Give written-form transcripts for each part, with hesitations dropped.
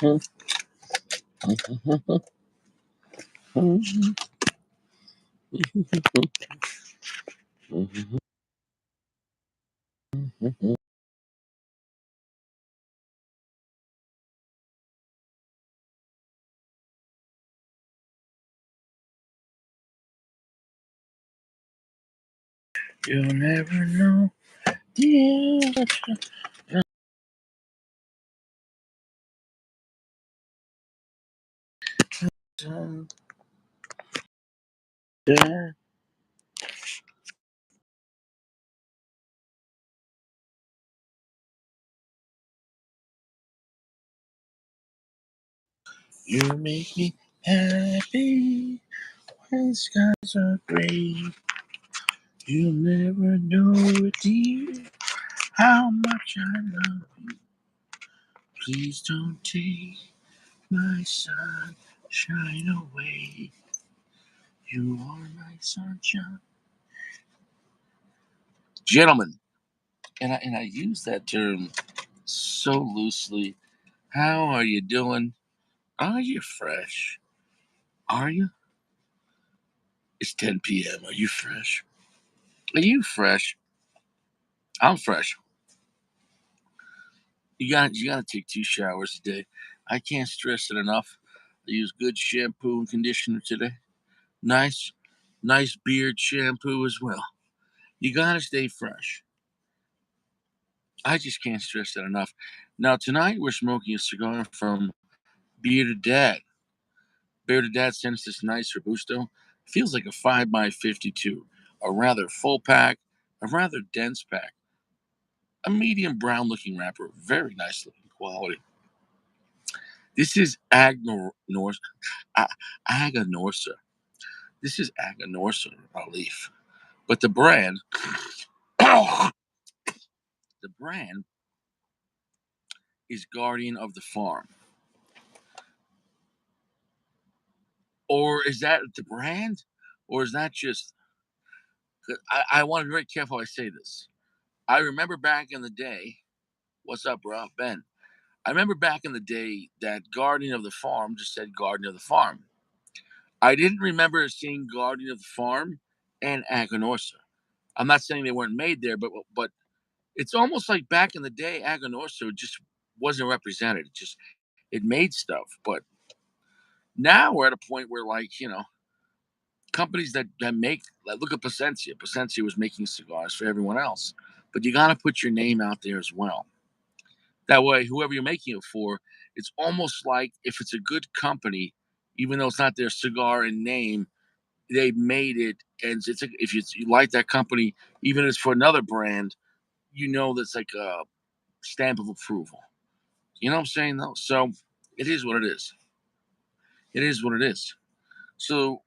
You'll never know the answer. You make me happy when skies are gray. You'll never know, dear, how much I love you. Please don't take my sunshine away. You are my sunshine. Gentlemen, and I use that term so loosely. How are you doing? Are you fresh? Are you? It's 10 p.m. Are you fresh? Are you fresh? I'm fresh. You gotta take 2 showers a day. I can't stress it enough. I use good shampoo and conditioner today. Nice, nice beard shampoo as well. You gotta stay fresh. I just can't stress that enough. Now tonight we're smoking a cigar from Bearded Dad. Bearded Dad sent us this nice Robusto. Feels like a 5x52, a rather full pack, a rather dense pack, a medium brown looking wrapper, very nice looking quality. This is Aganorsa. This is Aganorsa leaf, but the brand, the brand is Guardian of the Farm. Or is that the brand? Or is that just? I want to be very careful how I say this. I remember back in the day. What's up, bro? Ben. I remember back in the day that Guardian of the Farm just said Guardian of the Farm. I didn't remember seeing Guardian of the Farm and Aganorsa. I'm not saying they weren't made there, but it's almost like back in the day, Aganorsa just wasn't represented. It made stuff, but now we're at a point where, like, companies that make, like, look at Placencia. Placencia was making cigars for everyone else, but you got to put your name out there as well. That way, whoever you're making it for, it's almost like if it's a good company, even though it's not their cigar and name, they made it, and if you like that company, even if it's for another brand, that's like a stamp of approval. You know what I'm saying, though? So it is what it is. It is what it is. So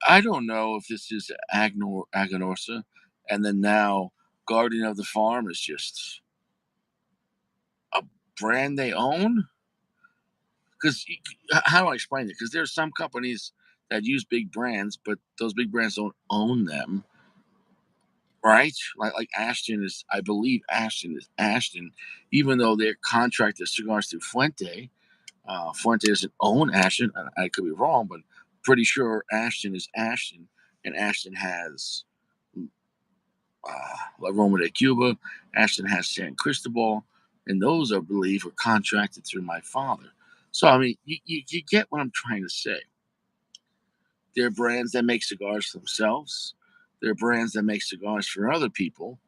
I don't know if this is Aganorsa, and then now Guardian of the Farm is just a brand they own. Because how do I explain it? Because there's some companies that use big brands, but those big brands don't own them, right? Like Ashton is, I believe Ashton is Ashton, even though they're contracted cigars through Fuente. Fuente doesn't own Ashton. I could be wrong, but pretty sure Ashton is Ashton, and Ashton has La Roma de Cuba. Ashton has San Cristobal, and those, I believe, are contracted through my father. So, I mean, you get what I'm trying to say. There are brands that make cigars for themselves. There are brands that make cigars for other people.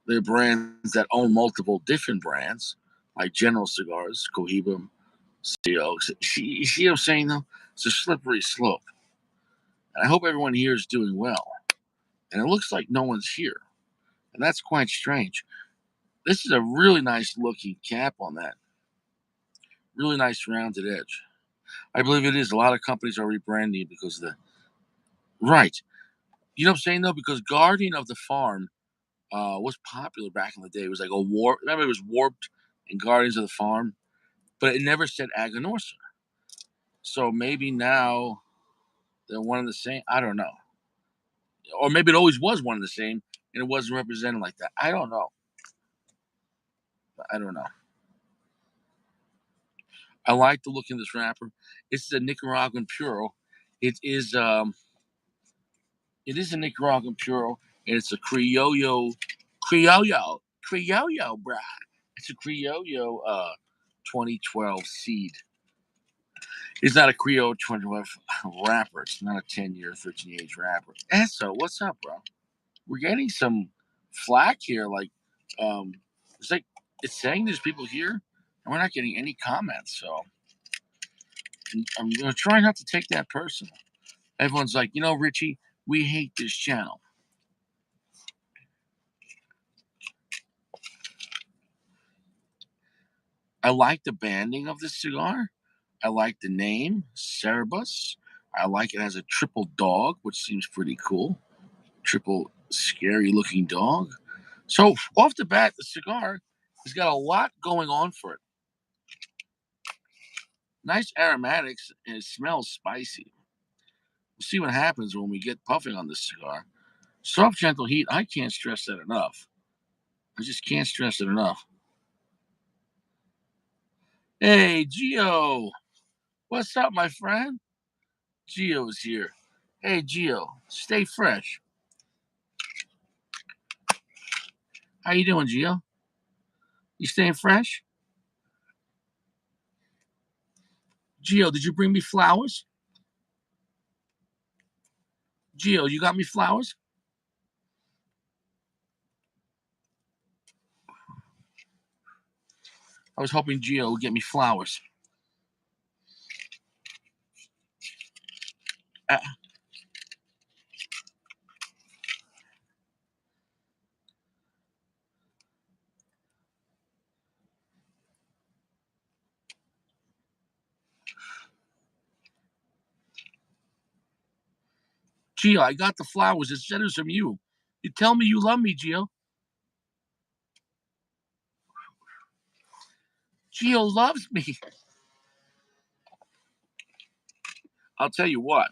There are brands that own multiple different brands, like General Cigars, Cohiba, CEO. You see what I'm saying, though? It's a slippery slope. And I hope everyone here is doing well. And it looks like no one's here. And that's quite strange. This is a really nice looking cap on that. Really nice rounded edge. I believe it is. A lot of companies are rebranding it because of the. Right. You know what I'm saying, though? Because Guardian of the Farm was popular back in the day. It was like a war. Remember, it was Warped and Guardians of the Farm, but it never said Aganorsa. So maybe now they're one and the same. I don't know. Or maybe it always was one and the same and it wasn't represented like that. I don't know. I don't know. I like the look of this wrapper. It's a Nicaraguan puro. It is it is a Nicaraguan puro, and it's a criollo, bruh. It's a criollo 2012 seed. It's not a Creole 2012 wrapper. It's not a 10-year, 13 age wrapper. And so, what's up, bro? We're getting some flack here. Like, um, it's like it's saying there's people here, and we're not getting any comments. So I'm gonna try not to take that personal. Everyone's like, Richie, we hate this channel. I like the banding of this cigar. I like the name, Cerberus. I like it as a triple dog, which seems pretty cool. Triple scary looking dog. So off the bat, the cigar has got a lot going on for it. Nice aromatics, and it smells spicy. We'll see what happens when we get puffing on this cigar. Soft, gentle heat. I can't stress that enough. I just can't stress it enough. Hey, Gio. What's up, my friend? Gio's here. Hey, Gio. Stay fresh. How you doing, Gio? You staying fresh? Gio, did you bring me flowers? Gio, you got me flowers? I was hoping Gio would get me flowers. Uh, Gio, I got the flowers. It said it was from you. You tell me you love me, Gio. Gio loves me. I'll tell you what.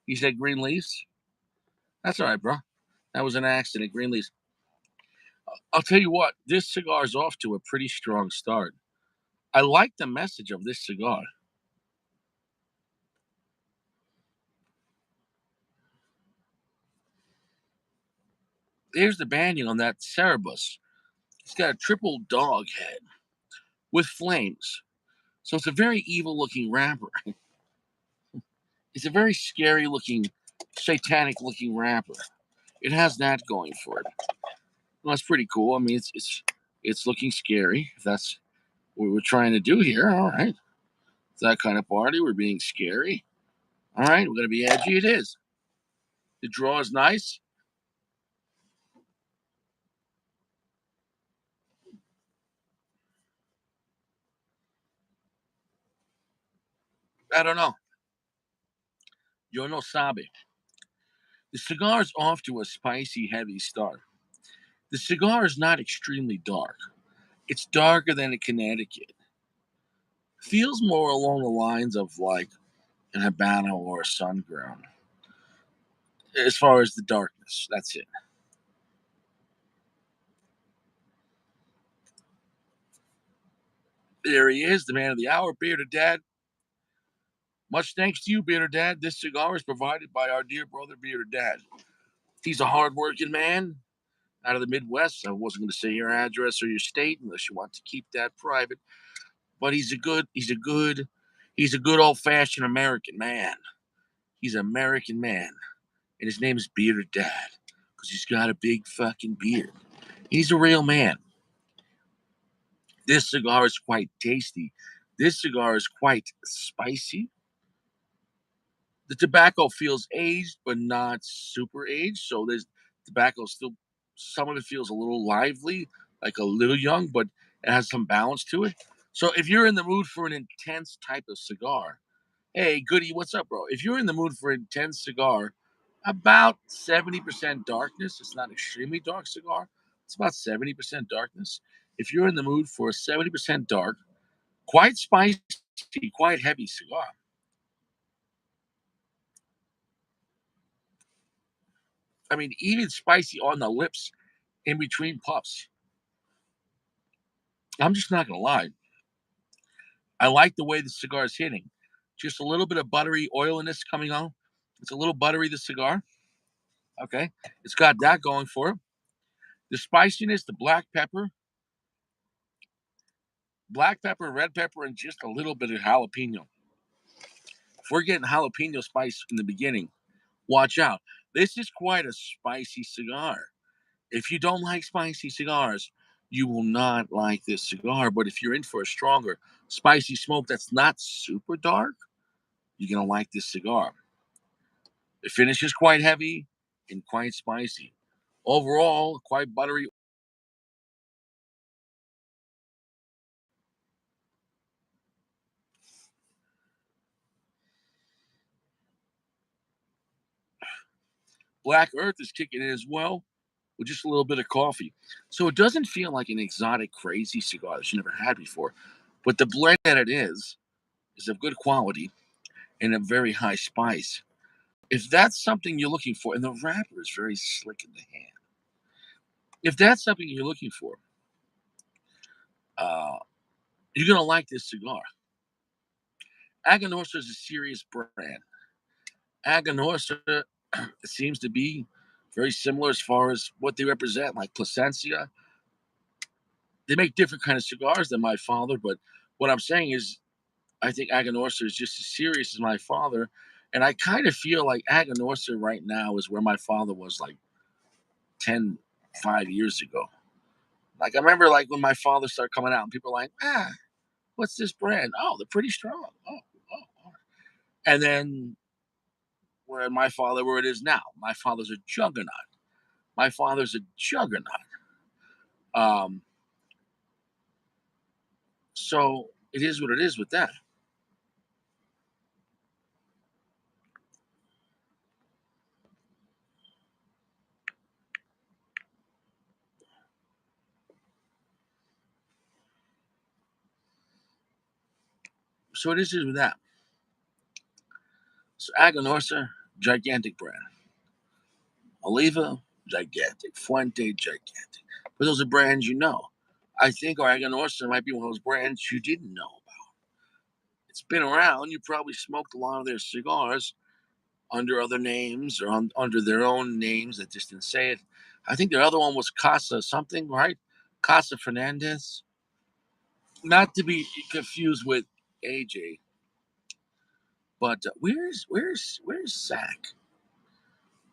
He said green leaves. That's all right, bro. That was an accident. Green leaves. I'll tell you what. This cigar is off to a pretty strong start. I like the message of this cigar. Here's the banding on that Cerberus. It's got a triple dog head with flames. So it's a very evil looking wrapper. It's a very scary looking, satanic looking wrapper. It has that going for it. Well, that's pretty cool. I mean, it's looking scary. If that's what we're trying to do here, all right. It's that kind of party. We're being scary. All right, we're gonna be edgy. It is. The draw is nice. I don't know. Yo no sabe. The cigar is off to a spicy, heavy start. The cigar is not extremely dark. It's darker than a Connecticut. Feels more along the lines of like an Habano or a Sun Grown. As far as the darkness, that's it. There he is, the man of the hour, Bearded Dad. Much thanks to you, Bearded Dad. This cigar is provided by our dear brother, Bearded Dad. He's a hardworking man out of the Midwest. I wasn't going to say your address or your state unless you want to keep that private. But he's a good old fashioned American man. He's an American man, and his name is Bearded Dad because he's got a big fucking beard. He's a real man. This cigar is quite tasty. This cigar is quite spicy. The tobacco feels aged, but not super aged. So there's tobacco still. Some of it feels a little lively, like a little young, but it has some balance to it. So if you're in the mood for an intense type of cigar, hey, Goody, what's up, bro? If you're in the mood for an intense cigar, about 70% darkness. It's not extremely dark cigar. It's about 70% darkness. If you're in the mood for a 70% dark, quite spicy, quite heavy cigar. I mean, even spicy on the lips in between puffs. I'm just not gonna lie. I like the way the cigar is hitting. Just a little bit of buttery oiliness coming on. It's a little buttery, the cigar. Okay. It's got that going for it. The spiciness, the black pepper, red pepper, and just a little bit of jalapeno. If we're getting jalapeno spice in the beginning, watch out. This is quite a spicy cigar. If you don't like spicy cigars, you will not like this cigar. But if you're in for a stronger, spicy smoke that's not super dark, you're going to like this cigar. The finish is quite heavy and quite spicy. Overall, quite buttery. Black Earth is kicking in as well with just a little bit of coffee. So it doesn't feel like an exotic, crazy cigar that you never had before. But the blend that it is of good quality and a very high spice. If that's something you're looking for, and the wrapper is very slick in the hand. If that's something you're looking for, uh, you're gonna like this cigar. Aganorsa is a serious brand. Aganorsa seems to be very similar as far as what they represent, like Plasencia. They make different kind of cigars than my father, but what I'm saying is, I think Aganorsa is just as serious as my father, and I kind of feel like Aganorsa right now is where my father was like 10, 5 years ago. Like I remember, like when my father started coming out, and people were like, what's this brand? Oh, they're pretty strong. Oh. And then where my father, where it is now, my father's a juggernaut. My father's a juggernaut. Um, so it is what it is with that. So it is with that. So Aganorsa, gigantic brand. Oliva, gigantic. Fuente, gigantic. But those are brands you know. I think Aganorsa might be one of those brands you didn't know about. It's been around. You probably smoked a lot of their cigars under other names or under their own names that just didn't say it. I think their other one was Casa something, right? Casa Fernandez. Not to be confused with AJ, but where's Sack?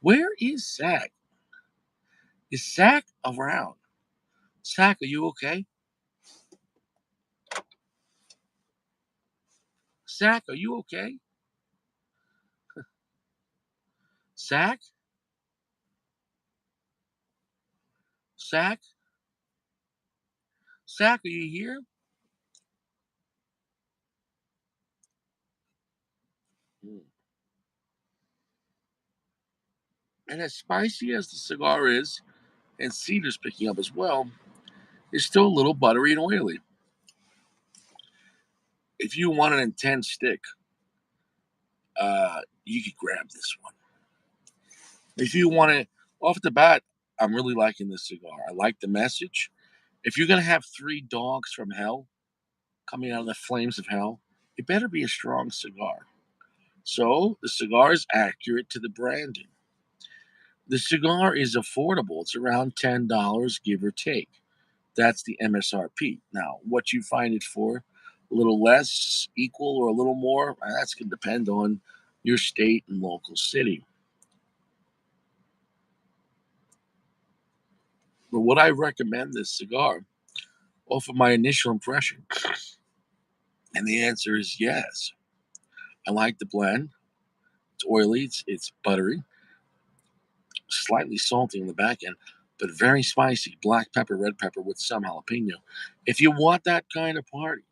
Where is Sack? Is Sack around? Sack, are you okay? Sack, are you okay? Sack, Sack, Sack, are you here? Hmm. And as spicy as the cigar is, and cedar's picking up as well, it's still a little buttery and oily. If you want an intense stick, you could grab this one. If you want it off the bat, I'm really liking this cigar. I like the message. If you're gonna have three dogs from hell coming out of the flames of hell, it better be a strong cigar. So the cigar is accurate to the branding. The cigar is affordable. It's around $10, give or take. That's the MSRP. Now, what you find it for, a little less, equal, or a little more, that's going to depend on your state and local city. But would I recommend this cigar off of my initial impression? And the answer is yes. I like the blend. It's oily, it's buttery, slightly salty on the back end, but very spicy. Black pepper, red pepper with some jalapeno. If you want that kind of party,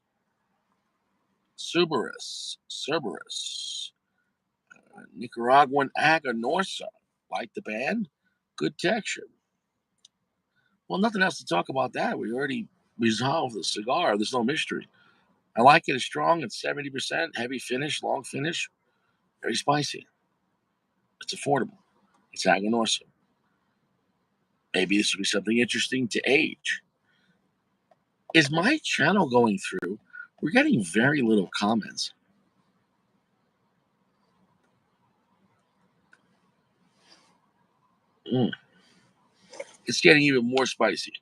Cerberus, Nicaraguan Aganorsa. Like the band? Good texture. Well, nothing else to talk about that. We already resolved the cigar. There's no mystery. I like it as strong. It's 70%, heavy finish, long finish, very spicy. It's affordable. It's Aganorsa. Maybe this would be something interesting to age. Is my channel going through We're getting very little comments. Mm. It's getting even more spicy.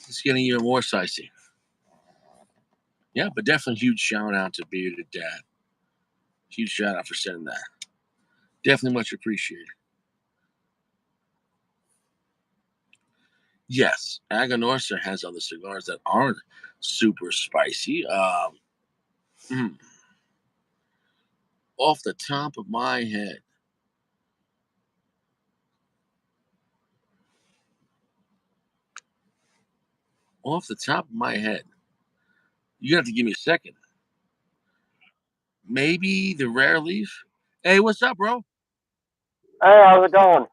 It's getting even more spicy. Yeah, but definitely huge shout out to Bearded Dad. Huge shout out for sending that. Definitely much appreciated. Yes, Aganorsa has other cigars that aren't super spicy. Mm, off the top of my head, off the top of my head, you have to give me a second. Maybe the rare leaf. Hey, what's up, bro? Hey, how's it going?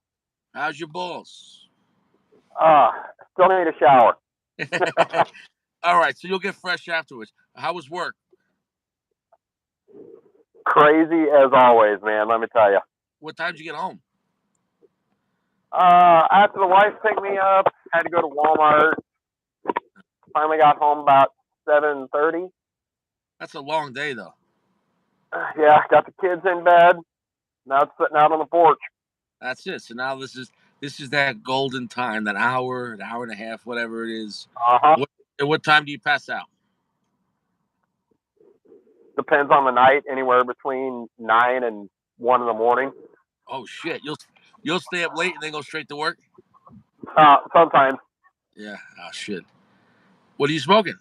How's your balls? Still need a shower. All right, so you'll get fresh afterwards. How was work? Crazy as always, man. Let me tell you. What time did you get home? After the wife picked me up, had to go to Walmart. Finally got home about 7:30. That's a long day, though. Yeah, got the kids in bed. Now it's sitting out on the porch. That's it. So now this is that golden time, that hour, an hour and a half, whatever it is. Uh huh. What at what time do you pass out? Depends on the night. Anywhere between 9 and 1 in the morning. Oh shit, you'll stay up late and then go straight to work. Sometimes Yeah. Oh shit. What are you smoking?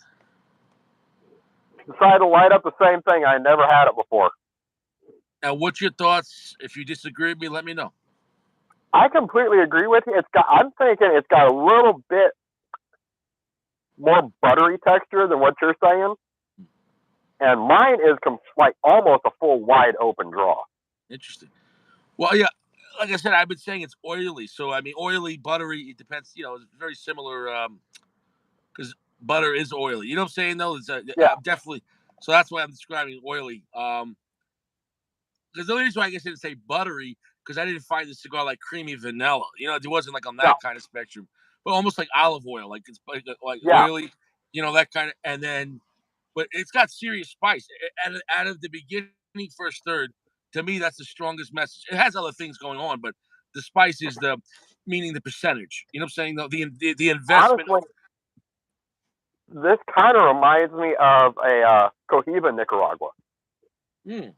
decide to light up the same thing. I never had it before. Now, what's your thoughts? If you disagree with me, let me know. I completely agree with you. I'm thinking it's got a little bit more buttery texture than what you're saying. And mine is like almost a full wide open draw. Interesting. Well, yeah, like I said, I've been saying it's oily. So I mean, oily, buttery. It depends. It's very similar because butter is oily. You know what I'm saying? Though, Yeah, I'm definitely. So that's why I'm describing oily. Because the only reason why I guess I didn't say buttery because I didn't find the cigar like creamy vanilla. It wasn't like on no, that kind of spectrum, but almost like olive oil, like it's like yeah. oily. That kind of. And then, but it's got serious spice. Out of the beginning first third, to me that's the strongest message. It has other things going on, but the spice is the meaning the percentage. You know what I'm saying? The investment Honestly, of. this kind of reminds me of a Cohiba Nicaragua. Hmm,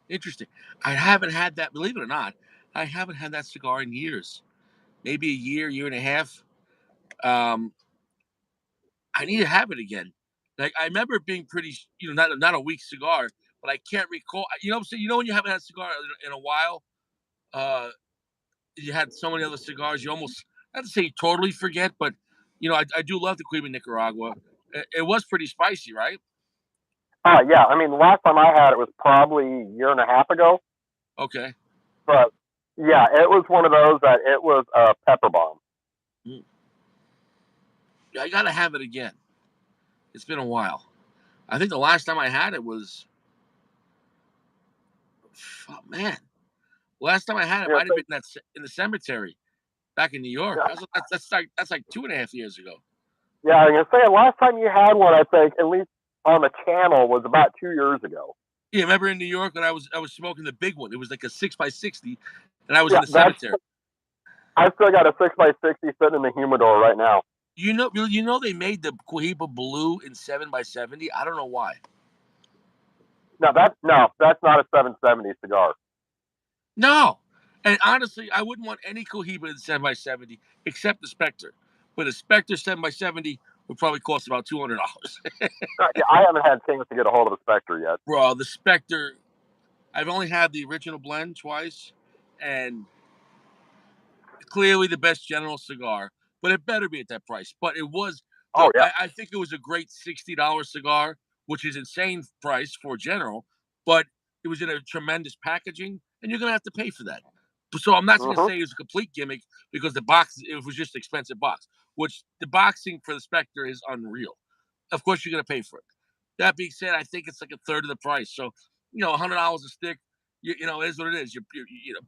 interesting. I haven't had that. Believe it or not, I haven't had that cigar in years. Maybe a year and a half. Um, I need to have it again. Like I remember it being pretty, not a weak cigar, but I can't recall. You know what I'm saying? When you haven't had a cigar in a while, uh, you had so many other cigars, you almost not to say you totally forget, but I do love the Cuban Nicaragua. It was pretty spicy, right? Yeah, I mean, the last time I had it was probably a year and a half ago. Okay. But yeah, it was one of those that it was a pepper bomb. Mm. Yeah, I gotta have it again. It's been a while. I think the last time I had it was, oh, man. Last time I had it You know, might have been in the cemetery back in New York. yeah, That's like 2.5 years ago. yeah, I'm gonna say the last time you had one, I think, at least on the channel, was about 2 years ago. Yeah, remember in New York when I was smoking the big one? It was like a 6x60, and I was in Yeah, the cemetery. I still got a 6x60 sitting in the humidor right now. They made the Cohiba Blue in 7x70. I don't know why. No, that's not a 770 cigar. No, and honestly, I wouldn't want any Cohiba in 7x70 except the Spectre. But a Spectre 7x70 would probably cost about $200. Yeah, I haven't had a chance to get a hold of a Spectre yet. Bro, the Spectre. I've only had the original blend twice, and clearly the best General cigar, but it better be at that price. But it was Oh yeah. I think it was a great $60 cigar, which is insane price for General, but it was in a tremendous packaging, and you're gonna have to pay for that. So I'm not gonna Mhm. say it was a complete gimmick because the box it was just an expensive box, which the boxing for the Spectre is unreal. Of course, you're gonna pay for it. That being said, I think it's like a third of the price. So $100 a stick, is what it is.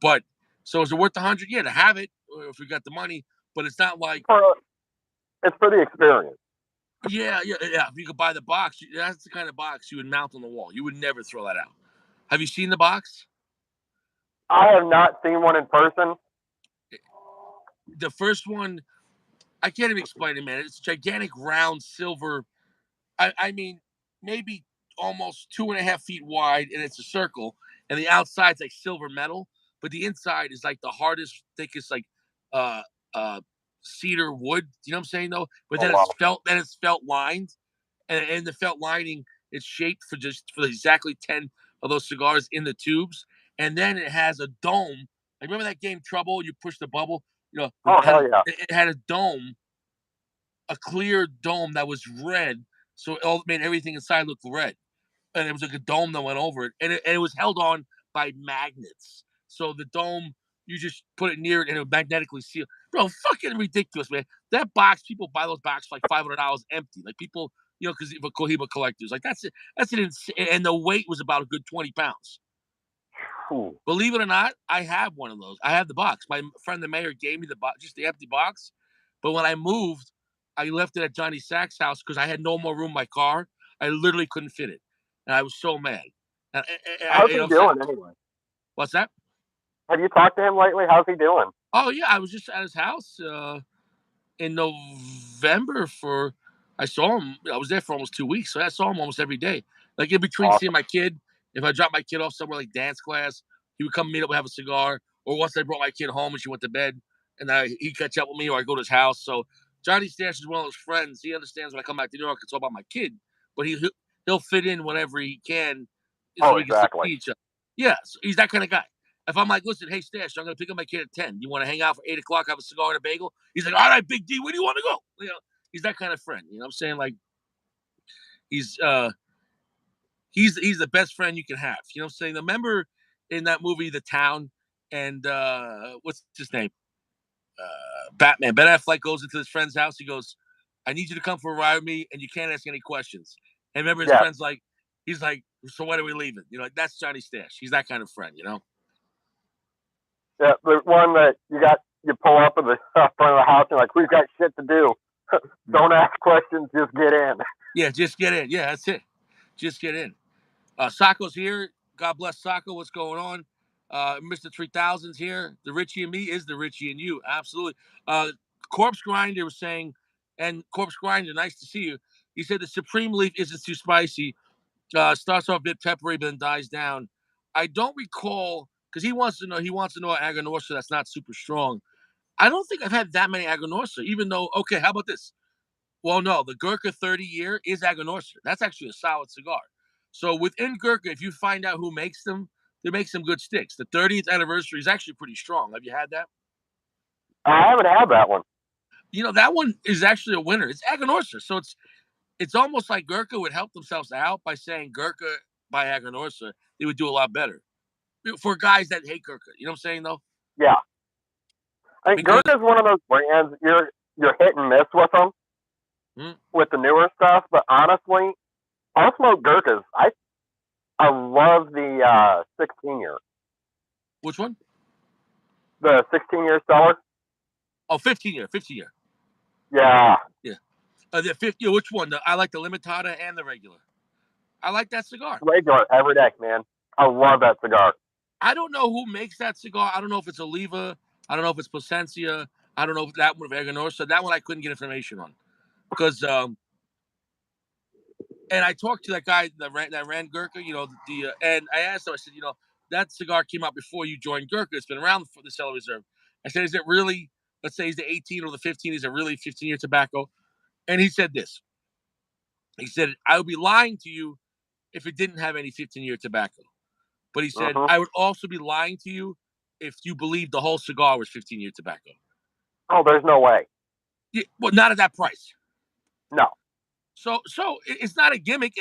But So is it worth 100? Yeah, to have it, or if we got the money. But it's not like, For it's for the experience. yeah. If you could buy the box, that's the kind of box you would mount on the wall. You would never throw that out. Have you seen the box? I have not seen one in person. The first one, I can't even explain it, man. It's gigantic, round, silver. I mean, maybe almost 2.5 feet wide, and it's a circle, and the outside's like silver metal, but the inside is like the hardest, thickest, like uh uh cedar wood. You know what I'm saying though? But Oh then wow. it's felt lined, and the felt lining is shaped for exactly 10 of those cigars in the tubes, and then it has a dome. Like, remember that game Trouble? You push the bubble. Oh hell yeah. It had a dome, a clear dome that was red, so it all made everything inside look red. And it was like a dome that went over it, and it was held on by magnets. So the dome, you just put it near it, and it would magnetically seal. Bro, fucking ridiculous, man. That box, people buy those boxes for like $500 empty. Like people, because of Cohiba collectors, like that's it. That's an insane. And the weight was about a good 20 pounds. Ooh. Believe it or not, I have one of those. I have the box. My friend the mayor gave me the box, just the empty box. But when I moved, I left it at Johnny Sack's house because I had no more room in my car. I literally couldn't fit it, and I was so mad. How's he doing anyway? What's that? Have you talked to him lately? How's he doing? Oh yeah, I was just at his house in November for. I saw him. I was there for almost 2 weeks, so I saw him almost every day. Like in between seeing Awesome. my kid, if I dropped my kid off somewhere like dance class, he would come meet up, have a cigar. Or once I brought my kid home and she went to bed, and he'd catch up with me, or I go to his house. So Johnny Stash is one of those friends. He understands when I come back to New York, it's all about my kid, but he'll fit in whenever he can, so Oh we can still exactly. see each other. Yeah, so he's that kind of guy. If I'm like, listen, hey Stash, I'm gonna pick up my kid at 10. You want to hang out for 8 o'clock, have a cigar and a bagel? He's like, all right, Big D, where do you want to go? He's that kind of friend. You know what I'm saying? Like he's uh he's the best friend you can have. You know what I'm saying? Remember in that movie, The Town, and what's his name? Batman. Ben Affleck goes into his friend's house. He goes, I need you to come for a ride with me, and you can't ask any questions. And remember, his Yes. friend's like, he's like, so when are we leaving? Like, that's Johnny Stash. He's that kind of friend. Yeah. The one that you pull up in the front of the house and like we've got shit to do. Don't ask questions. Just get in. Yeah, just get in. Yeah, that's it. Just get in. Sacco's here. God bless Sacco. What's going on? Mr. 3000's here. The Richie and me is the Richie and you. Absolutely. Uh, Corpse Grinder was saying, and Corpse Grinder, nice to see you. He said the Supreme Leaf isn't too spicy. Starts off a bit peppery, but then dies down. I don't recall, because he wants to know Aganorsa that's not super strong. I don't think I've had that many Aganorsa, even though, okay, how about this? Well, no, the Gurkha 30 year is Aganorsa. That's actually a solid cigar. So within Gurkha, if you find out who makes them, they make some good sticks. The 30th anniversary is actually pretty strong. Have you had that? I haven't had that one. That one is actually a winner. It's Aganorsa. So it's almost like Gurkha would help themselves out by saying Gurkha by Aganorsa. They would do a lot better. For guys that hate Gurkha. You know what I'm saying, though? Yeah. I think Because, Gurkha is one of those brands you're hit and miss with them hmm, with the newer stuff. But honestly, I'll smoke Gurkhas. I love the 16 year, which one? the 16 year seller. Oh, 15 year, 15 year. Yeah, Yeah. The 50, which one? I like the Limitada and the regular. I like that cigar. regular every day, man. I love that cigar. I don't know who makes that cigar. I don't know if it's Oliva. I don't know if it's Plasencia. I don't know if that one of Aganorsa. That one I couldn't get information on because and I talked to that guy that ran Gurkha. And I asked him. I said, that cigar came out before you joined Gurkha. It's been around for the Cellar Reserve. I said, is it really? Let's say he's the 18 or the 15. Is it really 15-year tobacco? And he said this. He said, I would be lying to you if it didn't have any 15-year tobacco. But he said, Hmm. I would also be lying to you if you believed the whole cigar was 15-year tobacco. Oh, there's no way. Yeah, well, not at that price. No, So it's not a gimmick.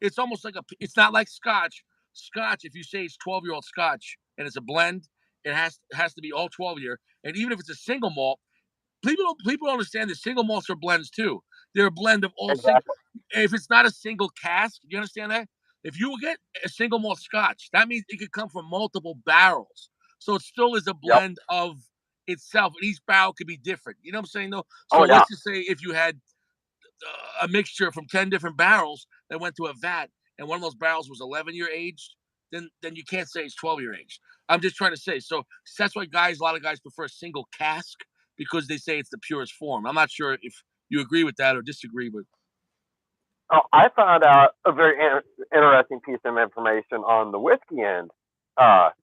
It's almost like it's not like Scotch. Scotch, if you say it's 12-year-old Scotch and it's a blend, it has to be all 12-year. And even if it's a single malt, people don't understand that single malts are blends too. They're a blend of all single. exactly. If it's not a single cask, you understand that? If you get a single malt Scotch, that means it could come from multiple barrels. So it still is a Yep. blend of itself, and each barrel could be different. You know what I'm saying, though? Oh So yeah. let's just say if you had a mixture from 10 different barrels that went to a vat, and one of those barrels was 11-year aged, then you can't say it's 12-year aged. I'm just trying to say. So that's why a lot of guys prefer a single cask because they say it's the purest form. I'm not sure if you agree with that or disagree, but Oh, I found out a very interesting piece of information on the whiskey end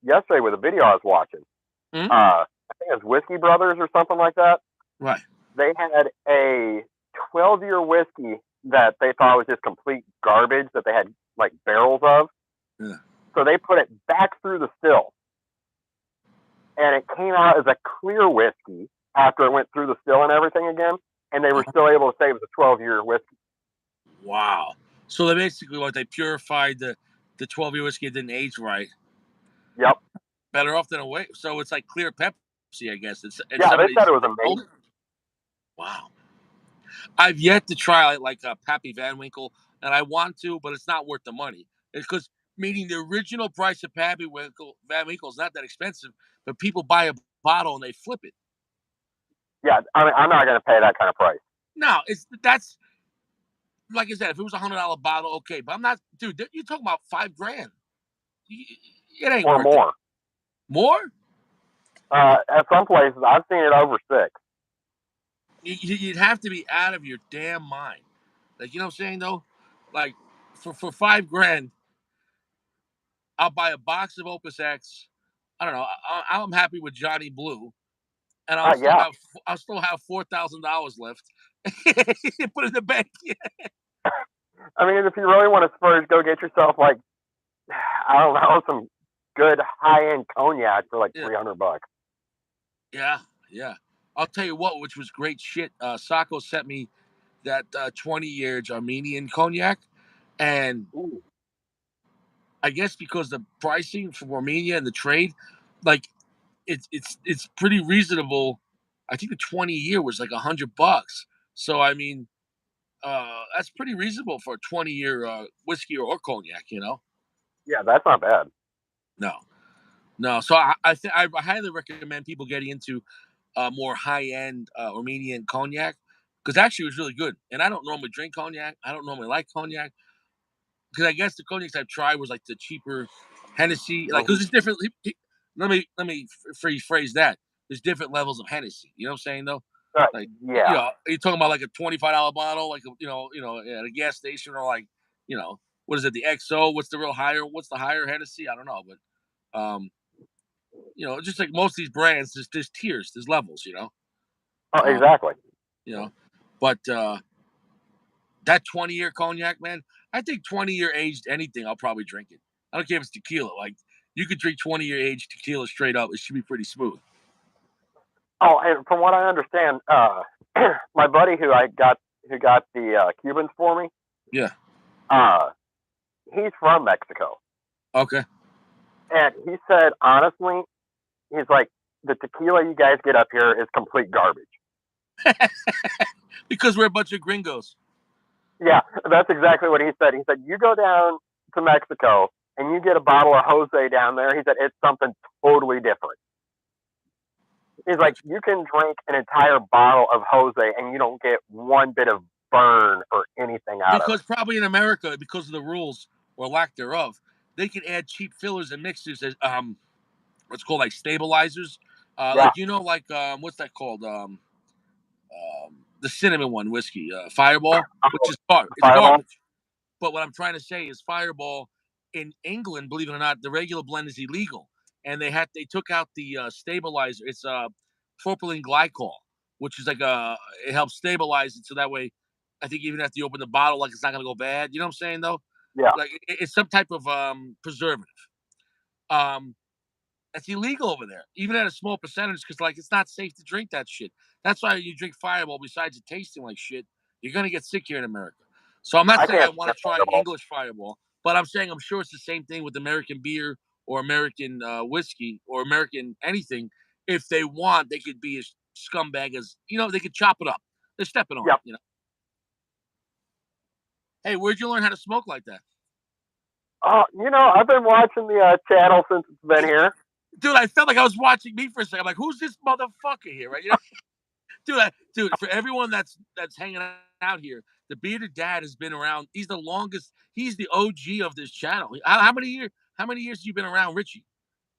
yesterday with a video I was watching. mm, I think it's Whiskey Brothers or something like that. right. They had a 12-year whiskey that they thought was just complete garbage that they had like barrels of. Yeah. So they put it back through the still, and it came out as a clear whiskey after it went through the still and everything again. And they were Uh-huh. still able to say it was a 12-year whiskey. Wow. So they basically they purified the 12-year whiskey that didn't age right. Yep. Better off than away. So it's like clear Pepsi, I guess. It's and Yeah, they somebody said it was they sold amazing. it. Wow. I've yet to try like a Pappy Van Winkle, and I want to, but it's not worth the money. It's because meaning the original price of Van Winkle is not that expensive, but people buy a bottle and they flip it. Yeah, I mean, I'm not going to pay that kind of price No, it's that's like I said, if it was $100 bottle, okay, but I'm not, dude. You're talking about 5 grand. It ain't or worth it. more. More? At some places, I've seen it over 6. You'd have to be out of your damn mind. Like you know what I'm saying though, like for 5 grand, I'll buy a box of Opus X. I don't know. I'm happy with Johnny Blue, and Yeah, I'll still have $4,000 left. Put it in the bank. Yeah. I mean, if you really want to splurge, go get yourself like I don't know some good high end cognac for like Yeah. $300. Yeah. Yeah. I'll tell you what, which was great shit. Sako sent me that 20-year Armenian cognac, and Ooh. I guess because the pricing from Armenia and the trade, like it's pretty reasonable. I think the 20-year was like $100. So I mean, that's pretty reasonable for a 20-year whiskey or cognac. You know, Yeah, that's not bad. no, no. So I highly recommend people getting into more high end Armenian cognac because actually it was really good. And I don't normally drink cognac. I don't normally like cognac because I guess the cognacs I've tried was like the cheaper Hennessy. Like because Mhm. it's different. Let me rephrase that. There's different levels of Hennessy. You know what I'm saying though? Uh, Like yeah. are you talking about like a $25 bottle, like at a gas station, or like what is it, the XO? What's the real higher? What's the higher Hennessy? I don't know, but just like most of these brands, there's tiers, there's levels. Oh, Um, exactly. you know, but that 20-year cognac, man, I think 20-year aged anything, I'll probably drink it. I don't care if it's tequila. Like you could drink 20-year aged tequila straight up. It should be pretty smooth. Oh, and from what I understand, my buddy who got the Cubans for me, Yeah. uh, he's from Mexico, Okay. and he said honestly, he's like the tequila you guys get up here is complete garbage. Because we're a bunch of gringos. Yeah, that's exactly what he said. He said you go down to Mexico and you get a bottle of Jose down there. He said it's something totally different. He's like, you can drink an entire bottle of Jose and you don't get one bit of burn or anything out of Because it. probably in America, because of the rules or lack thereof, they can add cheap fillers and mixers as what's called like stabilizers. Yeah, Like what's that called? The cinnamon one whiskey, Fireball, which is it's Fireball. garbage. But what I'm trying to say is Fireball in England, believe it or not, the regular blend is illegal, and they took out the stabilizer. It's propylene glycol, which is like it helps stabilize it, so that way, I think even after you open the bottle, like it's not gonna go bad. You know what I'm saying though? Yeah, Like it's some type of preservative. Um, that's illegal over there, even at a small percentage, because like it's not safe to drink that shit. That's why you drink Fireball. Besides it tasting like shit, you're gonna get sick here in America. So I'm not I saying I can't want stand to try Fireball. English Fireball, but I'm saying I'm sure it's the same thing with American beer or American whiskey or American anything. If they want, they could be as scumbag as they could chop it up. They're stepping on Yep. it. Hey, where'd you learn how to smoke like that? I've been watching the channel since it's been here. Dude, I felt like I was watching me for a second. I'm like, who's this motherfucker here, right? You know, dude. For everyone that's hanging out here, the bearded dad has been around. He's the longest. He's the OG of this channel. How many years? How many years have you been around, Richie?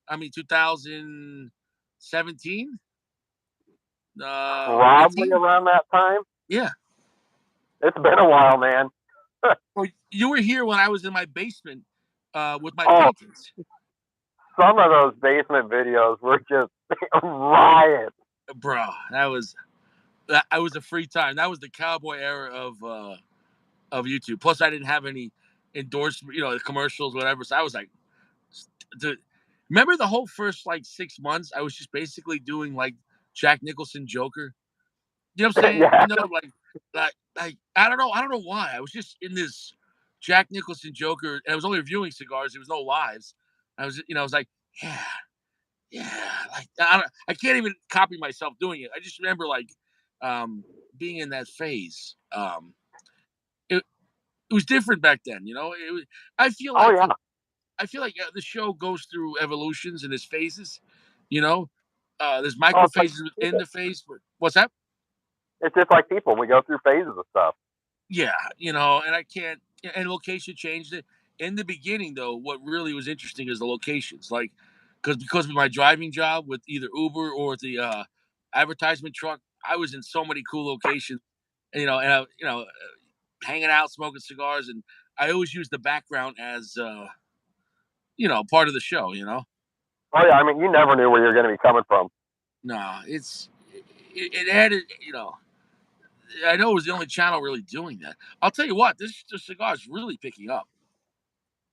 I mean, 2017, Probably 18. around that time. Yeah. It's been a while, man. Well, you were here when I was in my basement with my Oh, paintings, some of those basement videos were just riots. bro. That I was a free time. That was the cowboy era of YouTube. Plus, I didn't have any endorsement, commercials, whatever. So I was like, the, remember the whole first like 6 months, I was just basically doing like Jack Nicholson Joker. You know what I'm saying? Yeah. I don't know why. I was just in this Jack Nicholson Joker, and I was only reviewing cigars. There was no lives. I was like, yeah, yeah. Like I can't even copy myself doing it. I just remember like um, being in that phase. It, it was different back then. I feel Oh like yeah. I feel like the show goes through evolutions and there's phases. You know, there's micro Oh, it's like phases within people. the phase. But what's that? It's just like people. We go through phases of stuff. Yeah, and I can't. And location changed it. In the beginning, though, what really was interesting is the locations. Like, because of my driving job with either Uber or the advertisement truck, I was in so many cool locations. And I, hanging out, smoking cigars, and I always use the background as part of the show. Oh yeah. I mean, you never knew where you're going to be coming from. No, it added. I know it was the only channel really doing that. I'll tell you what, this cigar is really picking up.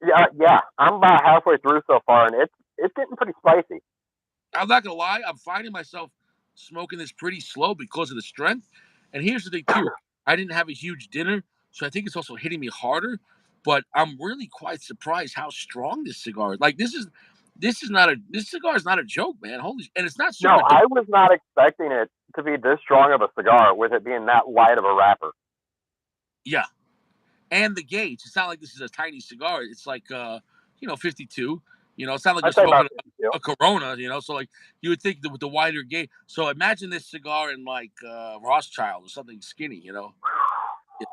Yeah, yeah. I'm about halfway through so far, and it's getting pretty spicy. I'm not gonna lie, I'm finding myself smoking this pretty slow because of the strength. And here's the thing too, I didn't have a huge dinner, so I think it's also hitting me harder. But I'm really quite surprised how strong this cigar is. Like this cigar is not a joke, man. Holy, and it's not No, super dark. I was not expecting it to be this strong of a cigar with it being that light of a wrapper. Yeah, and the gauge. It's not like this is a tiny cigar. It's like 52. It's not like you're I'd say smoking about 52. a Corona. So like you would think that with the wider gauge. So imagine this cigar in like Rothschild or something skinny.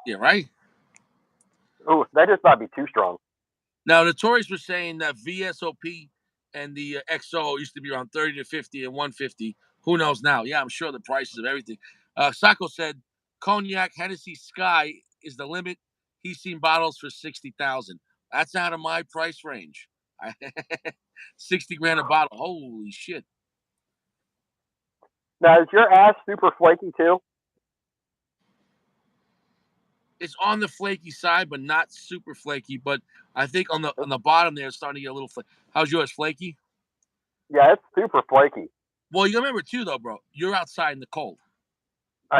Yeah, right. Ooh, that just might be too strong. Now, Notorious was saying that VSOP and the XO used to be around 30 to 50 and 150. Who knows now? Yeah, I'm sure the prices of everything. Sacco said Cognac Hennessy Sky is the limit. He's seen bottles for 60,000. That's out of my price range. 60 grand a bottle. Holy shit. Now, is your ash super flaky too? It's on the flaky side, but not super flaky. But I think on the bottom there, it's starting to get a little flaky. How's yours? Flaky? Yeah, it's super flaky. Well, you remember too, though, bro. You're outside in the cold.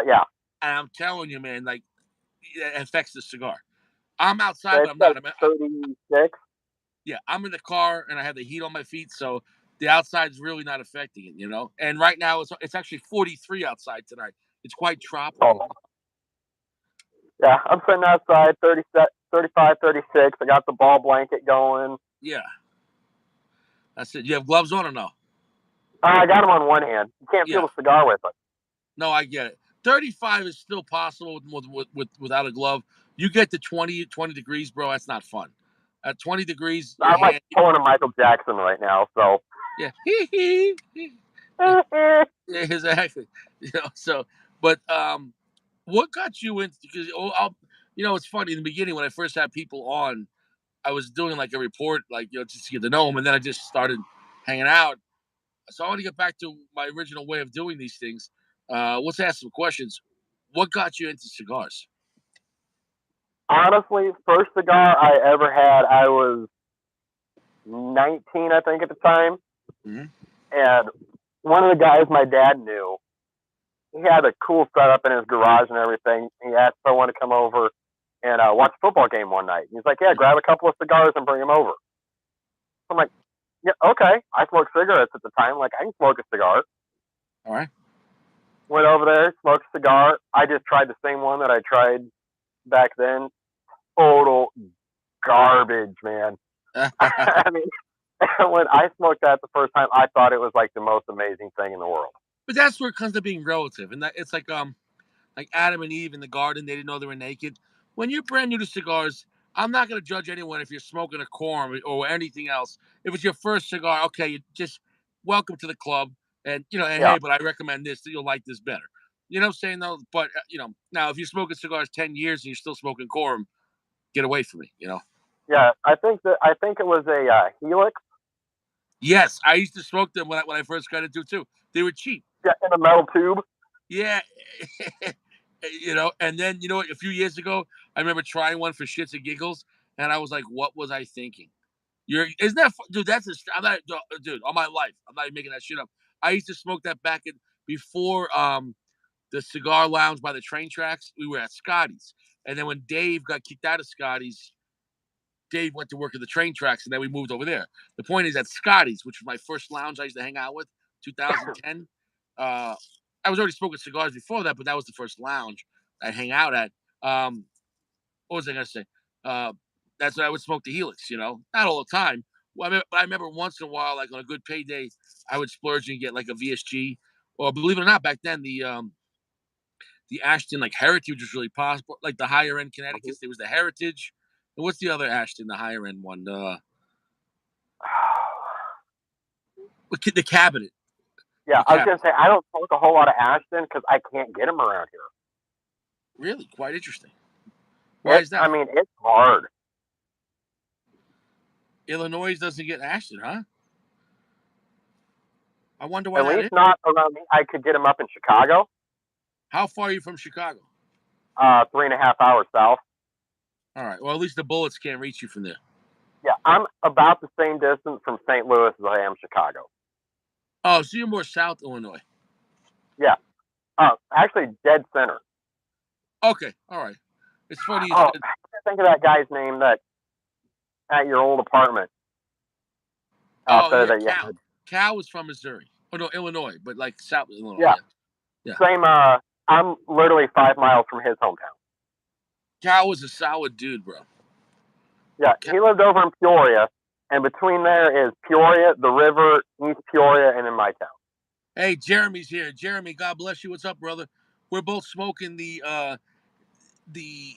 Yeah, And I'm telling you, man, like it affects the cigar. I'm outside, but it's I'm like not. I'm 36. yeah, I'm in the car and I have the heat on my feet, so the outside's really not affecting it. And right now it's actually 43 outside tonight. It's quite tropical. Oh, yeah, I'm sitting outside 30, 35, 36. I got the ball blanket going. Yeah, that's it. You have gloves on or no? I got them on one hand. You can't feel Yeah, the cigar with it. no, I get it. 35 is still possible without a glove. You get to 20 degrees, bro. That's not fun. At 20 degrees, your I'm like hand, pulling a Michael Jackson right now. So, yeah, yeah, exactly. So, but what got you into? Because it's funny in the beginning when I first had people on, I was doing like a report, like just to get to know them, and then I just started hanging out. So I want to get back to my original way of doing these things. Let's ask some questions. What got you into cigars? honestly, first cigar I ever had, I was 19, I think, at the time. Hmm. And one of the guys my dad knew, he had a cool setup in his garage and everything. He asked someone to come over and watch a football game one night. He's like, "Yeah, grab a couple of cigars and bring them over." I'm like, "Yeah, okay." I smoked cigarettes at the time. Like, I can smoke a cigar. All right. Went over there, smoked a cigar. I just tried the same one that I tried back then. Total garbage, man. I mean, when I smoked that the first time, I thought it was like the most amazing thing in the world. But that's where it comes to being relative, and that it's like Adam and Eve in the garden, they didn't know they were naked. When you're brand new to cigars, I'm not going to judge anyone if you're smoking a corn or anything else. If it's your first cigar, okay, you just welcome to the club, and and Yeah, hey, but I recommend this. You'll like this better. You know what I'm saying though? But now if you're smoking cigars 10 years and you're still smoking corn, get away from me. yeah. I think it was a Helix. Yes, I used to smoke them when I first got into it too. They were cheap. Yeah, in a metal tube. Yeah. And then a few years ago, I remember trying one for shits and giggles, and I was like, "What was I thinking?" Isn't that, dude? I'm not, dude. All my life, I'm not even making that shit up. I used to smoke that back before the cigar lounge by the train tracks. We were at Scotty's, and then when Dave got kicked out of Scotty's, Dave went to work at the train tracks, and then we moved over there. The point is, at Scotty's, which was my first lounge I used to hang out with, 2010. I was already smoking cigars before that, but that was the first lounge I hang out at. Um, what was I gonna say? Uh, that's when I would smoke the Helix. Not all the time. Well, but I remember once in a while, like on a good payday, I would splurge and get like a VSG, or believe it or not, back then the Ashton like Heritage was really possible. Like the higher end Connecticut's, there was the Heritage. And what's the other Ashton, the higher end one? The Cabinet. Yeah, The I was gonna Cabinet. say I don't smoke a whole lot of Ashton because I can't get them around here. Really, quite interesting. Why is I that? mean, it's hard. Illinois doesn't get Ashton, huh? I wonder why At that least is. not around me. I could get them up in Chicago. How far are you from Chicago? 3.5 hours south. All right. Well, at least the bullets can't reach you from there. Yeah, I'm about the same distance from St. Louis as I am Chicago. Oh, so you're more South Illinois. Yeah, actually, dead center. Okay. All right. It's funny you Oh, said. I can't think of that guy's name that at your old apartment out Oh there yeah, that you Cal. had. Cal was from Missouri. Oh no, Illinois, but like South Illinois. Yeah, Yeah. Yeah. same. I'm literally 5 miles from his hometown. Cal was a solid dude, bro. Yeah, Cal, he lived over in Peoria, and between there is Peoria, the river, East Peoria, and in my town. hey, Jeremy's here. Jeremy, God bless you. What's up, brother? We're both smoking the the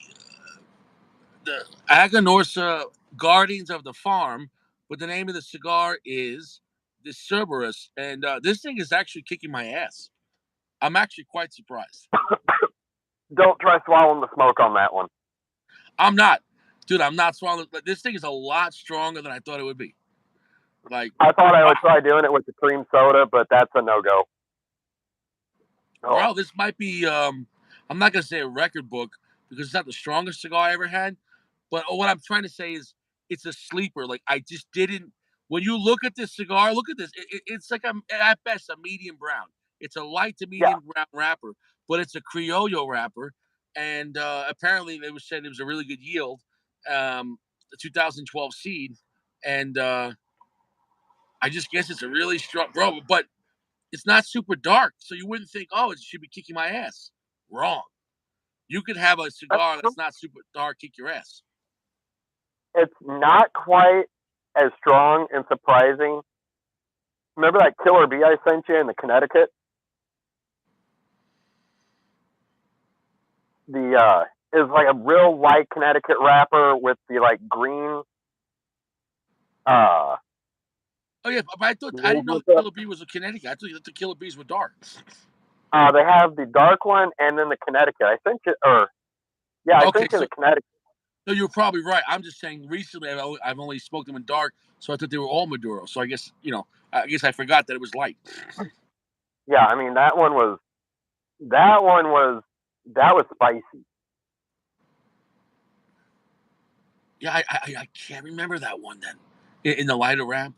Aganorsa Guardians of the Farm, but the name of the cigar is the Cerberus, and this thing is actually kicking my ass. I'm actually quite surprised. Don't try swallowing the smoke on that one. I'm not, dude. I'm not swallowing. But this thing is a lot stronger than I thought it would be. Like, I thought I wow, would try doing it with the cream soda, but that's a no go. Oh, bro, this might be. I'm not gonna say a record book because it's not the strongest cigar I ever had. But what I'm trying to say is it's a sleeper. Like I just didn't. When you look at this cigar, look at this. It's like at best a medium brown. It's a light to yeah. medium brown wrapper, but it's a Criollo wrapper. And apparently they were saying it was a really good yield, the 2012 seed. And I just guess it's a really strong, bro. But it's not super dark, so you wouldn't think, oh, it should be kicking my ass. Wrong. You could have a cigar that's not super dark kick your ass. It's not quite as strong and surprising. Remember that Killer Bee I sent you in the Connecticut? The is like a real light Connecticut wrapper with the like green uh Oh yeah, but I leaves didn't know with the it. Killer Bee was a Connecticut. I thought the Killer Bees were dark. They have the dark one and then the Connecticut. I think it, or yeah, I Okay, think in so the Connecticut. no, you're probably right. I'm just saying recently I've only smoked them in dark, so I thought they were all Maduro. So I guess I forgot that it was light. Yeah, I mean that one was that was spicy. Yeah, I can't remember that one then in the lighter wrapper.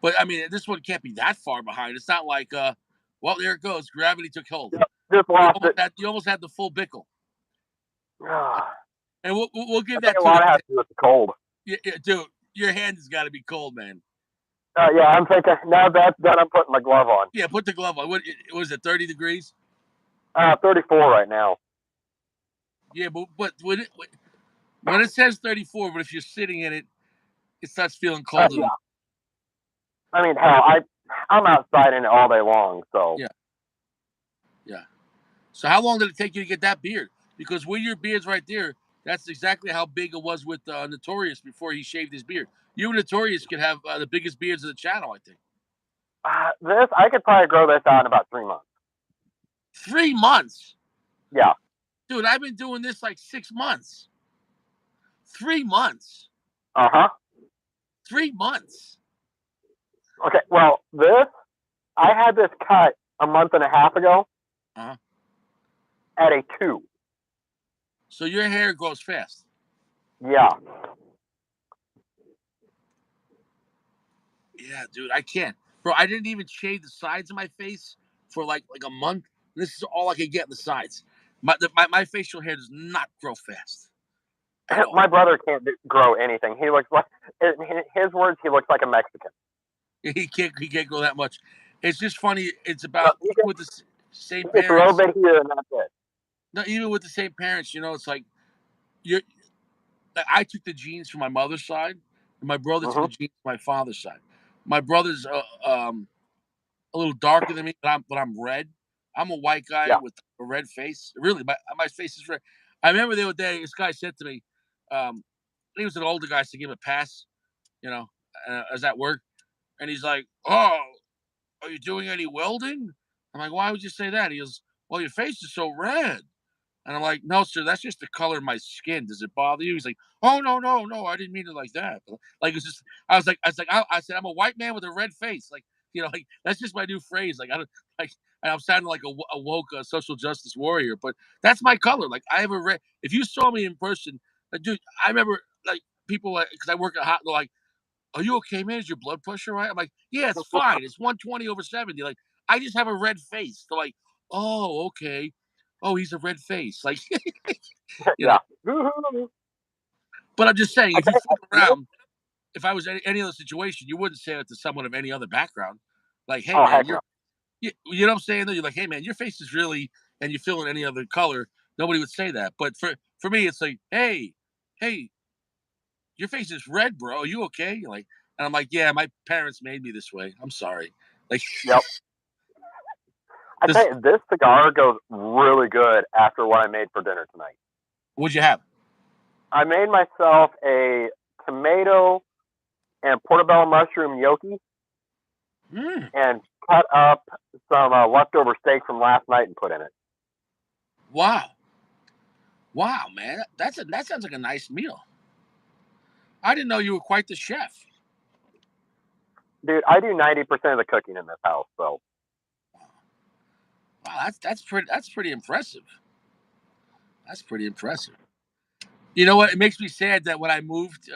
But I mean, this one can't be that far behind. It's not like well, there it goes. Gravity took hold. Yep, just lost it. You almost had the full bickle, I and we'll give think that a to lot the has to do with the cold. dude. Your hand has got to be cold, man. Yeah, I'm thinking now that's done. I'm putting my glove on. Yeah, put the glove on. What was it? 30 degrees? 34 right now. Yeah, but when it says 34, but if you're sitting in it, it starts feeling colder Yeah, than. I mean, hell, I'm outside in it all day long, so Yeah, yeah. So how long did it take you to get that beard? Because with your beard's right there, that's exactly how big it was with Notorious before he shaved his beard. You and Notorious could have the biggest beards of the channel, I think. this I could probably grow this out in about 3 months. 3 months, Yeah. dude. I've been doing this like 6 months. 3 months. Uh-huh. 3 months. Okay. Well, this I had this cut a month and a half ago Uh-huh. at a 2. So your hair grows fast. Yeah. Yeah, dude, I can't, bro. I didn't even shave the sides of my face for like a month. This is all I could get in the sides. My facial hair does not grow fast at all. My brother can't grow anything. He looks like, in his words, he looks like a Mexican. He can't grow that much. It's just funny. It's No, about even with the same he gets a little parents. bit here and that's it. No, even with the same parents, it's like you're. Like, I took the genes from my mother's side, and my brother took Hmm. the genes from my father's side. My brother's a little darker than me, but I'm red. I'm a white guy Yeah. with a red face. Really, my face is red. I remember the other day, this guy said to me, he was an older guy, so give him a pass, I was at work, and he's like, "Oh, are you doing any welding?" I'm like, "Why would you say that?" He goes, "Well, your face is so red." And I'm like, "No, sir, that's just the color of my skin. Does it bother you?" He's like, "Oh, no, no, no, I didn't mean it like that." Like it's just, I said, "I'm a white man with a red face." Like, like that's just my new phrase. Like I don't like, I'm sounding like a woke social justice warrior, but that's my color. Like I have a red. If you saw me in person, dude, I remember like people because I work at hot, they're like, "Are you okay, man? Is your blood pressure right?" I'm like, "Yeah, it's fine. It's 120 over 70." Like I just have a red face. They're like, "Oh, okay." Oh, he's a red face. Like, you know. Yeah. Woo-hoo. But I'm just saying, if you Okay. flip around, if I was in any other situation, you wouldn't say it to someone of any other background. Like, hey, Oh, man, heck no. you know what I'm saying? Though you're like, hey, man, your face is really, and you feel in any other color. Nobody would say that. But for me, it's like, hey, your face is red, bro. Are you okay? You're like, and I'm like, yeah, my parents made me this way. I'm sorry. Like, Yep. I tell this, you, this cigar goes really good after what I made for dinner tonight. what'd you have? I made myself a tomato and portobello mushroom gnocchi Mm, and cut up some leftover steak from last night and put in it. wow, wow, man, that sounds like a nice meal. I didn't know you were quite the chef. Dude, I do 90% of the cooking in this house, so Wow, that's pretty impressive. That's pretty impressive. You know what? It makes me sad that when I moved,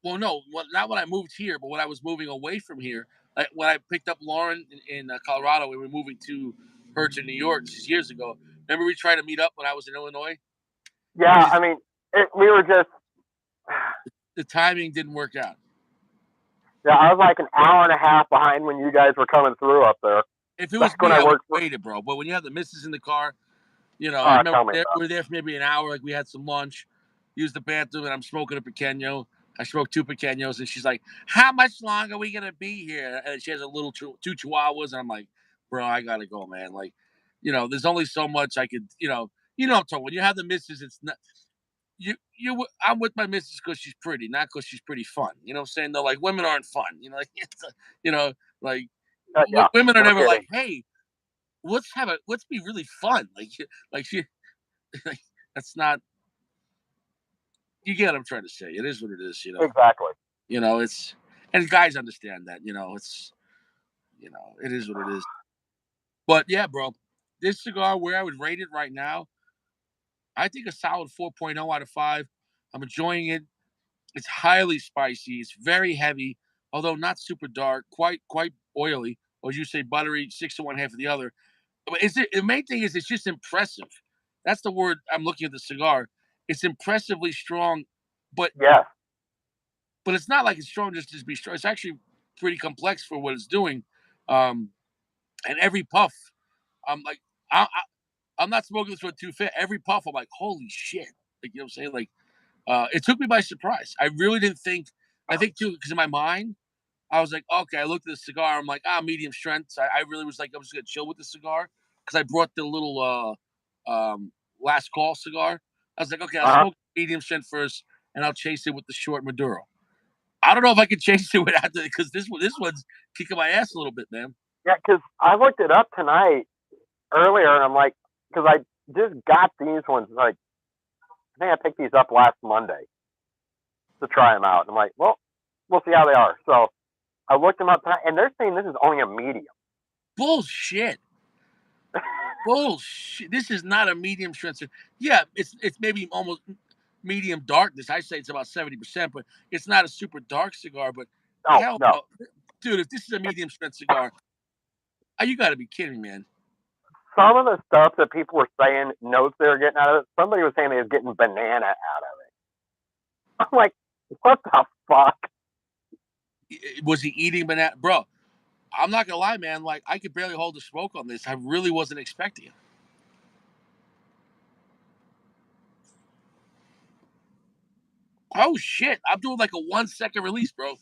well, no, not when I moved here, but when I was moving away from here, like when I picked up Lauren in Colorado, we were moving to her to New York 6 years ago. Remember we tried to meet up when I was in Illinois? It yeah, I just mean, we were just, the timing didn't work out. yeah, I was like an hour and a half behind when you guys were coming through up there If it was back when me, I I would worked have for. waited, bro. But when you have the missus in the car, I remember Tell me we about were there for maybe an hour. Like we had some lunch, used the bathroom, and I'm smoking a pequeño. I smoked two pequeños, and she's like, "How much longer are we gonna be here?" And she has a little two chihuahuas, and I'm like, "Bro, I gotta go, man." Like, there's only so much I could, I'm talking. When you have the missus, it's not I'm with my missus because she's pretty, not because she's pretty fun. You know what I'm saying? Though, like women aren't fun. Like, you know, like Yeah, women are no never kidding. like, "Hey, let's be really fun." Like she like, that's not, you get what I'm trying to say. It is what it is. Exactly. It's, and guys understand that, it's, it is what it is. But yeah, bro, this cigar, where I would rate it right now, I think a solid 4.0 out of 5. I'm enjoying it. It's highly spicy. It's very heavy, although not super dark, quite oily, or as you say, buttery, six to one half of the other. But the main thing is it's just impressive. That's the word I'm looking at the cigar. It's impressively strong, but Yes. it's not like it's strong just to be strong. It's actually pretty complex for what it's doing. Um, and every puff, I'm like, I'm not smoking this one too fit. Every puff, I'm like, holy shit! Like, you know what I'm saying? Like, it took me by surprise. I really didn't think. I think too, because in my mind, I was like, okay. I looked at the cigar. I'm like, medium strength. So I really was like, I was gonna chill with the cigar because I brought the little last call cigar. I was like, okay, I'll Uh huh. smoke medium strength first, and I'll chase it with the short Maduro. I don't know if I can chase it without the because this one's kicking my ass a little bit, man. Yeah, because I looked it up tonight earlier, and I'm like, because I just got these ones. Like, I think I picked these up last Monday to try them out. And I'm like, well, we'll see how they are. So I looked them up tonight, and they're saying this is only a medium. Bullshit. Bullshit. This is not a medium strength. Yeah, it's maybe almost medium darkness. I say it's about 70%, but it's not a super dark cigar. But Oh hell no, no, dude. If this is a medium strength cigar, you got to be kidding me, man. some of the stuff that people were saying notes they were getting out of it. Somebody was saying they was getting banana out of it. I'm like, what the fuck? Was he eating banana, bro? I'm not gonna lie, man. Like I could barely hold the smoke on this. I really wasn't expecting it. Oh shit! I'm doing like a 1 second release, bro.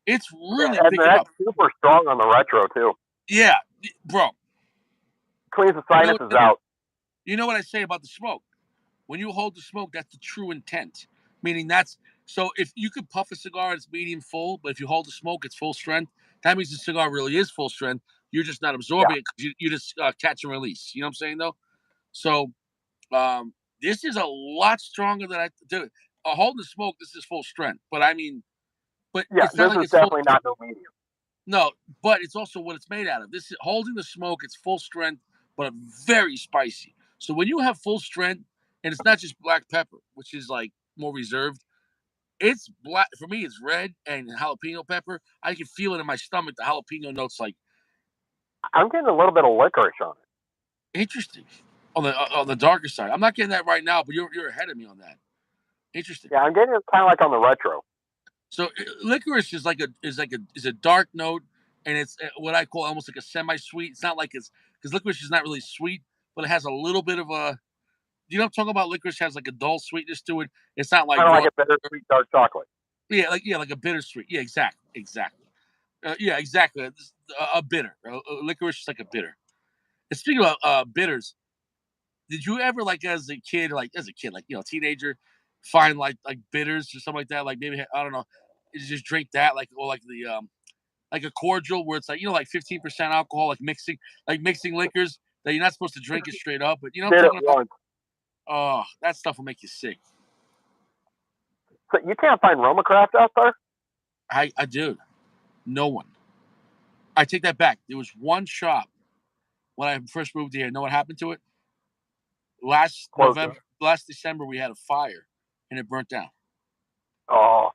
It's really And picking that's up. super strong on the retro too. Yeah, bro. Cleans the You know what? sinuses out. You know what I say about the smoke? When you hold the smoke, that's the true intent. Meaning that's so if you could puff a cigar, it's medium full, but if you hold the smoke, it's full strength. That means the cigar really is full strength. You're just not Yeah, absorbing it because you just catch and release. You know what I'm saying though? So um, this is a lot stronger than I do. Holding the smoke, this is full strength. But I mean, but yeah. it's not This like is it's full. definitely not no medium. No, but it's also what it's made out of. This is holding the smoke. It's full strength, but very spicy. So when you have full strength, and it's not just black pepper, which is like more reserved. It's black for me. It's red and jalapeno pepper. I can feel it in my stomach. The jalapeno notes like I'm getting a little bit of licorice on it. interesting on the darker side. I'm not getting that right now, but you're ahead of me on that. Interesting. Yeah, I'm getting it kind of like on the retro. So licorice is a dark note, and it's what I call almost like a semi-sweet. It's not like it's because licorice is not really sweet, but it has a little bit of a. You know, what I'm talking about licorice has like a dull sweetness to it. It's not like Kind of like raw. a bittersweet dark chocolate. Like a bittersweet. Yeah, exactly. Yeah, exactly. A bitter. Licorice is like a bitter. And speaking of bitters, did you ever like like teenager, find like bitters or something like that? Like maybe I don't know, you just drink that or like the like a cordial where it's like 15% alcohol, like mixing liquors that you're not supposed to drink it straight up. But you know what Did I'm it talking about? once. Oh, that stuff will make you sick. So you can't find Roma Craft out there? I do. No one. I take that back. There was one shop when I first moved here. You know what happened to it? Closed it. Last December, we had a fire and it burnt down. Oh,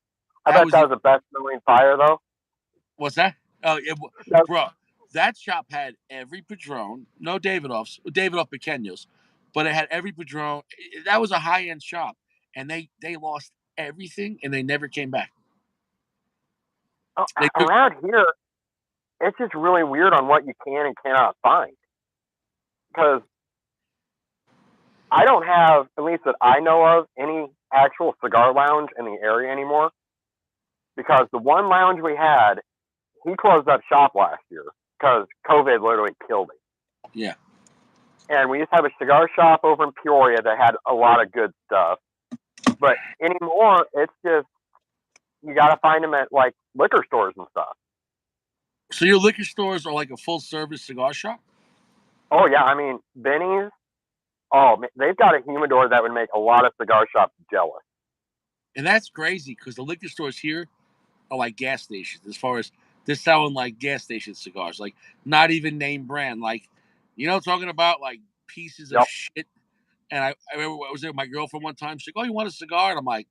I That bet was that the was the best smelling fire though. What's that? Oh, That, bro, that shop had every Padron, no Davidoff Pequeños, but it had every Padron. That was a high end shop, and they lost everything, and they never came back. They took around here, it's just really weird on what you can and cannot find. Because I don't have, at least that I know of, any actual cigar lounge in the area anymore. Because the one lounge we had, he closed up shop last year because COVID literally killed it. yeah. And we used to have a cigar shop over in Peoria that had a lot of good stuff. But anymore, it's just you got to find them at like liquor stores and stuff. So your liquor stores are like a full service cigar shop, Oh yeah, I mean Benny's. Oh, they've got a humidor that would make a lot of cigar shops jealous. and that's crazy because the liquor stores here are like gas stations as far as they're selling like gas station cigars, like not even name brand, like talking about like pieces of Yep. shit. And I remember I was there with my girlfriend one time. She's like, "Oh, you want a cigar?" And I'm like,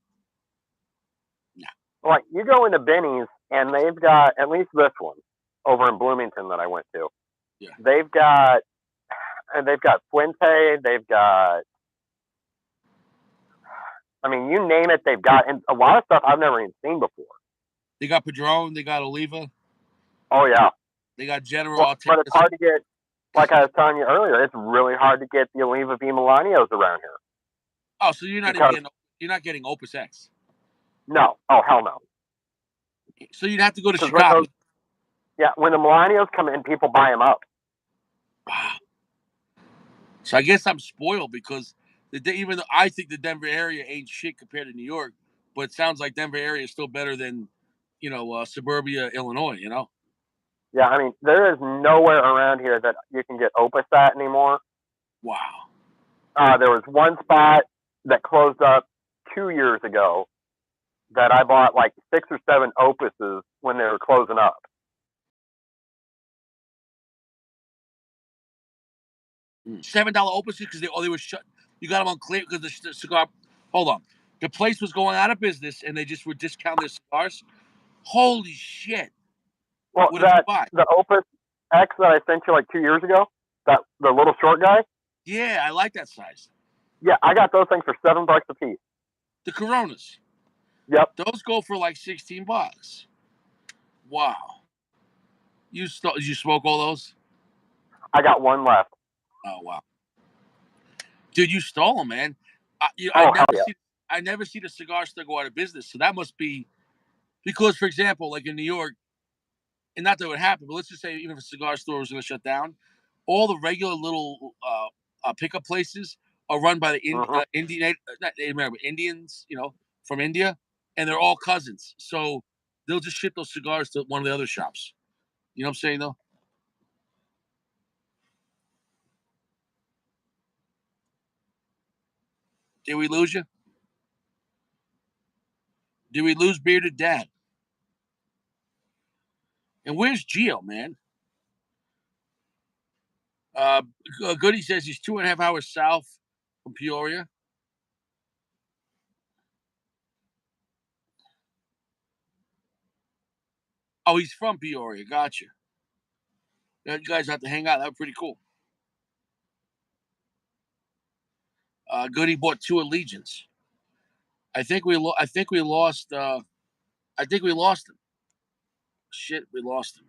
"Nah." Like you go into Benny's and they've got at least this one over in Bloomington that I went to. Yeah. They've got Fuente. They've got. I mean, you name it, they've got, and a lot of stuff I've never even seen before. They got Padron, they got Oliva, Oh yeah, they got General. well, I'll take but it's this. hard to get. Like I was telling you earlier, it's really hard to get the Oliva V Milanios around here Oh, so you're not even because getting you're not getting Opus X. no, oh hell no. So you'd have to go to Because when Chicago. those, yeah, when the millennials come in, people buy them up. Wow. So I guess I'm spoiled because even though I think the Denver area ain't shit compared to New York, but it sounds like Denver area is still better than, suburbia Illinois. Yeah, I mean, there is nowhere around here that you can get Opus at anymore. Wow. There was one spot that closed up 2 years ago that I bought like 6 or 7 Opuses when they were closing up. $7 opuses because they were shut. You got them on clear because the cigar. Hold on, the place was going out of business and they just would discount their cigars. Holy shit! Well, What did you buy? the Opus X that I sent you like 2 years ago, that the little short guy. Yeah, I like that size. Yeah, I got those things for $7 a piece. The Coronas. Yep, Those go for like $16. Wow. Did you smoke all those? I got one left. Oh wow, dude, you stole them, man. I Oh hell never yeah. see the cigar store go out of business. So that must be because, for example, like in New York, and not that it would happen, but let's just say even if a cigar store was going to shut down, all the regular little pickup places are run by the Hmm. not Native American, Indians, from India, and they're all cousins. So they'll just ship those cigars to one of the other shops. You know what I'm saying, though? Did we lose you? Did we lose Bearded Dad? And where's Geo, man? Uh, Goody says he's 2.5 hours south from Peoria. Oh, he's from Peoria. Gotcha. You guys have to hang out. That was pretty cool. Goody bought 2 Allegiance. I think we lost. I think we lost him. Shit, we lost him.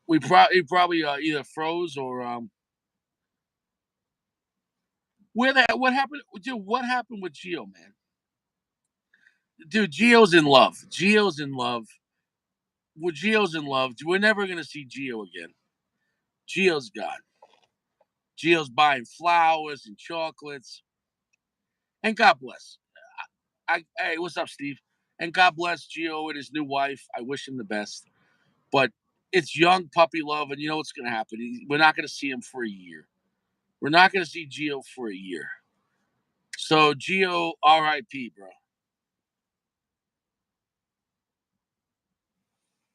He probably either froze or where that? What happened, dude? What happened with Geo, man? Dude, Geo's in love. Geo's in love. Well, Geo's in love. We're never gonna see Geo again. Geo's gone. Gio's buying flowers and chocolates. And God bless. Hey, what's up, Steve? And God bless Gio and his new wife. I wish him the best. But it's young puppy love, and you know what's going to happen. We're not going to see him for a year. We're not going to see Gio for a year. So Gio, R.I.P., bro.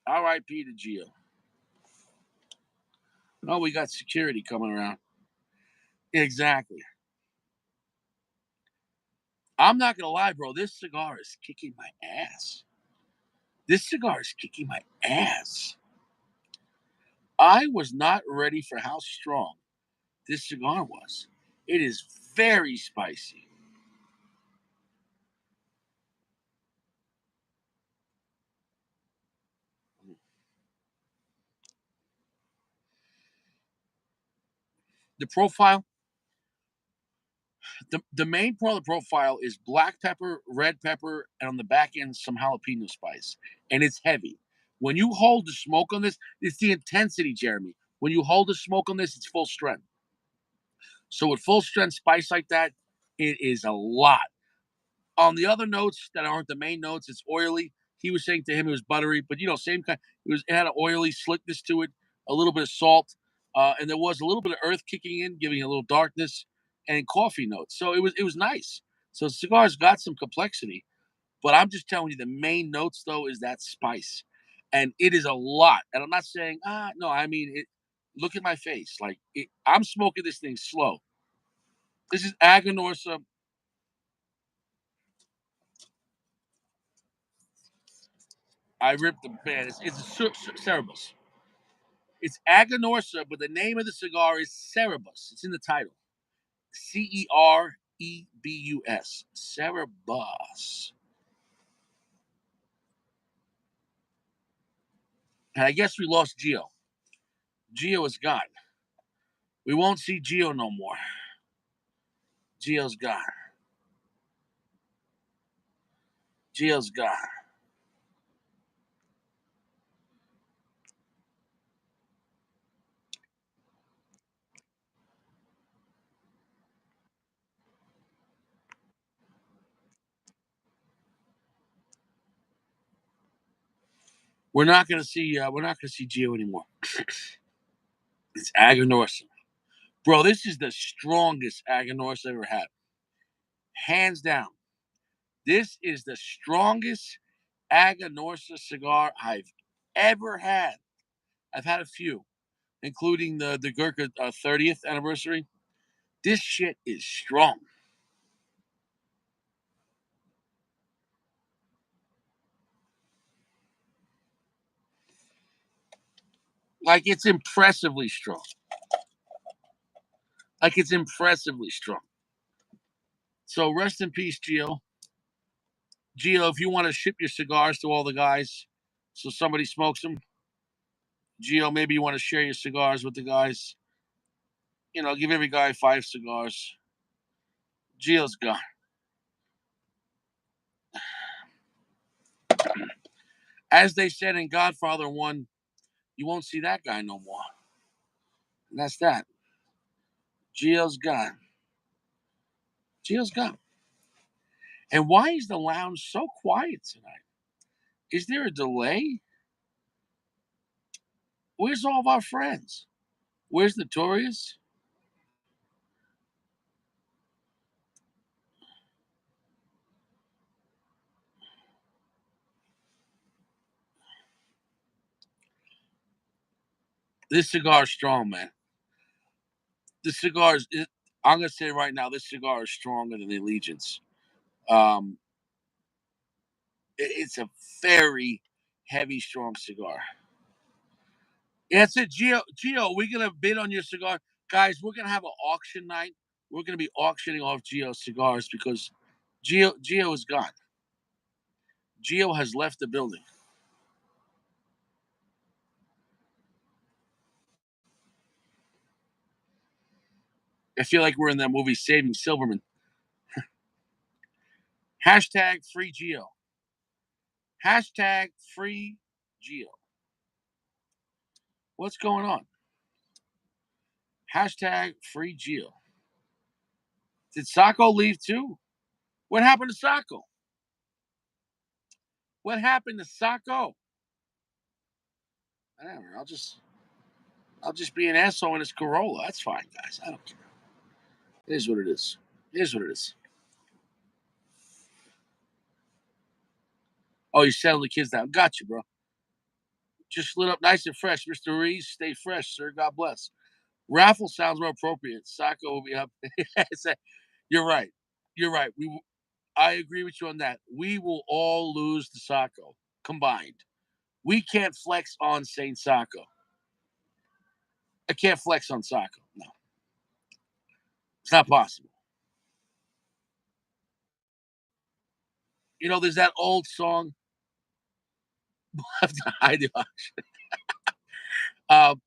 R.I.P. to Gio. Oh, we got security coming around. Exactly. I'm not gonna lie, bro. This cigar is kicking my ass. This cigar is kicking my ass. I was not ready for how strong this cigar was. It is very spicy. The profile, the main part of the profile is black pepper, red pepper, and on the back end some jalapeno spice, and it's heavy. When you hold the smoke on this, it's the intensity, Jeremy. When you hold the smoke on this, it's full strength. So with full strength spice like that, it is a lot. On the other notes that aren't the main notes, it's oily. He was saying to him it was buttery, but same kind. It had an oily slickness to it, a little bit of salt, and there was a little bit of earth kicking in, giving a little darkness and coffee notes. So it was nice. So the cigar's got some complexity, but I'm just telling you the main notes though is that spice, and it is a lot. And I'm not saying no, I mean it. Look at my face, I'm smoking this thing slow. This is Aganorsa. I ripped the band. It's a Cerberus. It's Aganorsa, but the name of the cigar is Cerberus. It's in the title. Cerebus. Cerberus. And I guess we lost Geo. Geo is gone. We won't see Geo no more. Geo's gone. Geo's gone. We're not gonna see Gio anymore. It's Aganorsa. Bro, this is the strongest Aganorsa I've ever had. Hands down. This is the strongest Aganorsa cigar I've ever had. I've had a few, including the Gurkha 30th anniversary. This shit is strong. Like it's impressively strong. Like it's impressively strong. So rest in peace, Gio. Gio, if you want to ship your cigars to all the guys so somebody smokes them, Gio, maybe you want to share your cigars with the guys. You know, give every guy 5 cigars. Gio's gone. As they said in Godfather 1, you won't see that guy no more. And that's that. Gio's gone. Gio's gone. And why is the lounge so quiet tonight? Is there a delay? Where's all of our friends? Where's Notorious? This cigar is strong, man. The cigars, I'm going to say right now, this cigar is stronger than the Allegiance. Um, it's a very heavy, strong cigar. Yeah, that's it, Gio, we're gonna bid on your cigar, guys. We're gonna have an auction night. We're gonna be auctioning off Gio's cigars because Gio is gone. Gio has left the building. I feel like we're in that movie Saving Silverman. Hashtag free Gio. Hashtag free Gio. What's going on? Hashtag free Gio. Did Sacco leave too? What happened to Sacco? What happened to Sacco? I don't know. I'll just be an asshole in his Corolla. That's fine, guys. I don't care. It is what it is. It is what it is. Oh, you settled the kids down. Got you, bro. Just lit up nice and fresh. Mr. Reese, stay fresh, sir. God bless. Raffle sounds more appropriate. Sacco will be up. You're right. You're right. I agree with you on that. We will all lose to Sacco combined. We can't flex on Saint Sacco. I can't flex on Sacco. No, it's not possible. You know, there's that old song. I do. Um,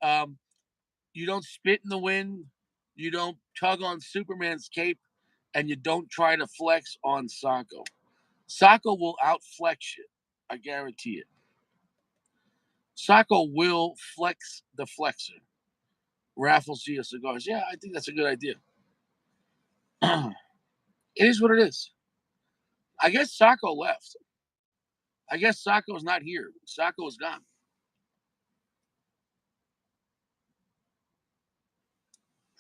um, you don't spit in the wind. You don't tug on Superman's cape, and you don't try to flex on Sacco. Sacco will outflex you. I guarantee it. Sacco will flex the flexor. Raffles Geo cigars. Yeah, I think that's a good idea. It is what it is. I guess Sacco left. I guess Sacco's not here. Sacco is gone.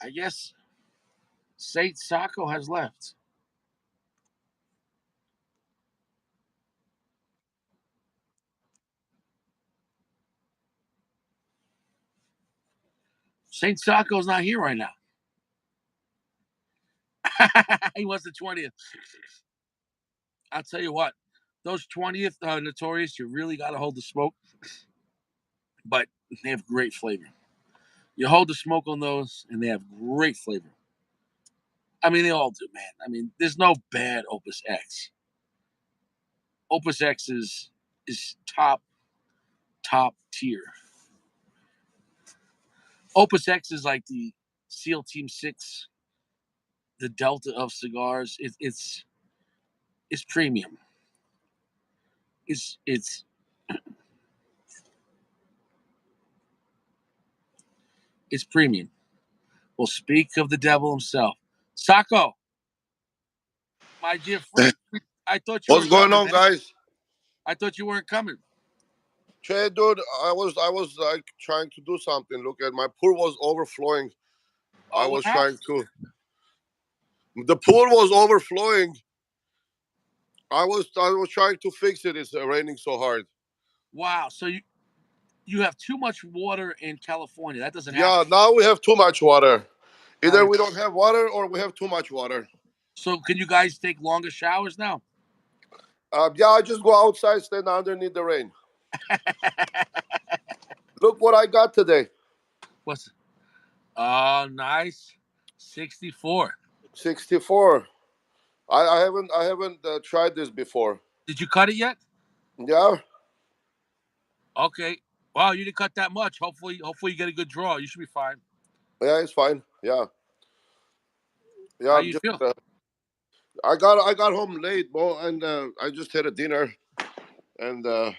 I guess Saint Sacco has left. Saint Sacco's not here right now. He was the 20th. I'll tell you what, those 20th Notorious, you really got to hold the smoke, but they have great flavor. You hold the smoke on those, and they have great flavor. I mean, they all do, man. I mean, there's no bad Opus X. Opus X is top tier. Opus X is like the SEAL Team 6, the Delta of cigars. It's premium. It's it's premium. Well, speak of the devil himself, Sacco, my dear friend. I thought you were What's going coming, on, man. guys? I thought you weren't coming. Che, dude, I was like trying to do something. Look at my pool was overflowing. I Oh, what was happened? trying to. The pool was overflowing. I was trying to fix it. It's raining so hard. Wow. So you have too much water in California. That doesn't happen. Yeah, now we have too much water. Now Either you, we don't have water or we have too much water. so can you guys take longer showers now? Yeah, I just go outside, stand underneath the rain. Look what I got today. What's Oh, nice. 64. 64. I haven't tried this before. Did you cut it yet? Yeah, Okay. Well, you didn't cut that much. Hopefully you get a good draw. You should be fine. yeah, it's fine. Yeah, yeah. How I'm you just. feel? I got home late, bro, and I just had a dinner, and What'd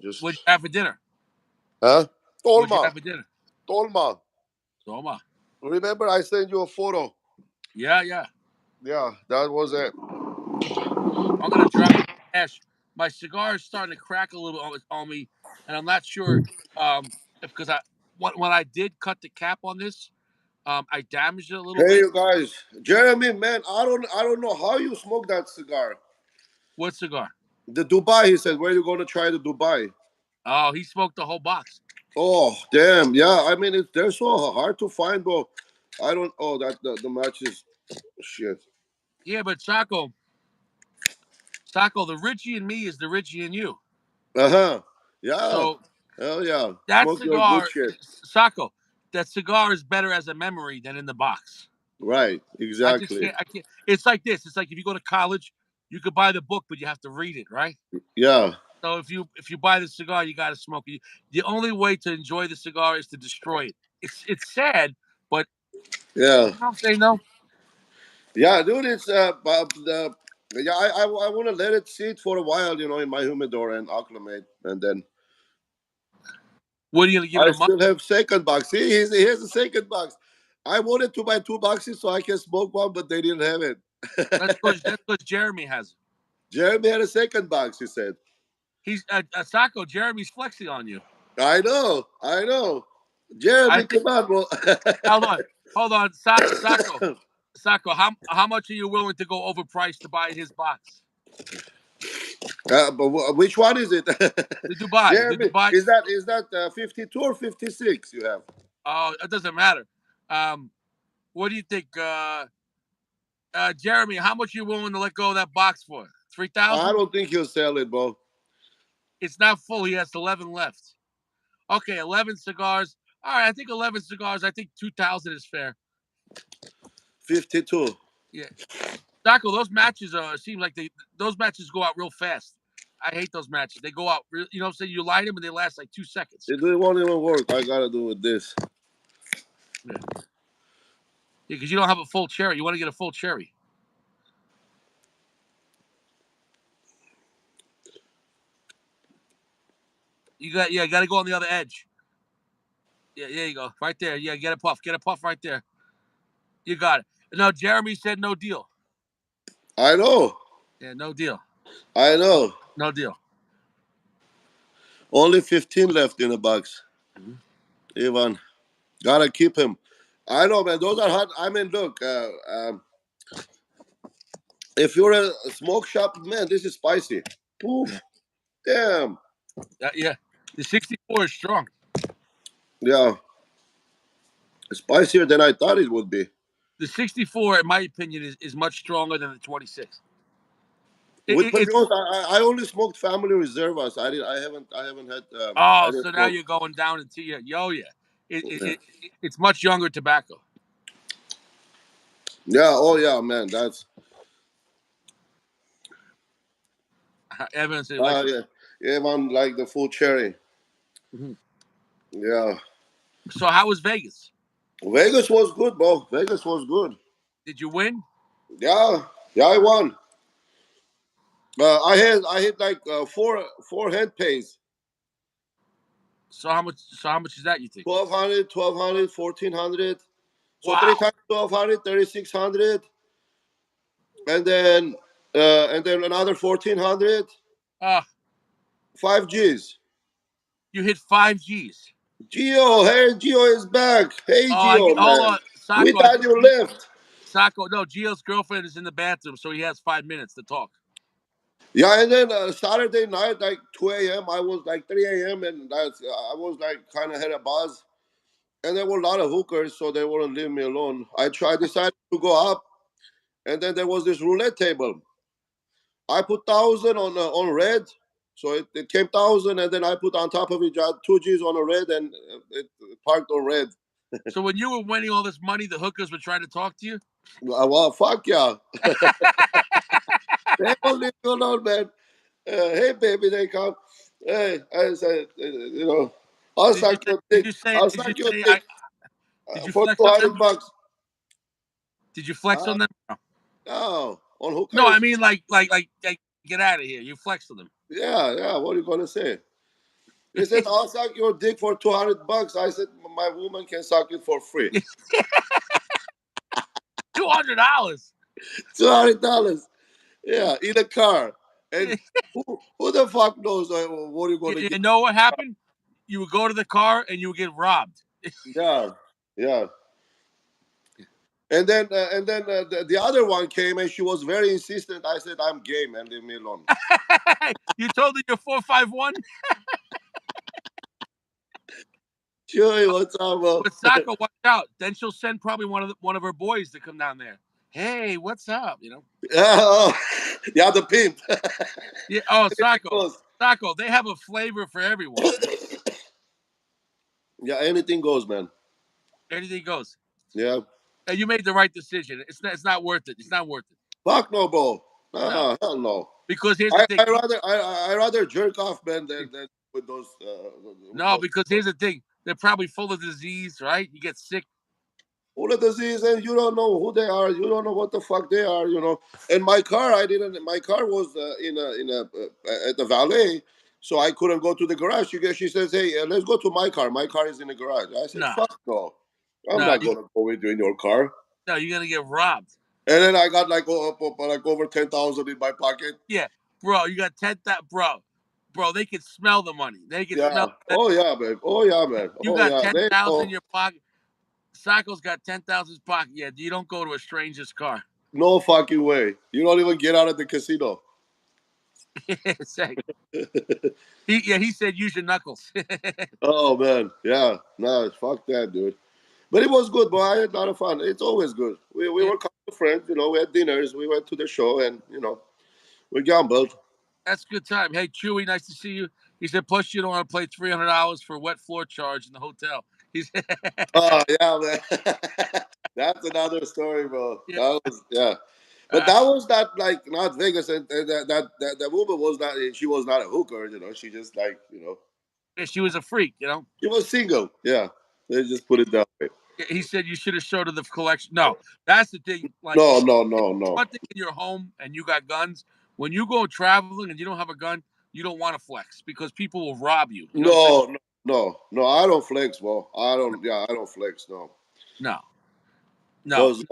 just you have for dinner? huh? What'd you Tolma, have for dinner? Tolma. Soma. Remember, I sent you a photo. Yeah, yeah. Yeah, that was it. I'm gonna drop you cash. My cigar is starting to crack a little bit on me, and I'm not sure because when I did cut the cap on this, I damaged it a little Hey, bit. you guys, Jeremy, man, I don't know how you smoke that cigar. What cigar? The Dubai, he said, where you gonna try the Dubai? Oh, he smoked the whole box. Oh, damn, yeah. I mean, they're so hard to find, bro. I don't. Oh, that the match is shit. Yeah, but the Richie and me is the Richie and you. Uh huh. Yeah. So Hell yeah. that Smoke your good cigar, shit. Sacco, that cigar is better as a memory than in the box. Right. I just Exactly. can't. I can't. It's like this. It's like if you go to college, you could buy the book, but you have to read it, right? Yeah. So if you buy the cigar, you got to smoke it. The only way to enjoy the cigar is to destroy it. It's sad, but Yeah. you know what I'm saying no. Yeah, dude. It's the yeah. I want to let it sit for a while, in my humidor and acclimate, and then What are you gonna give it I a month? still have second box. See, he has a second box. I wanted to buy two boxes so I can smoke one, but they didn't have That's it. because that's because Jeremy has it. Jeremy had a second box. He said. He's Sacco. Jeremy's flexing on you. I know. I know. I Jeremy, think. come on, bro. Hold on, Sacco. How much are you willing to go overpriced to buy his box? But which one is it? The Jeremy, Dubai. is that 52 or 56 you have? Oh, it doesn't matter. Um, what do you think, Jeremy? How much are you willing to let go of that box for? Three I thousand? don't think he'll sell it, bro. It's not full. He has 11 left. Okay, 11 cigars. All right, I think 11 cigars. I think 2,000 is fair. 52. Yeah, Sacco. Those matches seem like those matches go out real fast. I hate those matches. They go out. You know what I'm saying? You light them and they last like 2 seconds. It won't even work. I gotta do with this. Yeah, because you don't have a full cherry. You want to get a full cherry. You got to go on the other edge. Yeah, there you go, right there. Yeah, get a puff right there. You got it. No, Jeremy said no deal. I know. Yeah, no deal. I know. No deal. Only 15 left in the box. Mhm. Ivan, gotta keep him. I know, man. Those are hot. I mean, look. If you're a smoke shop, man, this is spicy. Yeah. Poof. Damn. Yeah. The 64 is strong. Yeah. Spicier than I thought it would be. The 64, in my opinion, is much stronger than the 26. To be It's honest, I only smoked family reservas. I haven't had I oh, didn't so now smoke. you're going down into your yo yeah. Yeah. It's much younger tobacco. Yeah. Oh yeah, man. That's Evan said he likes it. yeah. Yeah, man. Like the full cherry. Mhm. Yeah. So how was Vegas? Vegas was good, bro. Vegas was good. Did you win? Yeah. Yeah, I won. I hit like four head pays. So how much is that you think? 1200, 1200, 1400. So three Wow. times 1200, 3600, and then and then another 1400. Uh, 5 Gs. you hit 5 Gs. Gio, hey, Gio is back. Hey, Oh, Gio, hold man. on, We Sacco. I thought think you left. Sacco. No, Gio's girlfriend is in the bathroom, so he has 5 minutes to talk. Yeah, and then Saturday night, like 2 a.m., I was like 3 a.m., and I was like kind of had a buzz. And there were a lot of hookers, so they wouldn't leave me alone. I decided to go up, and then there was this roulette table. I put 1,000 on red, so it came 1,000, and then I put on top of it 2 Gs on a red, and it parked on red. So when you were winning all this money, the hookers were trying to talk to you. Well, fuck yeah. They won't leave me alone, man. Hey, baby, they come. Hey, I said, I'll Did you suck say? your Did dick. you say? I'll Did you suck your say? dick Did you for flex two on hundred them? bucks. Did you flex Uh, on them? No. no, on No, I hookers. mean like get out of here. You flexed on them. Yeah, yeah. What are you gonna say? He said, "I'll suck your dick for 200 bucks." I said, "My woman can suck it for free." $200. $200. Yeah, in a car. And who the fuck knows what you're gonna You get? know what happened? You would go to the car and you would get robbed. Yeah, yeah. And then the other one came and she was very insistent. I said, "I'm gay, man. Leave me alone." You told her you're 451. Joey, what's up, bro? But Saka, watch out. Then she'll send probably one of her boys to come down there. Hey, what's up? Yeah, oh, yeah, the pimp. Yeah. Oh, Anything Sako, goes. Sako. They have a flavor for everyone. Yeah, anything goes, man. Anything goes. Yeah. And you made the right decision. It's not. It's not worth it. It's not worth it. Fuck no, bro. No, No, hell no. because here's the I, thing. I rather I rather jerk off, man, than with those with No, those because here's the thing. They're probably full of disease, right? You get sick. all of disease, and you don't know who they are. You don't know what the fuck they are. And my car, I didn't. My car was at the valet, so I couldn't go to the garage. She says, "Hey, let's go to my car. My car is in the garage." I said, No, "Fuck no, I'm no, not gonna go with you in your car." no. You're gonna get robbed. And then I got like over 10,000 in my pocket. Yeah, bro. You got 10,000, bro. They can smell the money. They can smell. Yeah. Oh yeah, man. Oh yeah, man. You Oh got yeah. ten They thousand in know. your pocket. Sacco's got 10,000 in his pocket. Yeah, you don't go to a stranger's car. No fucking way. You don't even get out of the casino. Say, he said use your knuckles. Oh man, yeah, no, fuck that, dude. But it was good, boy. I had a lot of fun. It's always good. We Yeah, were kind of friends, we had dinners, we went to the show, and we gambled. that's a good time. Hey, Chewy, nice to see you. He said, plus you don't want to pay $300 for a wet floor charge in the hotel. He's Oh yeah, man. That's another story, bro. yeah, That was yeah. But uh, that was not like not Vegas, and that woman was not. She was not a hooker, She just yeah, she was a freak. she was single. Yeah, they just put it that way. He said you should have showed her the collection. No, that's the thing. Like, No, no, no, no. one thing in your home and you got guns. When you go traveling and you don't have a gun, you don't want to flex because people will rob you. You know what I'm saying? No, no, no, no. I don't flex, bro. I don't. Yeah, I don't flex. No, No, no. because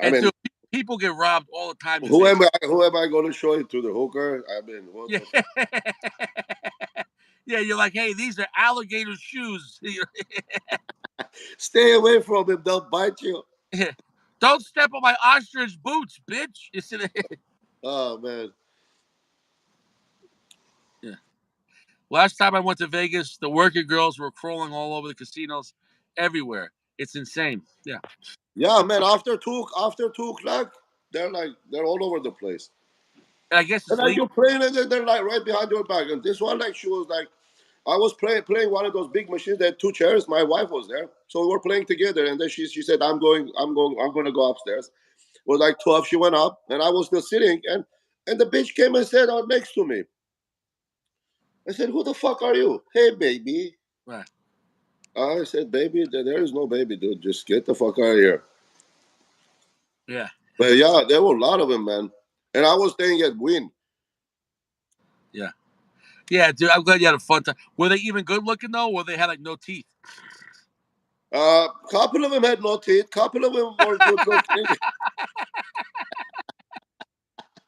I And mean, dude, people get robbed all the time in who Vegas. am I? Who am I going to show it to the hooker? I mean, what Yeah. the fuck? Yeah, you're like, hey, these are alligator shoes. Stay away from him. They'll bite you. Don't step on my ostrich boots, bitch. You see that? Oh man. Yeah. Last time I went to Vegas, the working girls were crawling all over the casinos, everywhere. It's insane. Yeah. Yeah, man. After 2 o'clock, they're all over the place. And I guess And it's like legal. you're playing, and they're like right behind your back. And this one, like she was like, I was playing one of those big machines. That 2 chairs. My wife was there, so we were playing together. And then she said, I'm going to go upstairs. It was like 12. She went up, and I was still sitting, and the bitch came and sat next to me. I said, "Who the fuck are you?" "Hey, baby." Right. I said, "Baby, there is no baby, dude. Just get the fuck out of here." Yeah. But yeah, there were a lot of them, man. And I was staying at Win. Yeah. Yeah, dude. I'm glad you had a fun time. Were they even good looking though, or they had like no teeth? Couple of them had no teeth. Couple of them were good looking.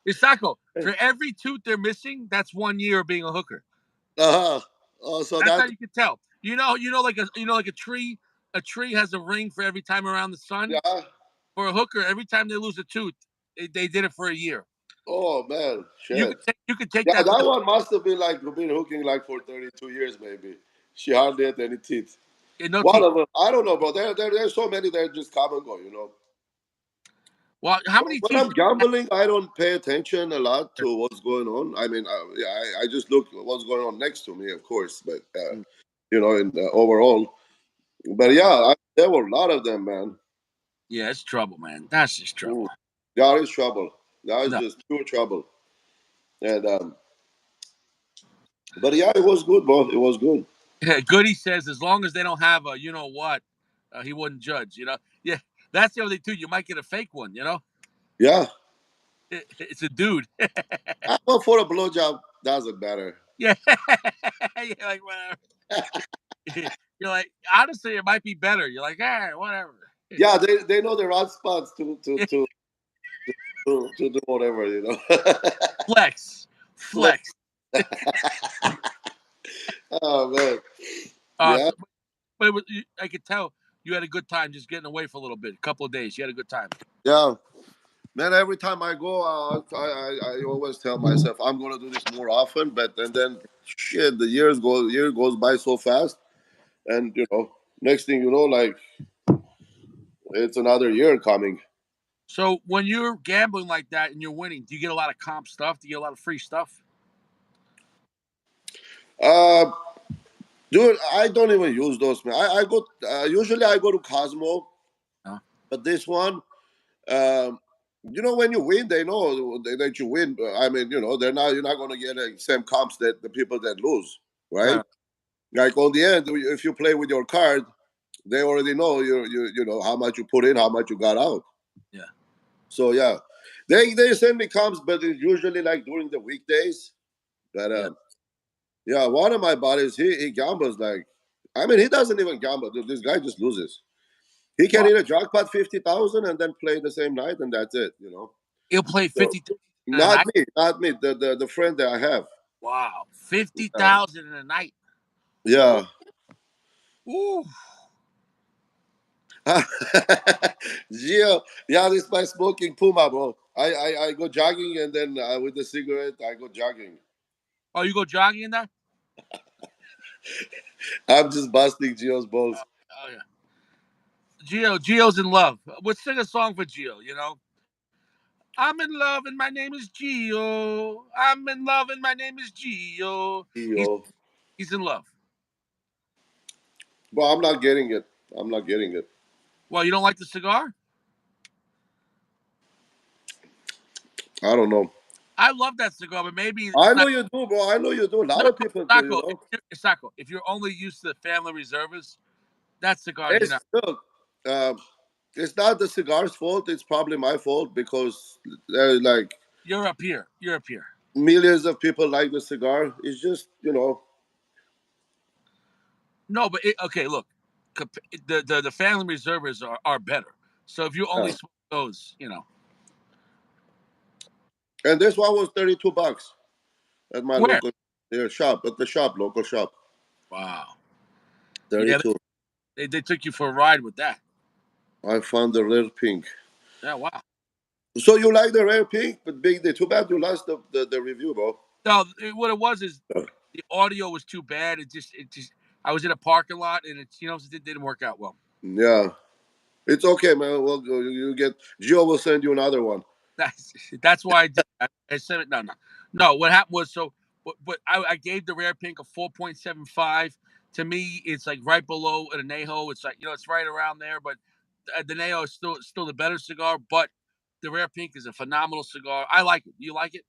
Isako, for every tooth they're missing, that's 1 year of being a hooker. Uh-huh. Oh, so That's how that, you can tell. Like a tree. A tree has a ring for every time around the sun. yeah. For a hooker, every time they lose a tooth, they did it for a year. Oh man, You shit. could take Yeah, that to that the one must have been like been hooking like for 32 years maybe. She hardly had any teeth. no One teeth. of them, I don't know, bro. There's so many that just come and go, you know. Well, how But many when teeth? I'm gambling, I don't pay attention a lot to what's going on. I mean, I just look at what's going on next to me, of course, but in overall. But yeah, there were a lot of them, man. Yeah, it's trouble, man. That's just trouble. Mm. That is trouble. That is No. just pure trouble. And but yeah, it was good, bro. It was good. Goody says as long as they don't have a what, he wouldn't judge. Yeah, that's the other thing too. You might get a fake one. Yeah, It's a dude. I go for a blowjob. Doesn't matter. Yeah, you're like whatever. You're like honestly, it might be better. You're like whatever. Yeah, they know the right spots to do whatever, you know. Flex, Flex. flex. Oh man. Uh, Yeah, so, but I could tell you had a good time just getting away for a little bit, a couple of days. You had a good time. yeah. Man, every time I go, I always tell myself I'm gonna do this more often. But and then shit, the year goes by so fast, and next thing you know, like it's another year coming. So when you're gambling like that and you're winning, do you get a lot of comp stuff? Do you get a lot of free stuff? Uh, Dude, I don't even use those, man. I go usually I go to Cosmo, No. but this one, um, when you win, they know that you win. I mean, you're not gonna get the same comps that the people that lose, right? Right. Like on the end, if you play with your card, they already know you know how much you put in, how much you got out. Yeah. So yeah, they send me comps, but it's usually like during the weekdays. But Yeah. yeah, one of my buddies, he gambles like, I mean, he doesn't even gamble. This guy just loses. He can Wow. hit a jackpot 50,000 and then play the same night, and that's it. He'll play So 50,000 in a not night. me, not me. The friend that I have. Wow, fifty Yeah. thousand in a night. Ooh, Yeah. ooh. Gio, yeah, this is my smoking Puma, bro. I go jogging and then with the cigarette, I go jogging. Oh, you go jogging in that? I'm just busting Gio's balls. Oh yeah. Gio's in love. Let's sing a song for Gio. I'm in love and my name is Gio. I'm in love and my name is Gio. He's Gio. he's in love. But I'm not getting it. I'm not getting it. Well, you don't like the cigar? I don't know. I love that cigar, but maybe I it's know not. you do, bro. I know you do. A No, lot of people do, Sacco. If you're only used to the family reserves, that cigar, It's look, um, it's not the cigar's fault. It's probably my fault because there's like you're up here. You're up here. millions of people like the cigar. It's just No, but okay, look, the family reservers are better. So if you only yeah. smoke those. And this one was $32 at my Where? local shop, at the shop, local shop. Wow. Yeah, 32. they took you for a ride with that. I found the rare pink. Yeah, wow. So you like the rare pink, but big day. Too bad you lost the review, bro. No, what it was is the audio was too bad. It just I was in a parking lot and it didn't work out well. Yeah. It's okay, man. Well, you get Gio will send you another one. That's why I did. I said it. No. What happened was but I gave the rare pink a 4.75. To me, it's like right below an anejo. It's like it's right around there. But the anejo is still the better cigar. But the rare pink is a phenomenal cigar. I like it. You like it?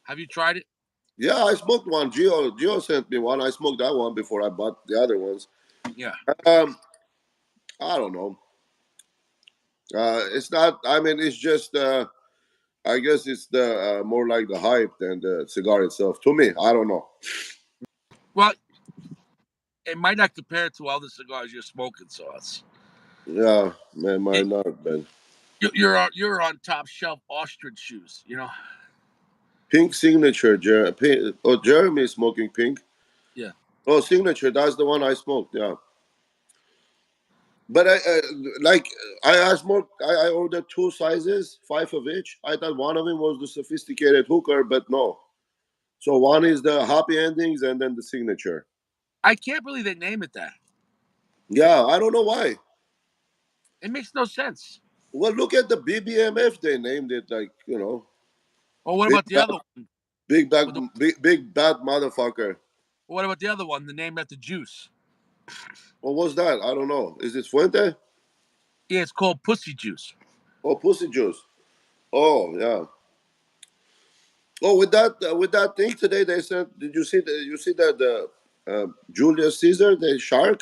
Have you tried it? Yeah, I smoked one. Gio sent me one. I smoked that one before I bought the other ones. Yeah. Um, I don't know. It's not. I mean, it's just. I guess it's the more like the hype than the cigar itself. To me, I don't know. Well, it might not compare to all the cigars you're smoking. So Yeah, man, might it, not, man. You're on top shelf ostrich shoes. Pink signature. Oh, Jeremy is smoking pink. Yeah. Oh, signature. That's the one I smoked. Yeah. But like I smoked. I ordered two sizes, five of each. I thought one of them was the sophisticated hooker, but no. So one is the happy endings, and then the signature. I can't believe they name it that. Yeah, I don't know why. It makes no sense. Well, look at the BBMF. They named it like Or what big about the bad, other one? big bad, With the, big bad motherfucker. what about the other one? The name after juice. What was that? I don't know. Is it Fuente? Yeah, it's called pussy juice. Oh, pussy juice. Oh, yeah. Oh, with that thing today, they said. Did you see the Julius Caesar, the shark?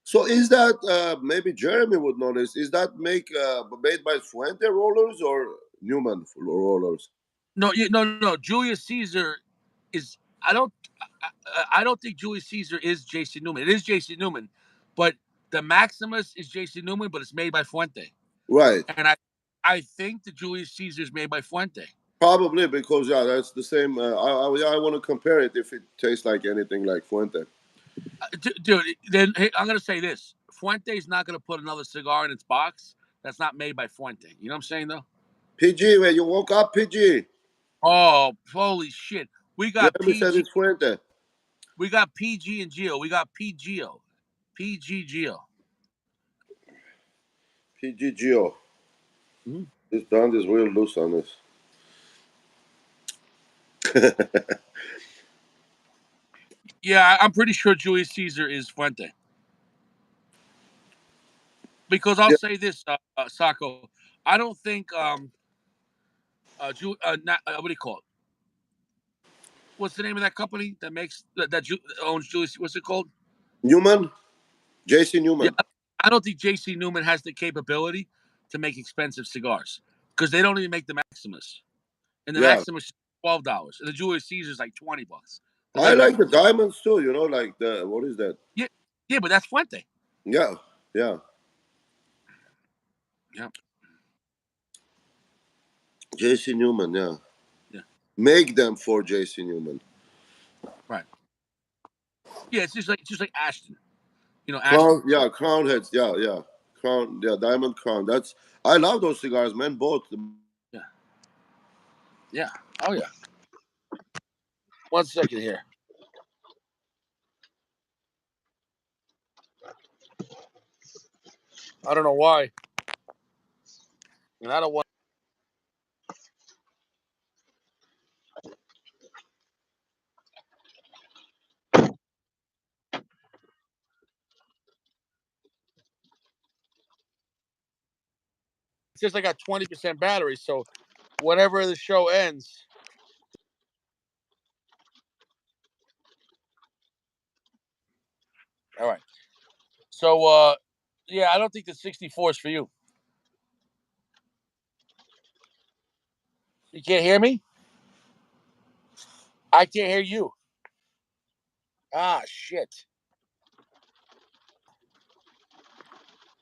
So is that maybe Jeremy would notice? Is that made by Fuente rollers or Newman rollers? No. Julius Caesar is. I don't think Julius Caesar is Jason Newman. It is Jason Newman, but the Maximus is Jason Newman, but it's made by Fuente. Right. And I think the Julius Caesar is made by Fuente. Probably because yeah, that's the same. I want to compare it if it tastes like anything like Fuente. Dude, then hey, I'm gonna say this: Fuente is not gonna put another cigar in its box that's not made by Fuente. You know what I'm saying, though? PG, when you woke up, PG. Oh, holy shit! We got Jeremy said PG, it's Fuente. we got PG and Geo, we got PG Geo. PG Geo. Mhm. This brand is real loose on this. Yeah, I'm pretty sure Julius Caesar is Fuente. Because I'll Yeah, say this, Sacco, I don't think what do you call it? What's the name of that company that makes that owns Julius? What's it called? Newman, JC Yeah, Newman. I don't think JC Newman has the capability to make expensive cigars because they don't even make the Maximus, and the Yeah, Maximus is $12, and the Julius Caesar is like $20, the I regular like the one. diamonds too. Like the what is that? Yeah, yeah, but that's Fuente. Yeah, yeah. Yeah, JC Newman. Yeah, yeah, make them for JC Newman. right. Yeah, it's just like Ashton. Crown, Ashton. yeah, crown heads. Yeah, yeah, crown. Yeah, diamond crown. I love those cigars, man. Both. Yeah, yeah. Oh yeah. 1 second here. I don't know why, and I don't want. It says I got 20% battery, so whenever the show ends. All right. So yeah, I don't think the 64 is for you. You can't hear me? I can't hear you. Ah, shit.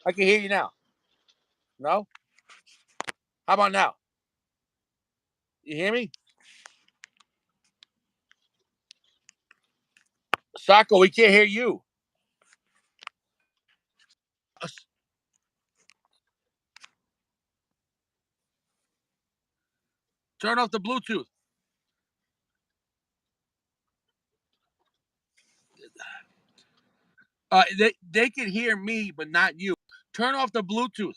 I can hear you now. No? How about now? You hear me? Sacco, we can't hear you. Turn off the Bluetooth. They can hear me, but not you. Turn off the Bluetooth.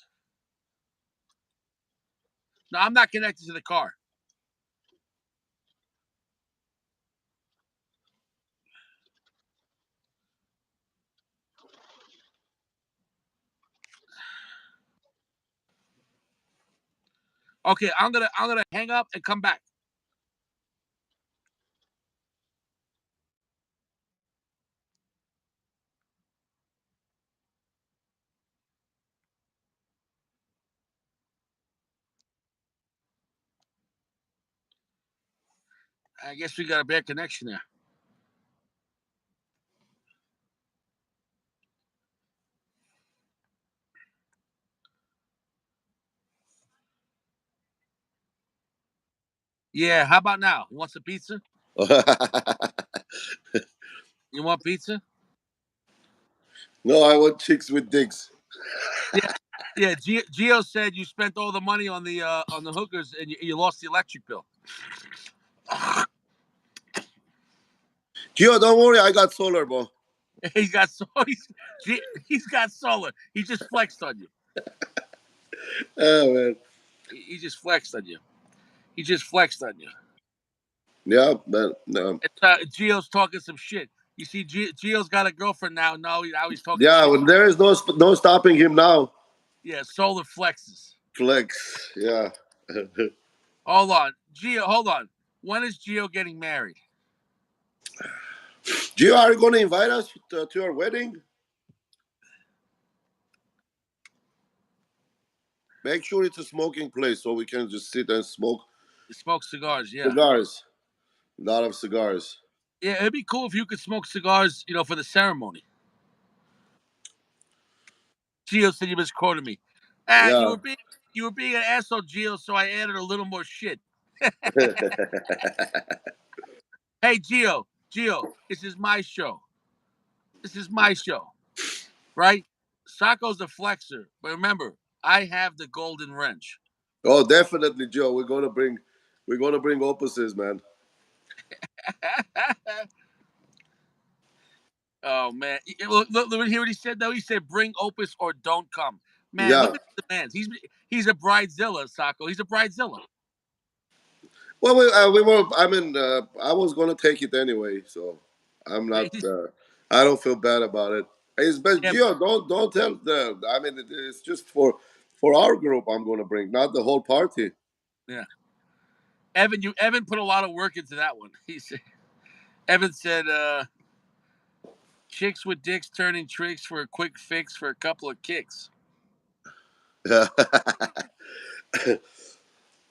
No, I'm not connected to the car. Okay, I'm gonna hang up and come back. I guess we got a bad connection there. Yeah, how about now? You want some pizza? You want pizza? No, I want chicks with dicks. Yeah, yeah. Gio said you spent all the money on the hookers and you lost the electric bill. Gio, don't worry, I got solar, bro. He's got so he's got solar. He just flexed on you. Oh man. He just flexed on you. He just flexed on you. Yeah, man. No. And, Gio's talking some shit. You see, Gio's got a girlfriend now. Now he's talking Yeah, shit. when there is no stopping him now. Yeah, solar flexes. Flex. Yeah. Hold on, Gio. Hold on. When is Gio getting married? Gio, are you going to invite us to your wedding? Make sure it's a smoking place so we can just sit and smoke You smoke cigars. Yeah, cigars. A lot of cigars. yeah. It'd be cool if you could smoke cigars. For the ceremony. Gio said you misquoted me. You Yeah. were being an asshole, Gio. So I added a little more shit. Hey, Gio, this is my show. This is my show, right? Sacco's the flexer, but remember, I have the golden wrench. Oh, definitely, Joe. We're gonna bring opposites, man. Oh man, look, hear what he said though. He said, "Bring Opus or don't come." Man, Yeah. look at the demands. He's a bridezilla, Sacco. He's a bridezilla. Well, we were. I mean, I was gonna take it anyway, so I'm Yeah, not. I don't feel bad about it. It's best, yeah, Gio. Don't tell the. I mean, it's just for our group. I'm gonna bring, not the whole party. yeah. Evan put a lot of work into that one. He said, Evan said, "Chicks with dicks turning tricks for a quick fix for a couple of kicks."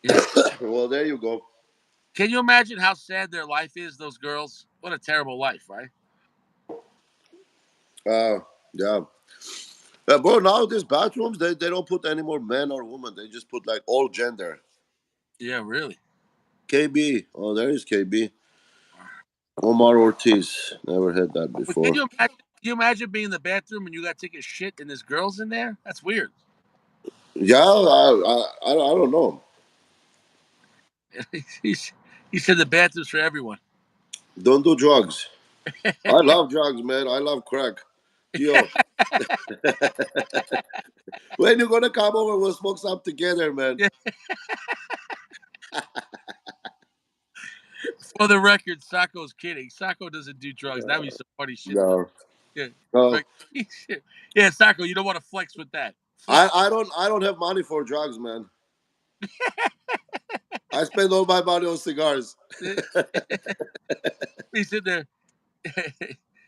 Yeah. Well, there you go. Can you imagine how sad their life is? Those girls. What a terrible life, right? Uh, yeah. Bro, now these bathrooms, they don't put any more men or women. They just put like all gender. Yeah, really. KB. Oh, there is KB. Omar Ortiz. Never had that But can before. you imagine? Can you imagine being in the bathroom and you got to take a shit and there's girls in there? That's weird. Yeah, I don't know. He's, he said the bathroom's for everyone. Don't do drugs. I love drugs, man. I love crack. Gio, when you gonna come over? We'll smoke some together, man. Yeah. For the record, Sacco's kidding. Sacco doesn't do drugs. That'd be some funny shit though. No, Yeah. no. Right. Yeah, Sacco, you don't want to flex with that. I, Flex. I don't I don't have money for drugs, man. I spend all my money on cigars. He's sitting there.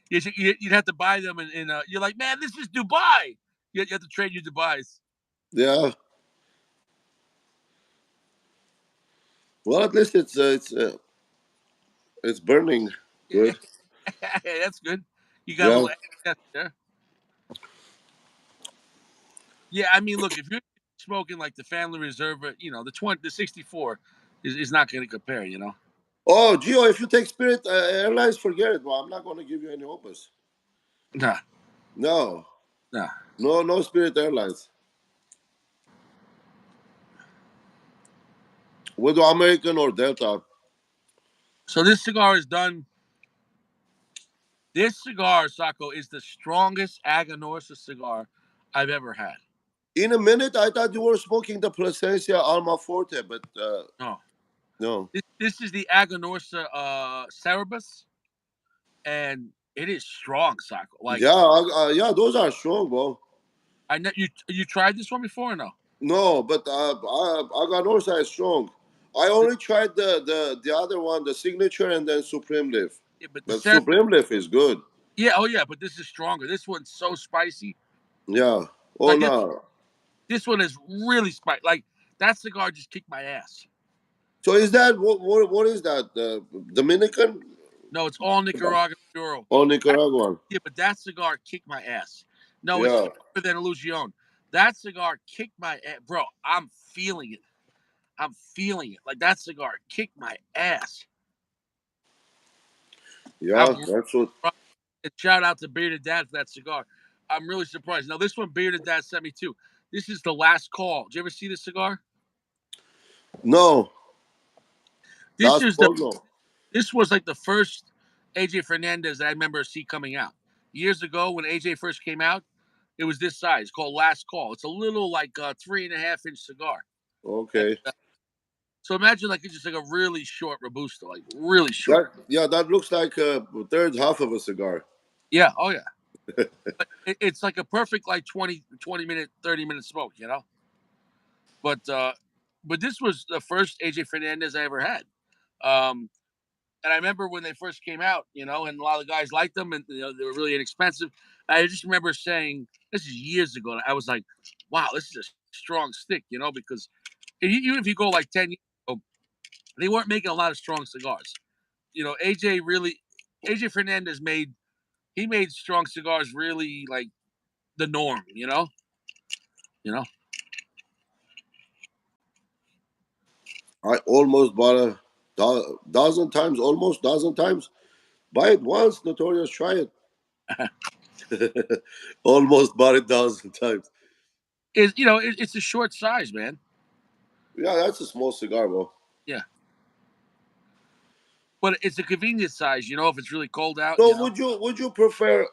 You'd have to buy them, and you're like, man, this is Dubai. You have to trade your Dubai's. Yeah. Well, at least it's burning Yeah, good. that's good. You got a Yeah. little excess there. Yeah, I mean, look, if you're smoking like the Family Reserve, the 64 is not going to compare. Oh, Gio, if you take Spirit Airlines, forget it. Well, I'm not gonna give you any opus. Nah, No, nah. no Spirit Airlines. With American or Delta. So this cigar is done. This cigar, Sacco, is the strongest Aganorsa cigar I've ever had. In a minute, I thought you were smoking the Plasencia Alma Forte, but No, no. this is the Aganorsa Cerberus, and it is strong, Sacco. Like Yeah, yeah, those are strong, bro. I know you tried this one before or no? No, but Aganorsa is strong. I only tried the other one, the Signature, and then Supreme Leaf. Yeah, but the But Cerberus. Supreme Leaf is good. Yeah, oh yeah, but this is stronger. This one's so spicy. Yeah. Oh Like this no. this one is really spicy. Like that cigar just kicked my ass. So is that what is that? Dominican No, it's all Nicaraguan Puro. or That, Nicaraguan? yeah, but that cigar kicked my ass. No, it's Yeah. stronger than Illusion. That cigar kicked my ass, bro. I'm feeling it. I'm feeling it. Like that cigar kicked my ass. Yeah, I'm really that's what. surprised. And shout out to Bearded Dad for that cigar. I'm really surprised. Now this one Bearded Dad sent me too. This is the last call. Did you ever see this cigar? No, This that's is the Polo. this was like the first AJ Fernandez that I remember see coming out. Years ago when AJ first came out, it was this size called Last Call. It's a little like 3.5 inch cigar. And, Okay. so imagine like it's just like a really short robusto, like really short. That yeah, that looks like a third half of a cigar. Yeah, oh yeah. But it's like a perfect like 20 minute, 30 minute smoke, you know. But this was the first AJ Fernandez I ever had. Um, and I remember when they first came out, you know, and a lot of the guys liked them, and they were really inexpensive. I just remember saying, this is years ago. I was like, wow, this is a strong stick, you know, because even if you go like 10 years ago, they weren't making a lot of strong cigars. You know, AJ Fernandez made strong cigars really like the norm, you know. I almost bought a dozen times, almost dozen times. Buy it once, Notorious, try it. Almost bought it dozen times. It's a short size, man. Yeah, that's a small cigar, bro. Yeah, but it's a convenient size. You know, if it's really cold out, So would you prefer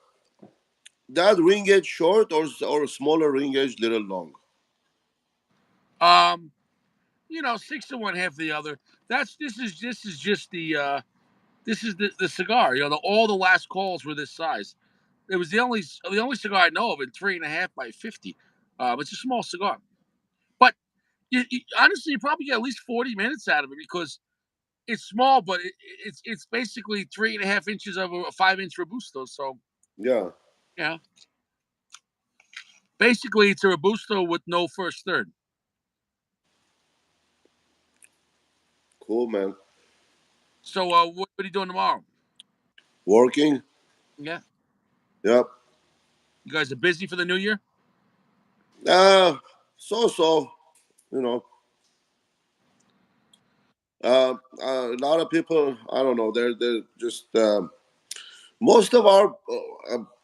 that ring gauge short or smaller ring gauge little long? um, six to one, half the other. This is just the cigar. All the last calls were this size. It was the only cigar I know of in 3.5 by 50. It's a small cigar, but honestly, you probably get at least 40 minutes out of it because it's small, but it's basically 3.5 inches of a 5 inch robusto. So Yeah, yeah, basically it's a robusto with no first third. cool, man. So what are you doing tomorrow? Working. Yeah, Yep. you guys are busy for the new year. So, you know. A lot of people, I don't know, they're just most of our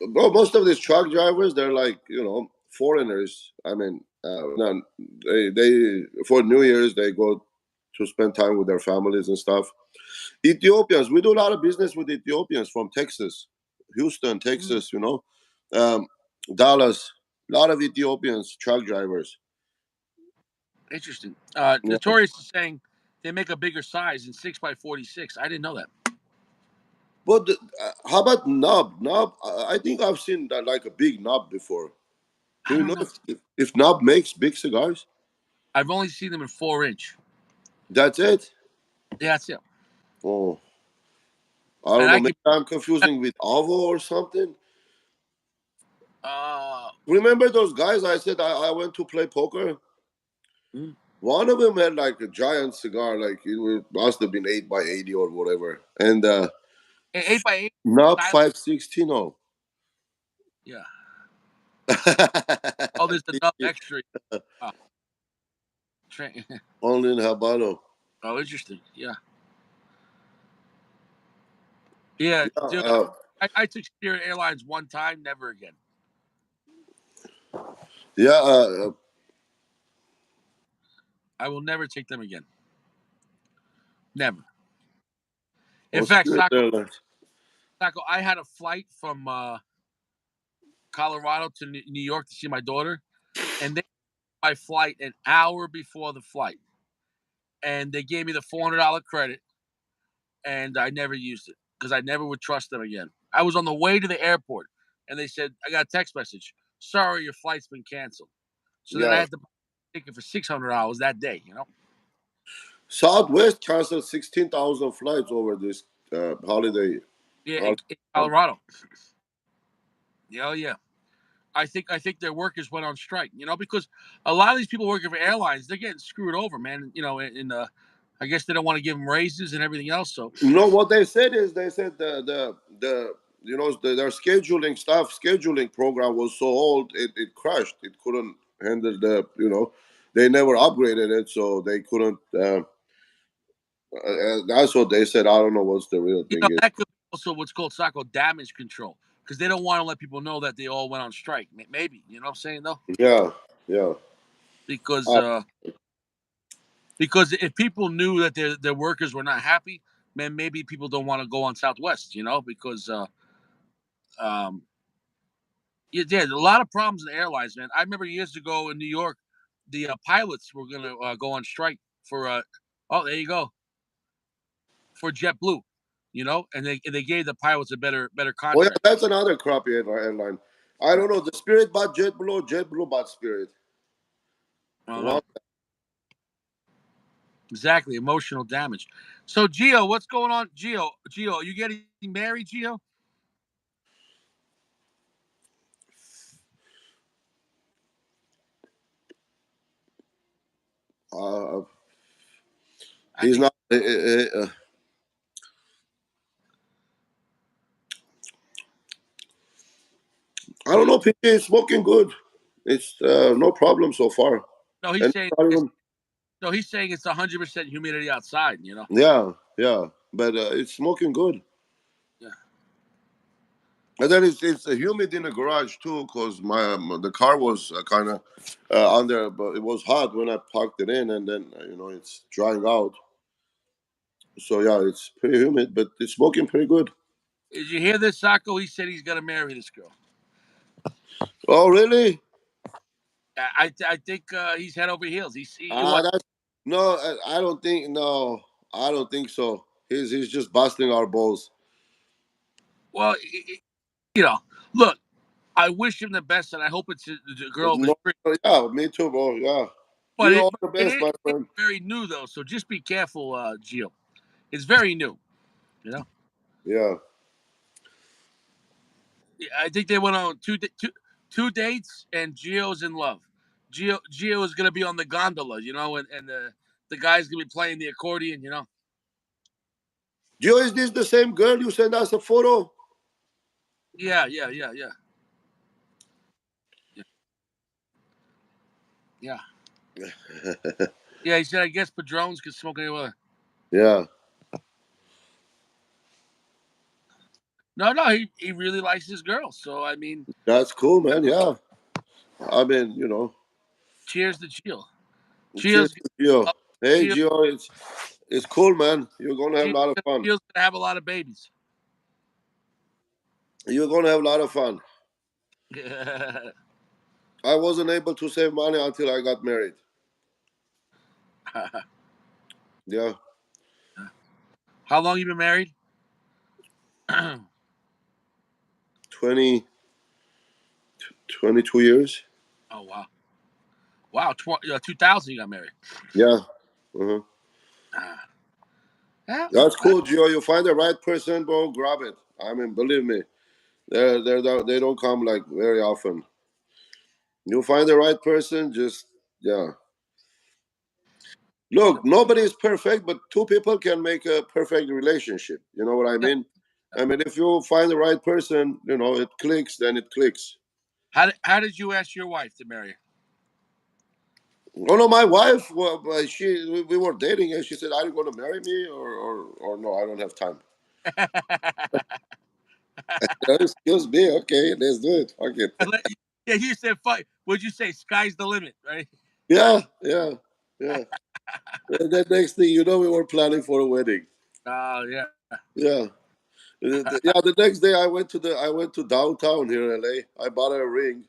most of these truck drivers, they're like foreigners. I mean, they for New Year's they go to spend time with their families and stuff. Ethiopians, we do a lot of business with Ethiopians from Texas, Houston, Mm, Texas. Um, Dallas, a lot of Ethiopians truck drivers. interesting. Yeah. Notorious is saying they make a bigger size in 6 by 46. I didn't know that. But how about knob? Knob, I think I've seen that like a big knob before. Do I you don't know know. if knob makes big cigars? I've only seen them in 4 inch. That's it. Yeah, that's it. Oh, I don't And know. I Maybe can. I'm confusing with Avo or something. Uh, Remember those guys? I said I went to play poker. mm, One of them had like a giant cigar, like must have been 8 by 80 or whatever, and 8 by 8 knob style. 516. Oh, Yeah. Oh, there's the nub extra. Uh, tra- only in Habano. oh, interesting. Yeah. Yeah, Yeah, dude. I took Spirit Airlines one time, never again. yeah. I will never take them again. Never. In On fact, Spirit Sacco, Airlines. Sacco, I had a flight from Colorado to New York to see my daughter, and they my flight an hour before the flight, and they gave me the $400 credit, and I never used it because I never would trust them again. I was on the way to the airport, and they said I got a text message. Sorry, your flight's been canceled. So then I Yeah, had to buy a ticket for $600 that day. Southwest canceled 16,000 flights over this holiday. Yeah, holiday in time. Colorado. Yeah, oh, yeah. I think their workers went on strike. Because a lot of these people working for airlines, they're getting screwed over, man. I guess they don't want to give them raises and everything else. So What they said is they said their scheduling program was so old it crashed. It couldn't handle the. they never upgraded it, so they couldn't. That's what they said. I don't know what's the real You thing know, is. that could be also what's called Sacco damage control because they don't want to let people know that they all went on strike. Maybe, you know what I'm saying though? Yeah, yeah. Because Uh, uh, because if people knew that their workers were not happy, man, maybe people don't want to go on Southwest. You know, because um, yeah, there's a lot of problems in the airlines, man. I remember years ago in New York, the pilots were gonna go on strike for oh, there you go, for JetBlue, you know, and they gave the pilots a better oh yeah, contract. that's another crappy airline. I don't know. The Spirit bought JetBlue. JetBlue bought Spirit. I don't know What? exactly emotional damage. So Gio, what's going on, Gio, you getting married, Gio? Uh, I he's think not. I don't know. PK is smoking good. It's no problem so far. no, he's And saying not it's even, no, he's saying it's 100% humidity outside. You know, yeah, yeah. But it's smoking good. yeah. And then it's humid in the garage too, cause the car was kind of under, but it was hot when I parked it in, and then it's drying out. So yeah, it's pretty humid, but it's smoking pretty good. Did you hear this, Sacco? He said he's gonna marry this girl. Oh really? I think he's head over heels. What? That's no, I don't think no, I don't think so. He's just busting our balls. Well, you know, look, I wish him the best, and I hope it's the girl of his No, dream. yeah, me too, bro. Yeah, But you all the best, my it's friend. very new though, so just be careful, Gio. It's very new. You know, Yeah, yeah, I think they went on two dates, and Gio's in love. Gio is gonna be on the gondola, you know, and the guy's gonna be playing the accordion, you know. Joe, is this the same girl you sent us a photo? Yeah, yeah, yeah, yeah, yeah, yeah. Yeah, he said I guess Padrones can smoke anywhere. Yeah, No, no, he really likes this girl. So I mean, that's cool, man. Yeah, I mean, cheers to Gio. cheers Gio's to Gio. Hey, Gio, Gio, it's cool, man. You're gonna have a Gio, lot of fun. Gio's gonna have a lot of babies. You're gonna have a lot of fun. How I wasn't able to save money until I got married. Yeah, long you been married? 20, 22 years. Oh wow, wow, 2000 you got married. Yeah. Uh-huh. Ah, yeah, That's well, cool, Gio. You find the right person, bro, grab it. I mean, believe me, they don't come like very often. You find the right person, just yeah. Look, nobody is perfect, but two people can make a perfect relationship. You know what I yeah. mean? I mean, if you find the right person, it clicks, then it clicks. How did you ask your wife to marry Oh no, my wife, well, we were dating, and she said, "Are you going to marry me, or no? I don't have time." you? Excuse me. Okay, let's do it. Okay. Yeah, you said fuck. What'd you say? Sky's the limit, right? Yeah, yeah, yeah. And then next thing you know, we were planning for a wedding. Oh yeah. Yeah. Yeah, the next day I went to downtown here in LA. I bought her a ring.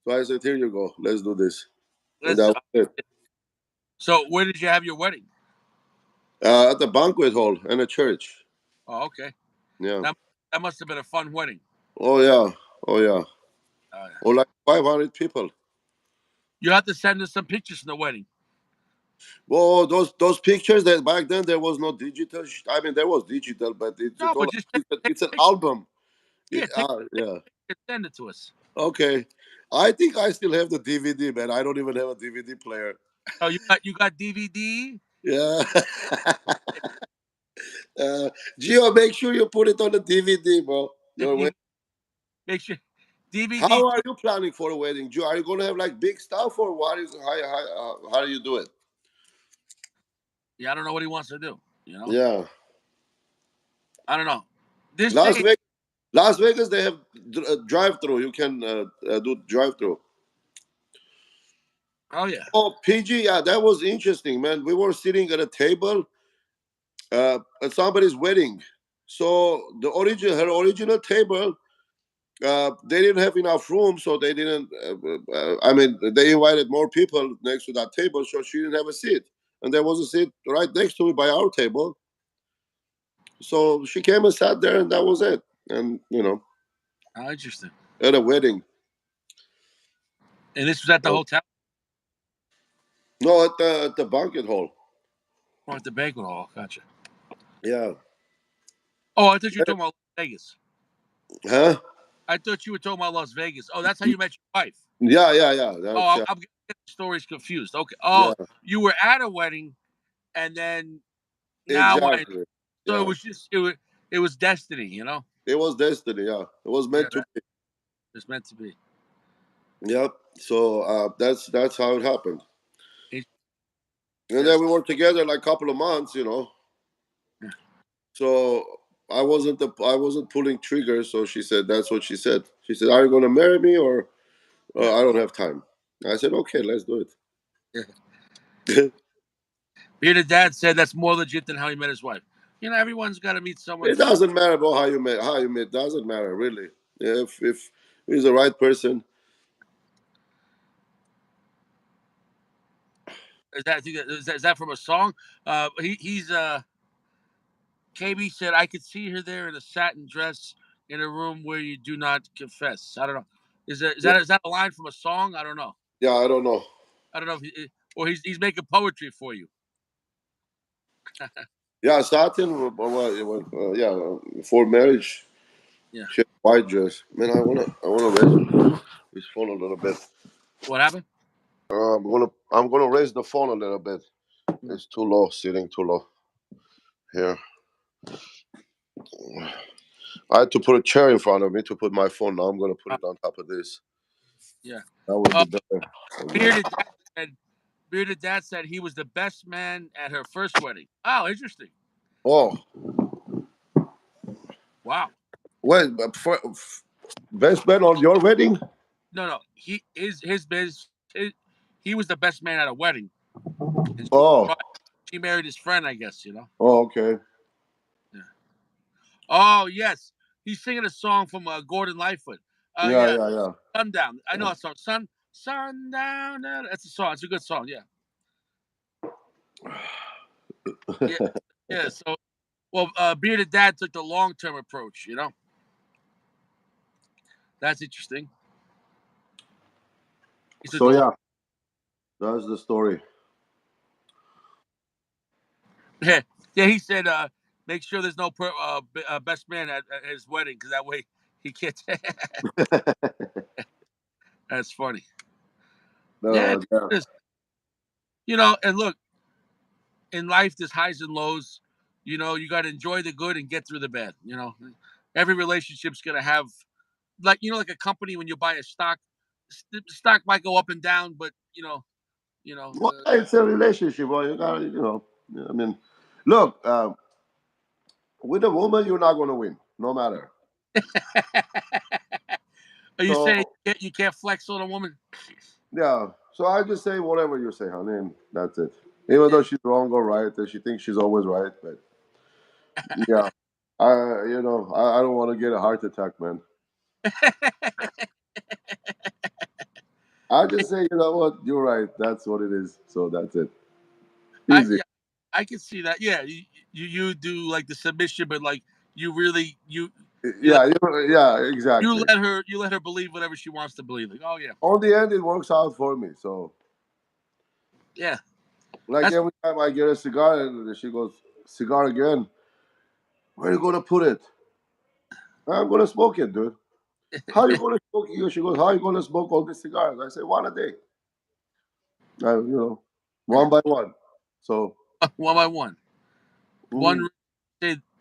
So I said, "Here you go. Let's do this." And that Let's. was it. So where did you have your wedding? At the banquet hall in a church. Oh, okay. Yeah. That that must have been a fun wedding. Oh yeah. Oh yeah. Yeah. Oh, like 500 people. You have to send us some pictures from the wedding. Well, those pictures that back then there was no digital. I mean, there was digital, but No, it's all but just it's an take album. yeah, take Yeah. and send it to us. Okay. I think I still have the DVD, man. I don't even have a DVD player. Oh, you got DVD? Yeah. Gio, make sure you put it on the DVD, bro. Your way. You make sure. DVD. How are you planning for a wedding? Are you going to have like big stuff, or what is how do you do it? Yeah, I don't know what he wants to do. Yeah, I don't know. This Las day, Vegas. Las Vegas, they have drive through. You can do drive through. oh yeah, Oh, PG, yeah, that was interesting, man. We were sitting at a table at somebody's wedding. So her original table, they didn't have enough room, so they didn't. I mean, they invited more people next to that table, so she didn't have a seat, and there was a seat right next to me by our table. So she came and sat there, and that was it. And how interesting. at a wedding, And this was at the so, hotel no, at the banquet hall. or at the banquet hall. Gotcha. Yeah, Oh, I thought you were talking about Las Vegas. huh? I thought you were talking about Las Vegas. Oh, that's how you met your wife. Yeah. Oh, That's I'm getting the stories confused. Okay. yeah, Oh, you were at a wedding, and then now I. exactly. So it Yeah, was just it was destiny. it was destiny. Yeah, it was Yeah, meant to be. it's meant to be. Yep. So that's how it happened. It's And then just we were together like a couple of months. So I wasn't pulling triggers. So she said that's what she said. She said, "Are you going to marry me or yeah. I don't have time?" I said, "Okay, let's do Yeah. it." Bearded Dad said that's more legit than how he met his wife. Everyone's got to meet someone It first. doesn't matter about how you met. How you met doesn't matter really. If he's the right person. Is that from a song? He's KB said I could see her there in a satin dress in a room where you do not confess. I don't know. Is that is Yeah, that is that a line from a song? I don't know. yeah, I don't know. I don't know if or he's making poetry for you. Yeah, satin. Yeah, for marriage. Yeah. She had white dress. Man, I wanna raise this phone a little bit. What happened? I'm gonna raise the phone a little bit. Mm. It's too low, sitting too low here. I had to put a chair in front of me to put my phone. Now I'm gonna put Uh, it on top of this. yeah. That would Uh, be better. Bearded Dad said Bearded Dad said he was the best man at her first wedding. Oh, interesting. Oh, Wow. wait, but best man on your wedding? No. He was the best man at a wedding, and Oh, she married his friend. I guess. oh, okay. Yeah. Oh yes, he's singing a song from Gordon Lightfoot. Yeah, Yeah, yeah, Sundown. I know that song. Sundown. That's a song. It's a good song. Yeah, yeah. yeah, yeah. So, well, Bearded Dad took the long term approach. That's interesting. He took So the long. yeah, that's the story. Yeah, yeah. He said, make sure there's no best man at his wedding because that way he can't. That's funny. Yeah, Yeah. it is. And look, in life, there's highs and lows. You got to enjoy the good and get through the bad. Every relationship's gonna have like a company when you buy a stock. The stock might go up and down, but you know. Well, it's a relationship. Well, you gotta. I mean, look, with a woman, you're not gonna win, no matter. Are you saying So you can't flex on a woman? yeah, so I just say whatever you say, honey, and that's it. Even Yeah. though she's wrong or right, and she thinks she's always right, but yeah, I don't want to get a heart attack, man. I just say, you know what, you're right. That's what it is. So that's it. Easy. Yeah, I can see that. Yeah, you do like the submission, but like you really you let Yeah, yeah, exactly. you let her believe whatever she wants to believe. Like, oh yeah, On the end, it works out for me. So, yeah. like That's every time I get a cigar, and she goes, "Cigar again? Where you gonna put it?" I'm gonna smoke it, dude. How you gonna smoke it? She goes, "How you gonna smoke all these cigars?" I say, "One a day." One by one. So, one by one. mm,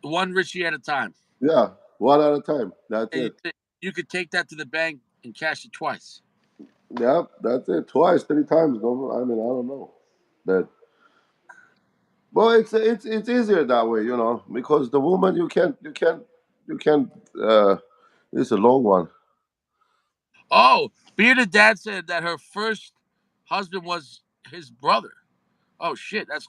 One Richie at a time. yeah, one at a time. That's And it. you could take that to the bank and cashed it twice. Yeah, that's it. Twice, 3 times. No, I mean, I don't know. But well, it's easier that way, because the woman you can't. Uh, it's a long one. Oh, Bearded Dad said that her first husband was his brother. Oh shit, that's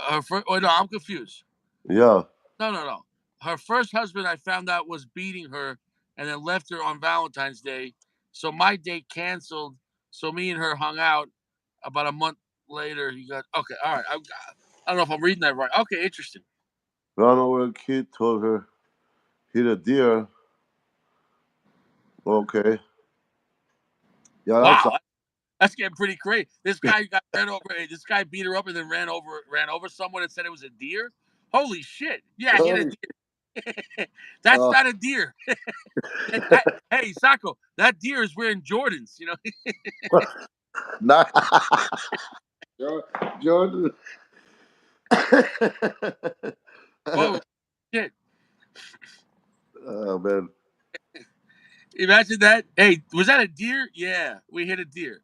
her first. Oh no, I'm confused. Yeah. No, no, no. Her first husband, I found out, was beating her and then left her on Valentine's Day. So my date canceled. So me and her hung out. About a month later, he got okay. All right, I don't know if I'm reading that right. Okay, interesting. Run over a kid, told her hit a deer. Okay. Yeah, that's Wow, that's getting pretty crazy. This guy got ran over. This guy beat her up and then ran over someone and said it was a deer. Holy shit! Yeah, hit a holy. deer. That's Uh, not a deer. Hey, Sako, that deer is wearing Jordans. nah. Jordan. Oh shit! Oh man. Imagine that. Hey, was that a deer? Yeah, we hit a deer.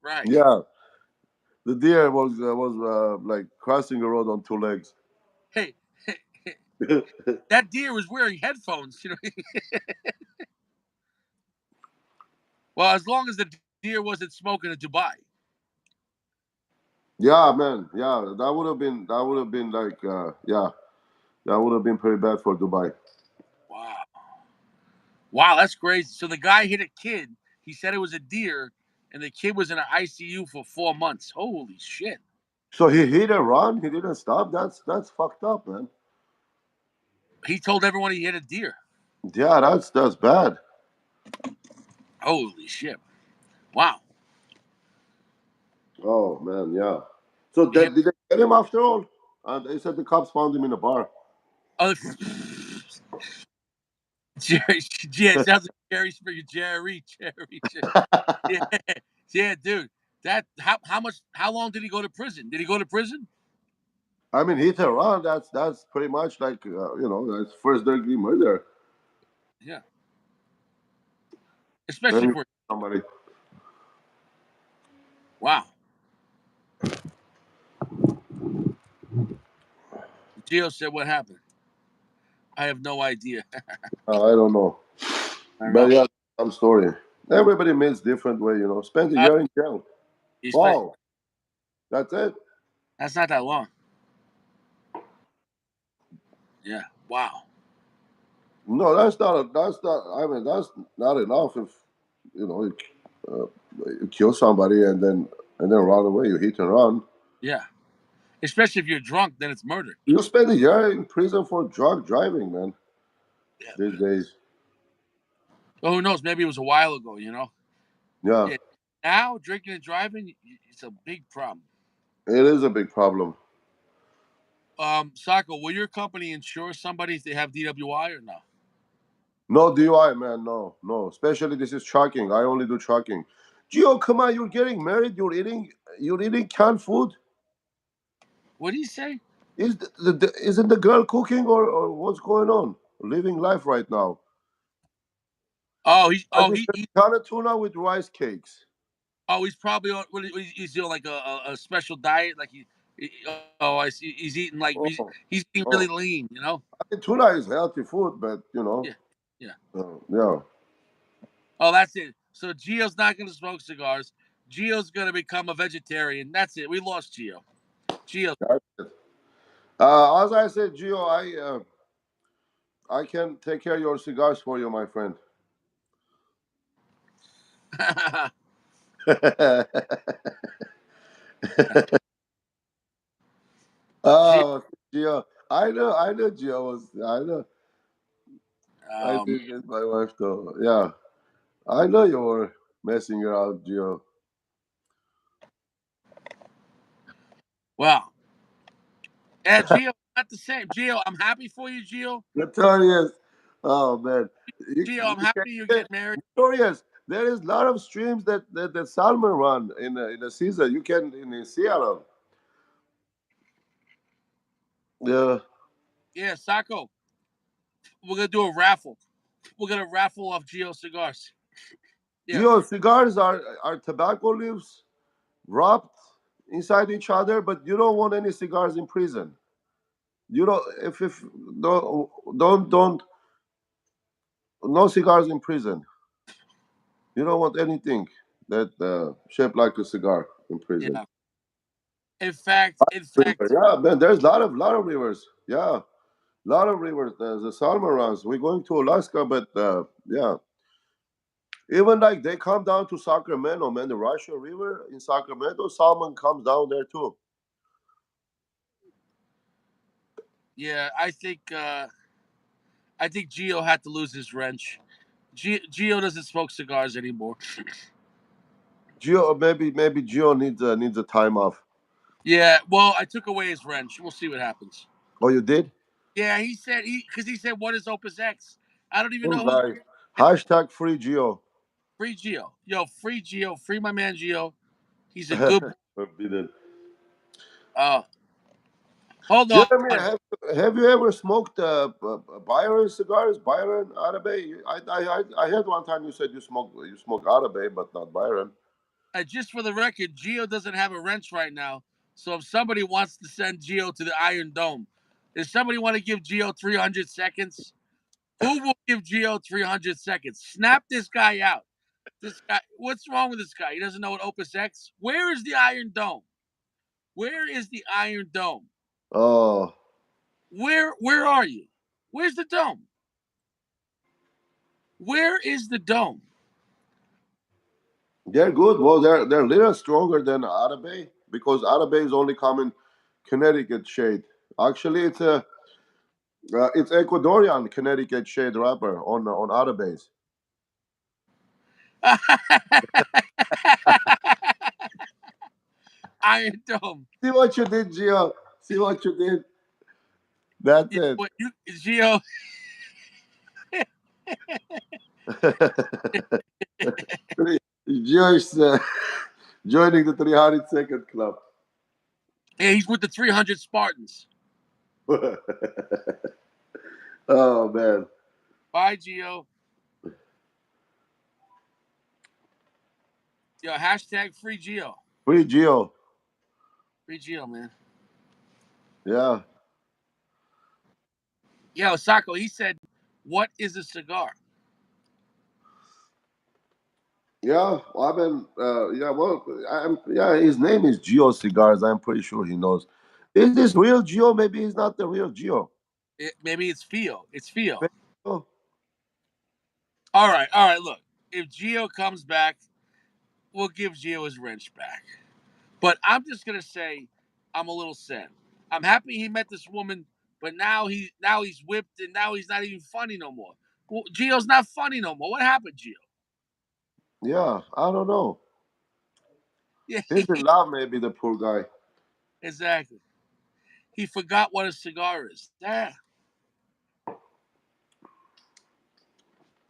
Right. Yeah, the deer was like crossing the road on 2 legs. Hey, that deer was wearing headphones. Well, as long as the deer wasn't smoking in Dubai. Yeah, man. Yeah, that would have been like yeah, that would have been pretty bad for Dubai. Wow. Wow, that's crazy. So the guy hit a kid. He said it was a deer, and the kid was in an ICU for 4 months. Holy shit. So he hit a run. He didn't stop. That's fucked up, man. He told everyone he hit a deer. Yeah, that's bad. Holy shit. Wow. Oh man, yeah. So He hit, did they get him after all? They said the cops found him in a bar. oh, Jerry, yeah, it sounds like Jerry Springer. Jerry. Yeah, yeah, dude. That how long did he go to prison? Did he go to prison? I mean, hit and run. That's pretty much like that's first-degree murder. Yeah, And especially you for somebody. wow. Gio said, "What happened? I have no idea. I don't know, I don't but know. yeah, some story. Everybody means different way. Spend a Uh, year in jail. he spent. Wow, that's it. That's not that long. Yeah. Wow. No, that's not. That's not. I mean, that's not enough. If uh, you kill somebody and then run away, you hit and run. Yeah. Especially if you're drunk, then it's murder. You spend a year in prison for drunk driving, man. Yeah. These days, Well, who knows? Maybe it was a while ago. yeah, Yeah. Now drinking and driving, it's a big problem. it is a big problem. Sako, will your company insure somebody if they have DWI or no? No DUI, man. No, no. Especially this is trucking. I only do trucking. Gio, come on. You're getting married. You're eating canned food. What do you say? Isn't the girl cooking or what's going on? Living life right now. Oh, he's I oh just he, had he ton of tuna with rice cakes. he's probably on. He's doing like a special diet. Like oh, I see. He's eating like Oh, he's eating really oh. lean. I mean, tuna is healthy food, but Yeah, yeah. yeah. Oh, that's it. So Gio's not going to smoke cigars. Gio's going to become a vegetarian. That's it. We lost Gio. Gio. That's it. As I said, Gio, I can take care of your cigars for you, my friend. Gio. Oh, Gio. I know Gio was, I know. I Um, did with my wife though. Yeah. I know you were messing around, Gio. well, yeah, Gio, not the same. Gio, I'm happy for you, Gio. Notorious. Oh man. Gio, I'm You can happy you get get married. notorious. There is a lot of streams that salmon run in the season. You can in Seattle. Yeah. Yeah, Sako, we're going to do a raffle. We're going to raffle off Gio cigars. Yeah, Geo, cigars are tobacco leaves wrapped inside each other, but you don't want any cigars in prison. You don't if don't no cigars in prison. You don't want anything that shaped like a cigar in prison. yeah. In fact, Yeah, man. There's a lot of rivers. Yeah, lot of rivers. There's the salmon runs. We're going to Alaska, but yeah, even like they come down to Sacramento, man. The Russian River in Sacramento, salmon comes down there too. yeah, I think Gio had to lose his wrench. Gio doesn't smoke cigars anymore. Geo, maybe Geo needs a time off. Yeah, well, I took away his wrench. We'll see what happens. Oh, you did? Yeah, he said what is Opus X? I don't even Poor know who guy. Hashtag free Geo. free Gio. Yo, free Gio, free my man Gio. He's a good boy. Forbidden. Uh, hold Jeremy, on. have you ever smoked Byron cigars? Byron Arabe? I heard one time you said you smoke Arabe, but not Byron. Just for the record, Gio doesn't have a wrench right now. So if somebody wants to send Gio to the Iron Dome, if somebody want to give Gio 300 seconds, who will give Gio 300 seconds? Snap this guy out. This guy, what's wrong with this guy? He doesn't know what Opus X. Where is the Iron Dome? Where is the Iron Dome? Oh, Where are you? Where's the dome? Where is the dome? they're good. Well, they're a little stronger than Arabe because Arabe is only common Connecticut shade. Actually, it's Ecuadorian Connecticut shade wrapper on Arabes. Iron Dome. See what you did, Gio. See what you did. That's Yeah, it. what you Gio? Gio is joining the 300-second club. Yeah, he's with the 300 Spartans. Oh man, Bye, Gio. Yo, hashtag free Gio. free Geo. Free Gio, man. Yeah, Yo, Sacco, he said, what is a cigar? yeah. Well, I've been, yeah. Well, yeah. His name is Geo Cigars. I'm pretty sure he knows. Is this real Geo? Maybe he's not the real Geo. Maybe it's Fio. It's Fio. Oh, All right, look. If Gio comes back, we'll give Gio his wrench back. But I'm just gonna say I'm a little sad. I'm happy he met this woman, but now he's whipped and now he's not even funny no more. Well, Gio's not funny no more. What happened, Gio? yeah. I don't know. Yeah, He's in love, maybe the poor guy. exactly. He forgot what a cigar is. Yeah,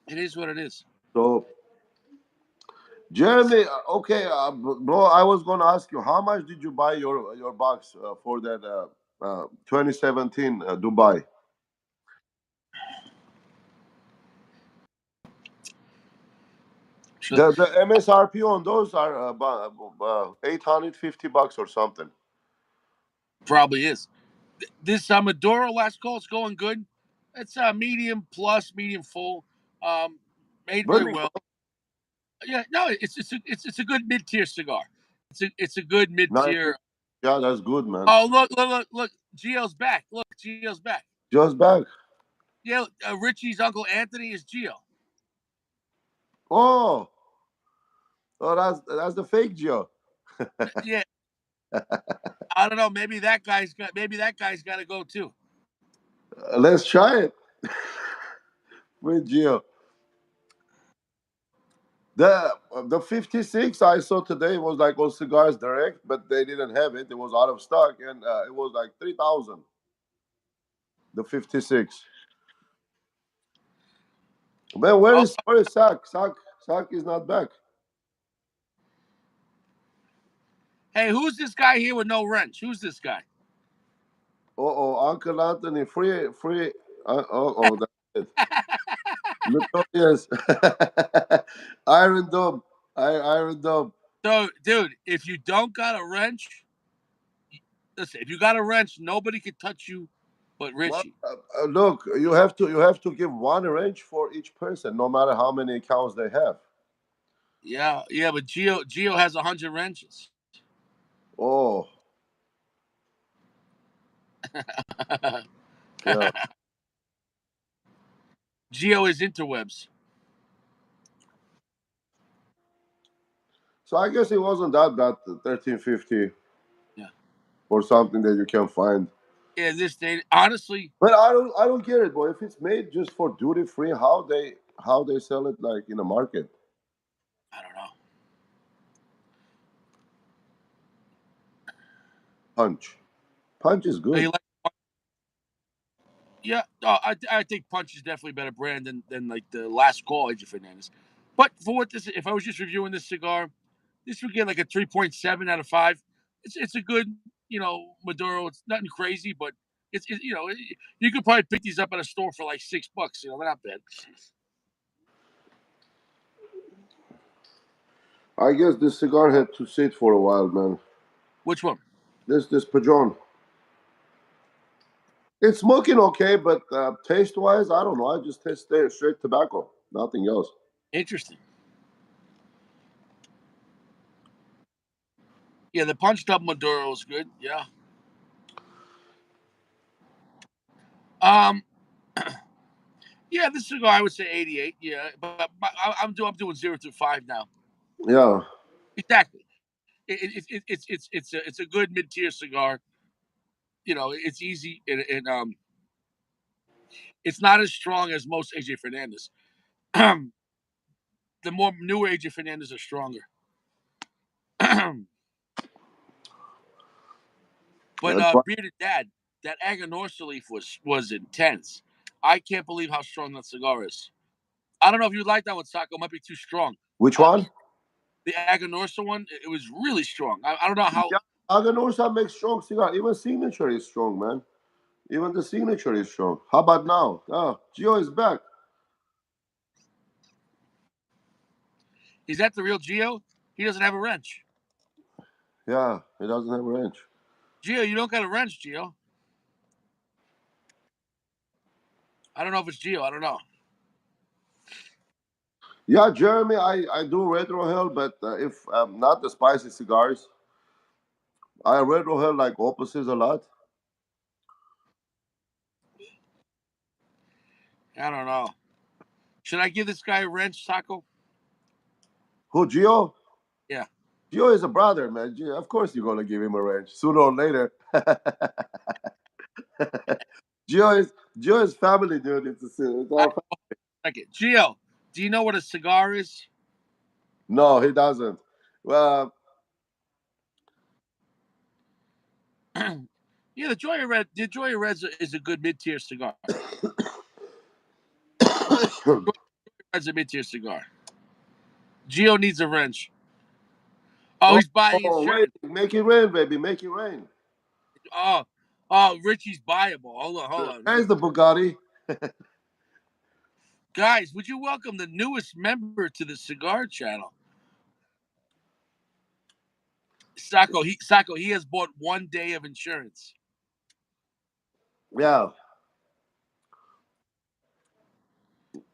it is what it is. So, Jeremy, okay, bro. I was gonna ask you, how much did you buy your box for that 2017 Dubai? Sure, The MSRP on those are about $850 or something. probably is. This Maduro last call is going good. It's medium plus, medium full. Um, Made very Burning well. Yeah, no, it's a good mid tier cigar. It's a good mid nice. tier. Yeah, that's good, man. Oh, look! Gio's back. Look, Gio's back. Just back. Yeah, Richie's uncle Anthony is Gio. Oh, oh, that's the fake Joe. Yeah, I don't know. Maybe that guy's got to go too. Let's try it with Gio. The 56 I saw today was like on Cigars Direct, but they didn't have it. It was out of stock, and it was like 3,000. The 56. Man, where Oh, is Sack? Sack is not back. hey, who's this guy here with no wrench? Who's this guy? Oh, Uncle Anthony, free. Oh, that's it. Notorious. Iron Dome. Iron Dome. So, dude, if you don't got a wrench, listen. If you got a wrench, nobody can touch you, but Well, Richie. look, you have to give one wrench for each person, no matter how many accounts they have. Yeah, yeah, but Geo has 100 wrenches. Oh, yeah. Geo is interwebs. So I guess it wasn't that bad, 1350 Yeah, for something that you can find. yeah. This day, honestly, But I don't get it, boy. If it's made just for duty free, how they sell it like in the market? I don't know. Punch, Punch is Oh, good. you like? Yeah, I think Punch is definitely a better brand than like the last call AJ Fernandez. But for what this, if I was just reviewing this cigar, this would get like a 3.7 out of 5. It's a good Maduro. It's nothing crazy, but you could probably pick these up at a store for like $6. They're not bad. I guess this cigar had to sit for a while, man. Which one? This Pajon. It's smoking okay, but taste wise, I don't know. I just taste straight tobacco, nothing else. Interesting. Yeah, the punched up Maduro is good. Yeah. Um. Yeah, this cigar I would say 88. Yeah, but I'm doing 0 through 5 now. Yeah, Exactly. It's a good mid tier cigar. It's easy and it's not as strong as most AJ Fernandez. The more newer AJ Fernandez are stronger. But that's right. Bearded Dad, that Aganorsa leaf was intense. I can't believe how strong that cigar is. I don't know if you like that one, Sacco. It might be too strong. Which Uh, one? the Aganorsa one, it was really strong. I don't know how. Yeah, Aganorsa makes strong cigar. Even signature is strong, man. Even the signature is strong. How about now? Ah, Gio is back. Is that the real Geo? He doesn't have a wrench. Yeah, he doesn't have a range. Geo, you don't got a wrench, Geo. I don't know if it's Geo. I don't know. Yeah, Jeremy, I do retro hell, but if not the spicy cigars, I retro hell like opposites a lot. I don't know. Should I give this guy a wrench, Sacco? Who, Gio? Yeah. Gio is a brother, man. Gio, of course you're gonna give him a range sooner or later. Gio is Gio is family, dude. It's I, our second. Geo, do you know what a cigar is? No, he doesn't. Well, Yeah, the Joya Red. The Joya Red is a good mid tier cigar. Red's a mid tier cigar. Geo needs a wrench. Oh, oh, he's buying wait, insurance. make it rain, baby, make it rain. Oh, oh, Richie's buyable. Hold on. Let me, There's the Bugatti. guys, would you welcome the newest member to the cigar channel, Sacco? He has bought 1 day of insurance. Yeah,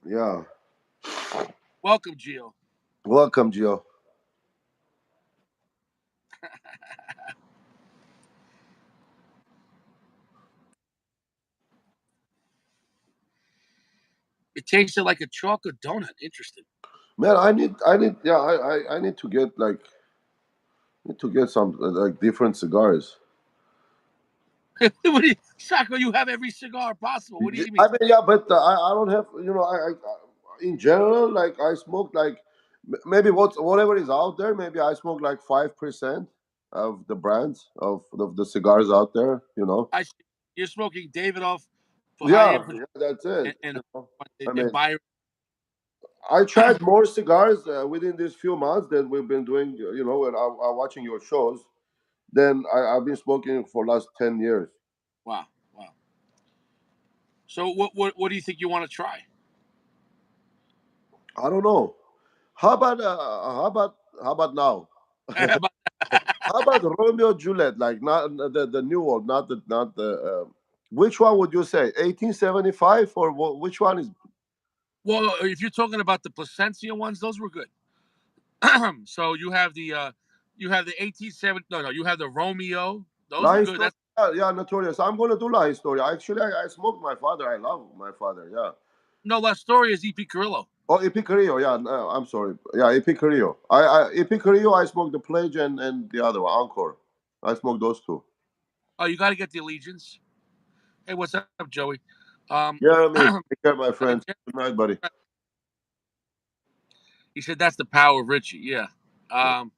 yeah. Welcome, Geo. Welcome, Gio. It tasted like a chocolate donut. Interesting. Man, yeah, I need to get some like different cigars. Sacco, you have every cigar possible. What do you I mean? mean, yeah, but I don't have, in general, like I smoke like maybe whatever is out there. Maybe I smoke like 5% of the brands of the cigars out there. I see. You're smoking Davidoff for high Yeah, end yeah, that's it. I and mean, Byron. I tried more cigars within these few months that we've been doing. When I'm watching your shows, then I've been smoking for last 10 years. Wow, wow. So what do you think you want to try? I don't know. How about how about now? But How about Romeo Juliet? Like not the new one, not the. Which one would you say? 1875 or which one is? well, if you're talking about the Placencia ones, those were good. So you have the 1870. No, no, you have the Romeo. Those La are good. Historia. That's Yeah, yeah, notorious. I'm gonna do La Historia. Actually, I smoked my father. I love my father. Yeah. no La Storia is EP Carrillo. Oh, Epicurio. Yeah, no, I'm sorry. Yeah, Epicurio. Epicurio. I smoked the Pledge and the other one, Encore. I smoked those two. Oh, you got to get the Allegiance. Hey, what's up, Joey? Um, Yeah, I mean, take care, my friend. Jeff- Good night, buddy. he said that's the power of Richie. Yeah, um,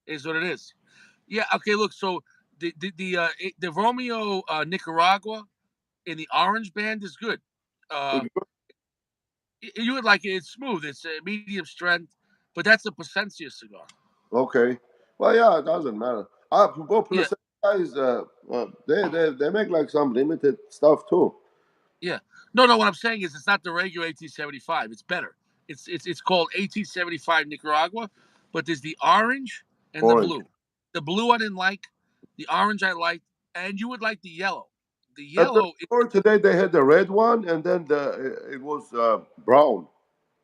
is what it is. Yeah. Okay. Look. So the Romeo Nicaragua in the orange band is good. Uh, you would like it. It's smooth. It's a medium strength, but that's a Placencia cigar. Okay. Well, yeah, it doesn't matter. Well, Yeah. plus guys, they make like some limited stuff too. Yeah. No, no. What I'm saying is, it's not the regular 1875. It's better. It's called 1875 Nicaragua, but there's the orange and the Orange. blue. The blue I didn't like. The orange I liked, and you would like the yellow. The At the yellow. store today, they had the red one, and then the it was brown,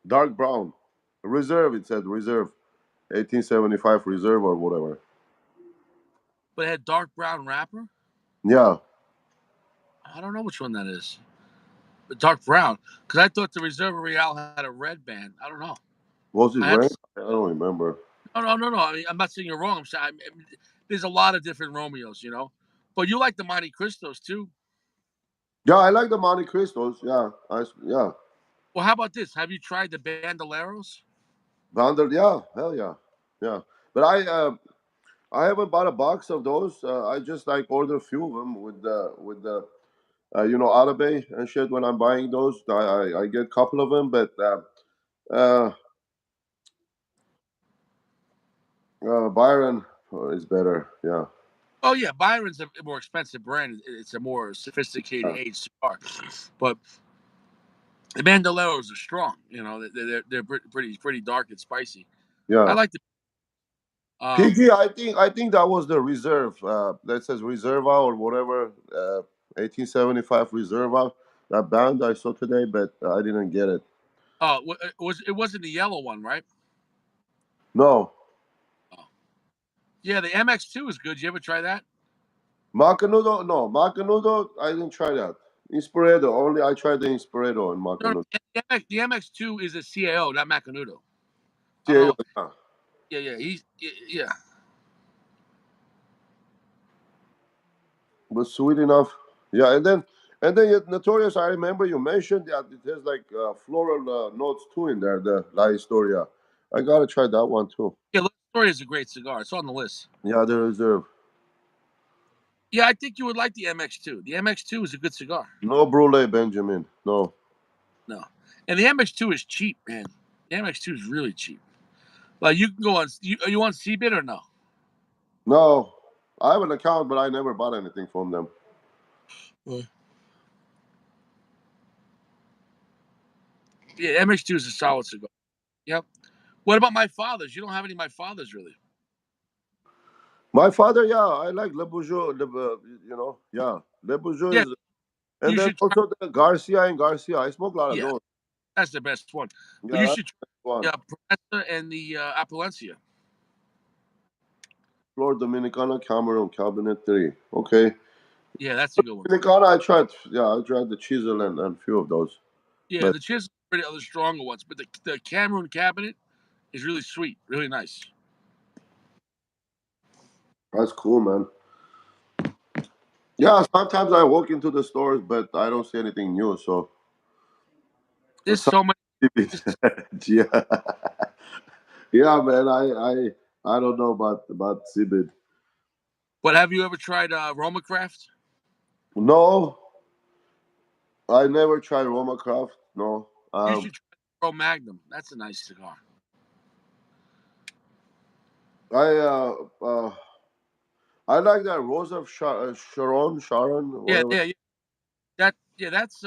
dark brown. Reserve. It said reserve, 1875 reserve or whatever. But it had dark brown wrapper. Yeah. I don't know which one that is. But dark brown, because I thought the Reserva Real had a red band. I don't know. Was it I have red? to. I don't remember. No, no, no, no. I mean, I'm not saying you're wrong. I'm saying there's a lot of different Romeos, But you like the Monte Cristos too. Yeah, I like the Monte Cristos. Yeah, yeah. Well, how about this? Have you tried the Bandoleros? Vandal. Yeah, hell yeah, yeah. But I haven't bought a box of those. I just like order a few of them with the Arabe and shit. When I'm buying those, I get a couple of them, but uh, Byron is better. Yeah, Oh yeah, Byron's a more expensive brand. It's a more sophisticated yeah, aged cigar, but the Bandoleros are strong. They're pretty dark and spicy. I yeah. like the. Um, PG, I think that was the reserve. That says Reserva or whatever. 1875 Reserva. That band I saw today, but I didn't get it. oh, it wasn't the yellow one, right? No, Oh. Yeah, the MX2 is good. You ever try that? Macanudo. No, Macanudo. I didn't try that. Inspiredo. Only I tried the Inspiredo and No, no, Macanudo. the MX2 is a CAO, not Macanudo. I don't Yeah, know. yeah. Yeah, yeah, yeah. Was sweet enough. Yeah, and then Notorious. I remember you mentioned that it has like floral notes too in there. The La Historia. I gotta try that one too. Yeah, Little Story is a great cigar. It's on the list. Yeah, the reserve. Yeah, I think you would like the MX2. The MX2 is a good cigar. No brulee, Benjamin. No, No, and the MX2 is cheap, man. The MX2 is really cheap. Like you can go on. Are you on Cbit or no? no. I have an account, but I never bought anything from them. Uh, Yeah, MX2 is a solid cigar. Yep. What about my father's? You don't have any of my father's really. My father, yeah, I like Le Bourgeois. Yeah, Le Bourgeois Yeah, is, and you then should try. also the Garcia and Garcia. I smoke a lot of Yeah, those. that's the best one. But Yeah, you that's should the one. try Presa and the Appalencia. Flor Dominicana, Cameroon, Cabinet 3. Okay. Yeah, that's a good one. Dominicana, I tried the chisel and few of those. Yeah, But the chisel are the other stronger ones, but the Cameroon cabinet is really sweet, really nice. that's cool, man. Yeah, sometimes I walk into the stores, but I don't see anything new. So, There's so many. There's, yeah, yeah, man. I don't know about Sibid. but have you ever tried Roma Craft? No, I never tried Roma Craft. No. You should try Pro Magnum. That's a nice cigar. I I like that Rose of Sharon, Yeah, whatever. yeah, yeah. That's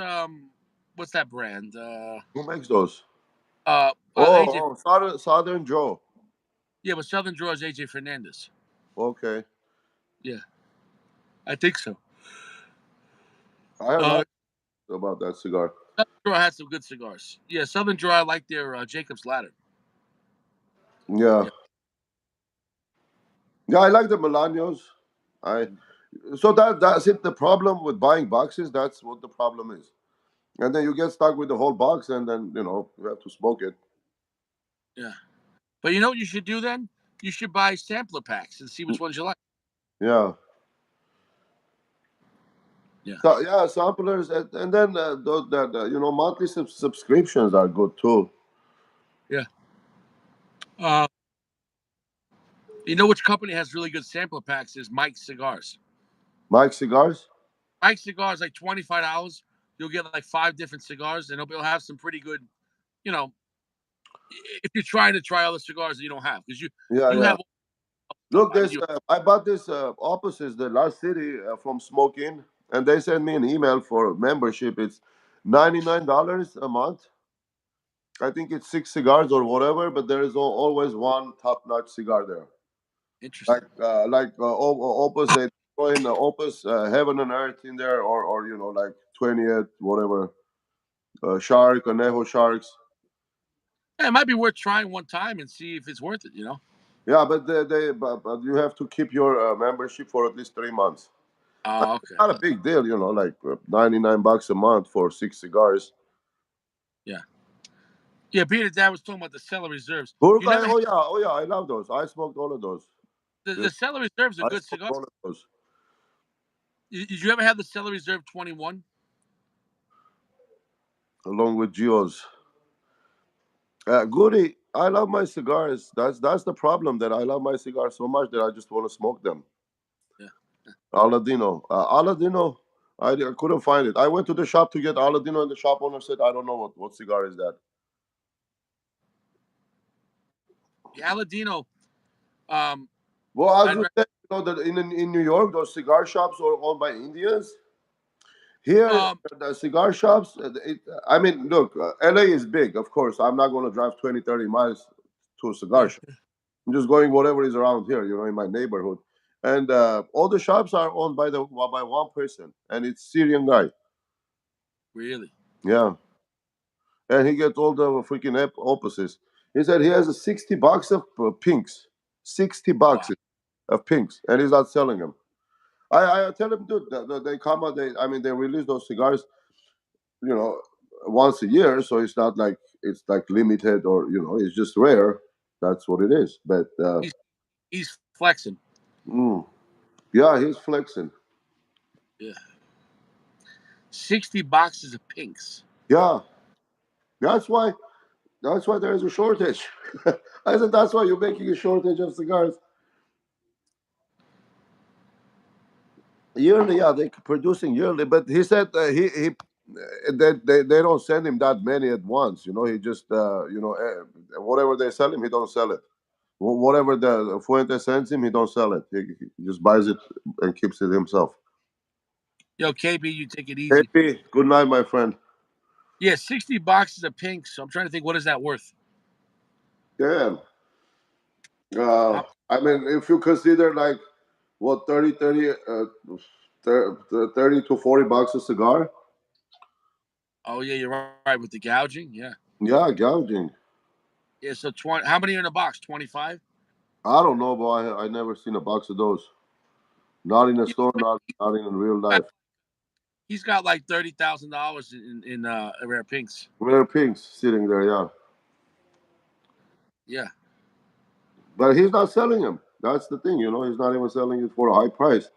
what's that brand? Who makes those? AJ. Southern Joe. Yeah, but Southern Draw is AJ Fernandez. Okay, Yeah, I think so. I heard a Uh, lot about that cigar. Southern Draw had some good cigars. Yeah, Southern Draw, I like their Jacob's Ladder. Yeah, Yeah. yeah, I like the Melanos. I So that's it. The problem with buying boxes, that's what the problem is. And then you get stuck with the whole box, and then you have to smoke it. Yeah. But you know what you should do then? You should buy sampler packs and see which ones you like. Yeah. Yeah. So yeah, samplers, and then monthly subscriptions are good too. Yeah. Uh, you know which company has really good sampler packs is Mike's Cigars. Mike cigars. Mike's Cigars like $25. You'll get like 5 different cigars, and they'll have some pretty good. You know, if you're trying to try other cigars that you don't have, because Yeah, you yeah. have all the stuff. Look, this I bought this opposites the last city from Smoking, and they sent me an email for membership. It's $99 a month. I think it's 6 cigars or whatever, but there is always one top-notch cigar there. Interesting. Opus, they throw in Opus Heaven and Earth in there, or like 20th whatever Shark, Anejo Sharks. Yeah, it might be worth trying one time and see if it's worth it. Yeah, but you have to keep your membership for at least 3 months. Oh, It's okay. not a big deal, like $99 a month for 6 cigars. Yeah. Yeah, Peter Dad was talking about the cellar reserves. You Burkai, never had oh yeah, I love those. I smoked all of those. the cellar reserves are I good smoked cigar. all of those. Did you ever have the cellar reserve 21? Along with Geo's. Goody, I love my cigars. That's the problem, that I love my cigars so much that I just want to smoke them. Yeah. Aladino, I couldn't find it. I went to the shop to get Aladino, and the shop owner said, I don't know what cigar is that. The Aladino, um, Well, as I'd you said, that in New York, those cigar shops are owned by Indians. Here, the cigar shops, I mean, look, LA is big, of course. I'm not going to drive 20, 30 miles to a cigar yeah, shop. I'm just going whatever is around here, in my neighborhood. And all the shops are owned by one person, and it's Syrian guy. really. Yeah. And he gets all the freaking opposites. He said he has a 60 box of pinks. 60 Wow. boxes of pinks, and he's not selling them. I tell him, dude, they come out, they release those cigars, you know, once a year, so it's not like it's like limited, or it's just rare. That's what it is. But He's flexing. mm, yeah, he's flexing. Yeah. 60 boxes of pinks. Yeah, that's why there is a shortage. I said that's why you're making a shortage of cigars yearly. Yeah, they're producing yearly, but he said they don't send him that many at once. He just whatever they sell him, he don't sell it. Whatever the Fuente sends him, he don't sell it. He just buys it and keeps it himself. Yo, KB, you take it Hey, easy. P, good night, my friend. Yeah, 60 boxes of pinks. So I'm trying to think, what is that worth? Damn. How, I mean, if you consider like what 30 to 40 bucks a cigar, oh, yeah, you're right with the gouging. Yeah. yeah, gouging. Yeah, so 20. How many are in a box? 25? I don't know, but I never seen a box of those. Not in a Yeah, store, not in real life. he's got like $30,000 in rare pinks. Rare pinks sitting there, yeah. Yeah. But he's not selling them. That's the thing, He's not even selling it for a high price.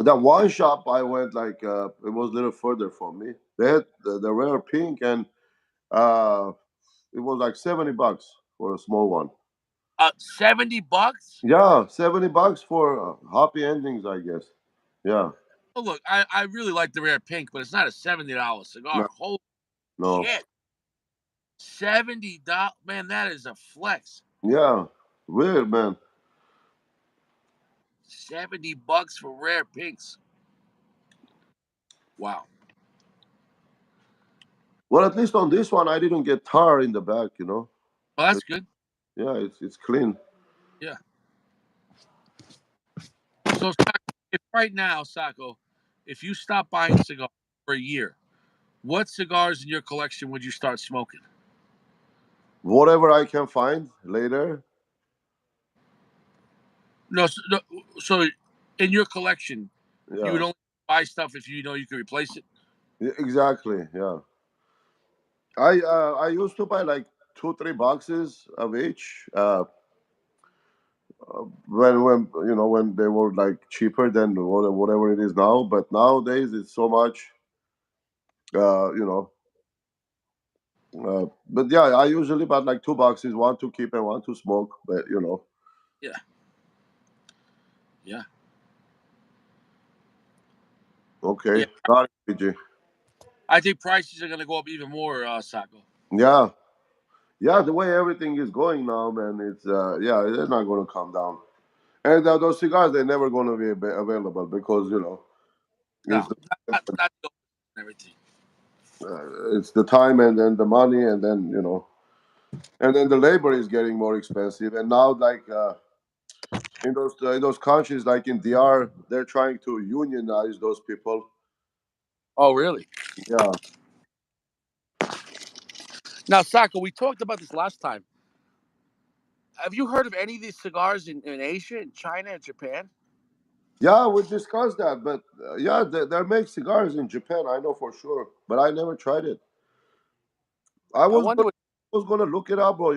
That one shop I went, like it was a little further from me. They had the rare pink, and uh, it was like $70 for a small one. $70? Yeah, $70 for happy endings, I guess. Yeah, Oh, look, I really like the rare pink, but it's not a $70 no, cigar. Holy no, shit. $70. Man, that is a flex. yeah, weird, man. $70 for rare pinks. Wow. Well, at least on this one, I didn't get tar in the back. You know. Well, that's It- good. yeah, it's clean. Yeah. So, if right now, Sacco, if you stop buying cigars for a year, what cigars in your collection would you start smoking? Whatever I can find later. No, so in your collection, you would Yeah. only buy stuff if you know you can replace it. Exactly. Yeah. I used to buy like 2 3 boxes of each. When when they were like cheaper than whatever it is now. But nowadays it's so much. Uh, you know. But yeah, I usually buy like 2 boxes, one to keep and one to smoke. But Yeah, yeah, yeah. okay, got it, PG. I think prices are going to go up even more, Sacco. Yeah, yeah. The way everything is going now, man, it's yeah, they're not going to come down. And those cigars, they're never going to be available because No, it's not the and everything. it's the time and then the money and then and then the labor is getting more expensive. And now, like in those countries, like in DR, they're trying to unionize those people. Oh, really? Yeah, Now, Sacco, we talked about this last time. Have you heard of any of these cigars in Asia, in China, and Japan? yeah, we discussed that, but yeah, they make cigars in Japan. I know for sure, but I never tried it. I I was wonder go- what. was gonna look it up, or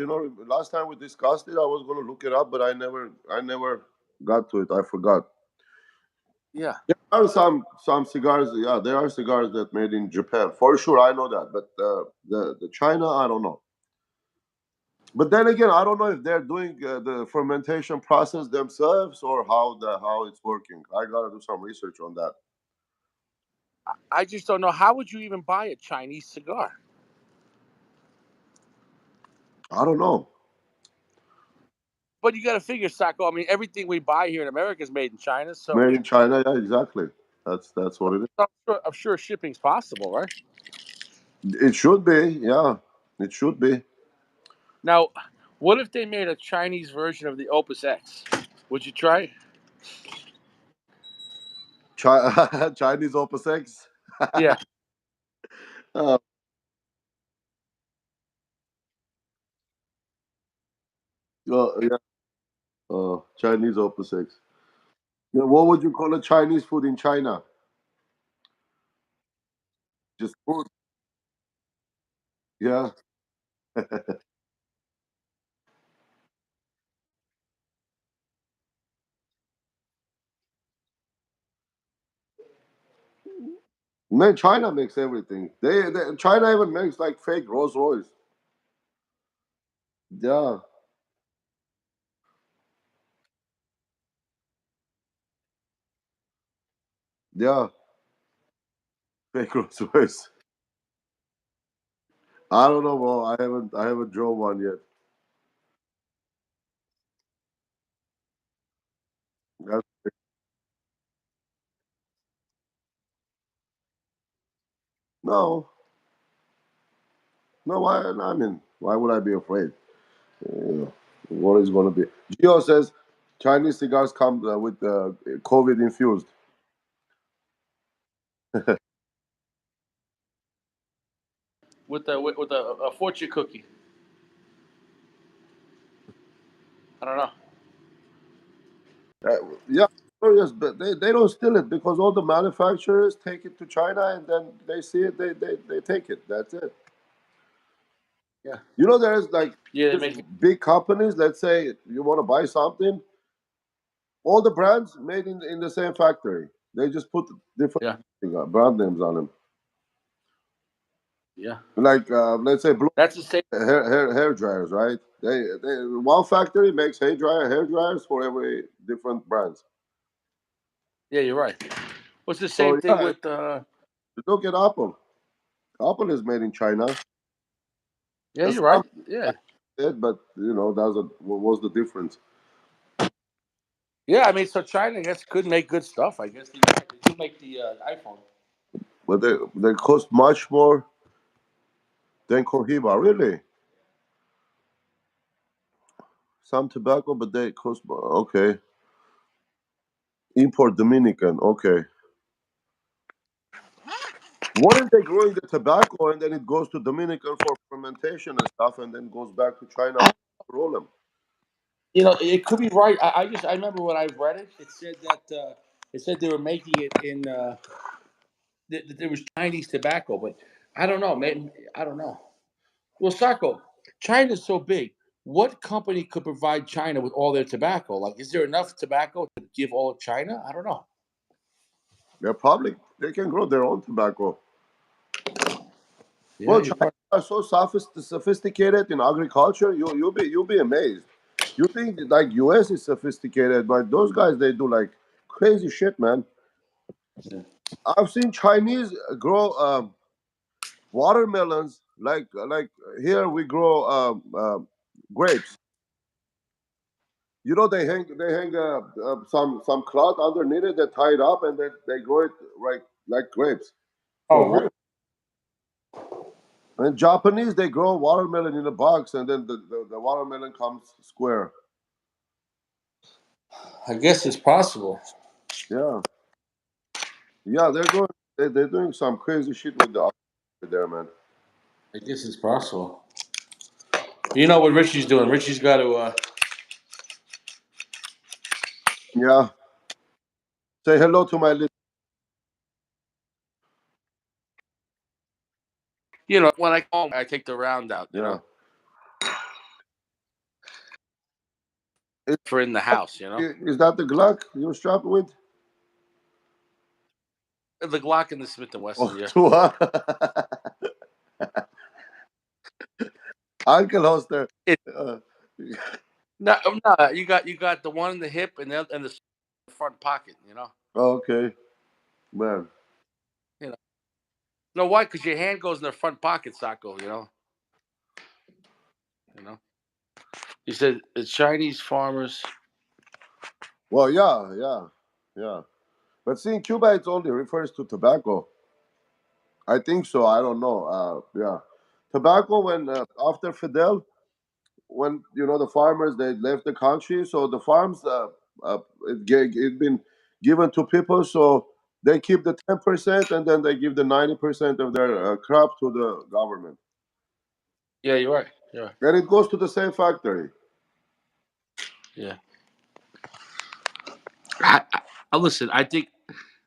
last time we discussed it, I was gonna look it up, but I never got to it. I forgot. Yeah, There are some cigars. Yeah, there are cigars that made in Japan for sure. I know that, but the China, I don't know. But then again, I don't know if they're doing the fermentation process themselves or how it's working. I gotta do some research on that. I just don't know. How would you even buy a Chinese cigar? I don't know. But you got to figure, Sacco. I mean, everything we buy here in America is made in China, so Made in China, yeah, exactly. That's what it is. I'm sure shipping's possible, right? It should be, yeah. It should be. Now, what if they made a Chinese version of the Opus X? Would you try it? Chinese Opus X. Yeah. uh, yeah, Chinese Opus X. Yeah, what would you call a Chinese food in China? Just food. Yeah. Man, China makes everything. China even makes like fake Rolls Royce. Yeah, yeah, fake Rolls Royce. I don't know, bro. I haven't drove one yet. That's, no, no. Why would I be afraid? What is going to be? Gio says Chinese cigars come with COVID infused. With a fortune cookie. I don't know. Uh, yeah, oh, yes, but they don't steal it because all the manufacturers take it to China and then they see it, they take it. That's it. Yeah. There's like Yeah, they these make it. big companies. Let's say you want to buy something, all the brands made in the same factory. They just put different Yeah. brand names on them. Yeah. Like let's say blue That's the same. hair dryers, right? They one factory makes hair dryers for every different brands. Yeah, you're right. What's the same So thing yeah, with? look at Apple. Apple is made in China. Yeah, That's you're right. not Yeah. it, but what was the difference? Yeah, I mean, so China, I guess, could make good stuff. I guess they could make the iPhone. But they cost much more. Then Cohiba, really? Some tobacco, but they cost. Okay. Import Dominican. Okay. What if they growing the tobacco and then it goes to Dominican for fermentation and stuff, and then goes back to China to roll them? It could be right. I remember when I read it. It said they were making it in that there was Chinese tobacco, but I don't know. Maybe I don't know. Well, Sacco, China's so big. What company could provide China with all their tobacco? Like, is there enough tobacco to give all of China? I don't know. They can grow their own tobacco. Yeah, Well, you're China probably. are so sophisticated in agriculture. You'll be amazed. You think like U.S. is sophisticated, but those guys they do like crazy shit, man. Yeah. I've seen Chinese grow watermelons like here we grow grapes. They hang some cloth underneath it. They tie it up and then they grow it right like grapes. Oh, For really? real. And Japanese they grow watermelon in a box and then the watermelon comes square. I guess it's possible. Yeah, yeah, they're doing some crazy shit with the there, man. I guess it's possible. You know what Richie's doing? Richie's got to. Yeah, say hello to my little. When I call, I take the round out. Yeah, is, For in the house. is that the Glock you're strapped with? The Glock and the Smith and Oh, Wesson. Yeah. to Uncle Hoster. It, Uh, no, no, you got the one in the hip and the front pocket. okay, man. You know. No, why? Because your hand goes in the front pocket, Sacco. You know. He said it's Chinese farmers. Well, yeah, yeah, yeah. But see, in Cuba, it only refers to tobacco. I think so. I don't know. Yeah, tobacco when after Fidel, when the farmers they left the country, so the farms it been given to people, so they keep the 10% and then they give the 90% of their crop to the government, Yeah, you're right. You're right. and it goes to the same factory. Yeah. Listen. I think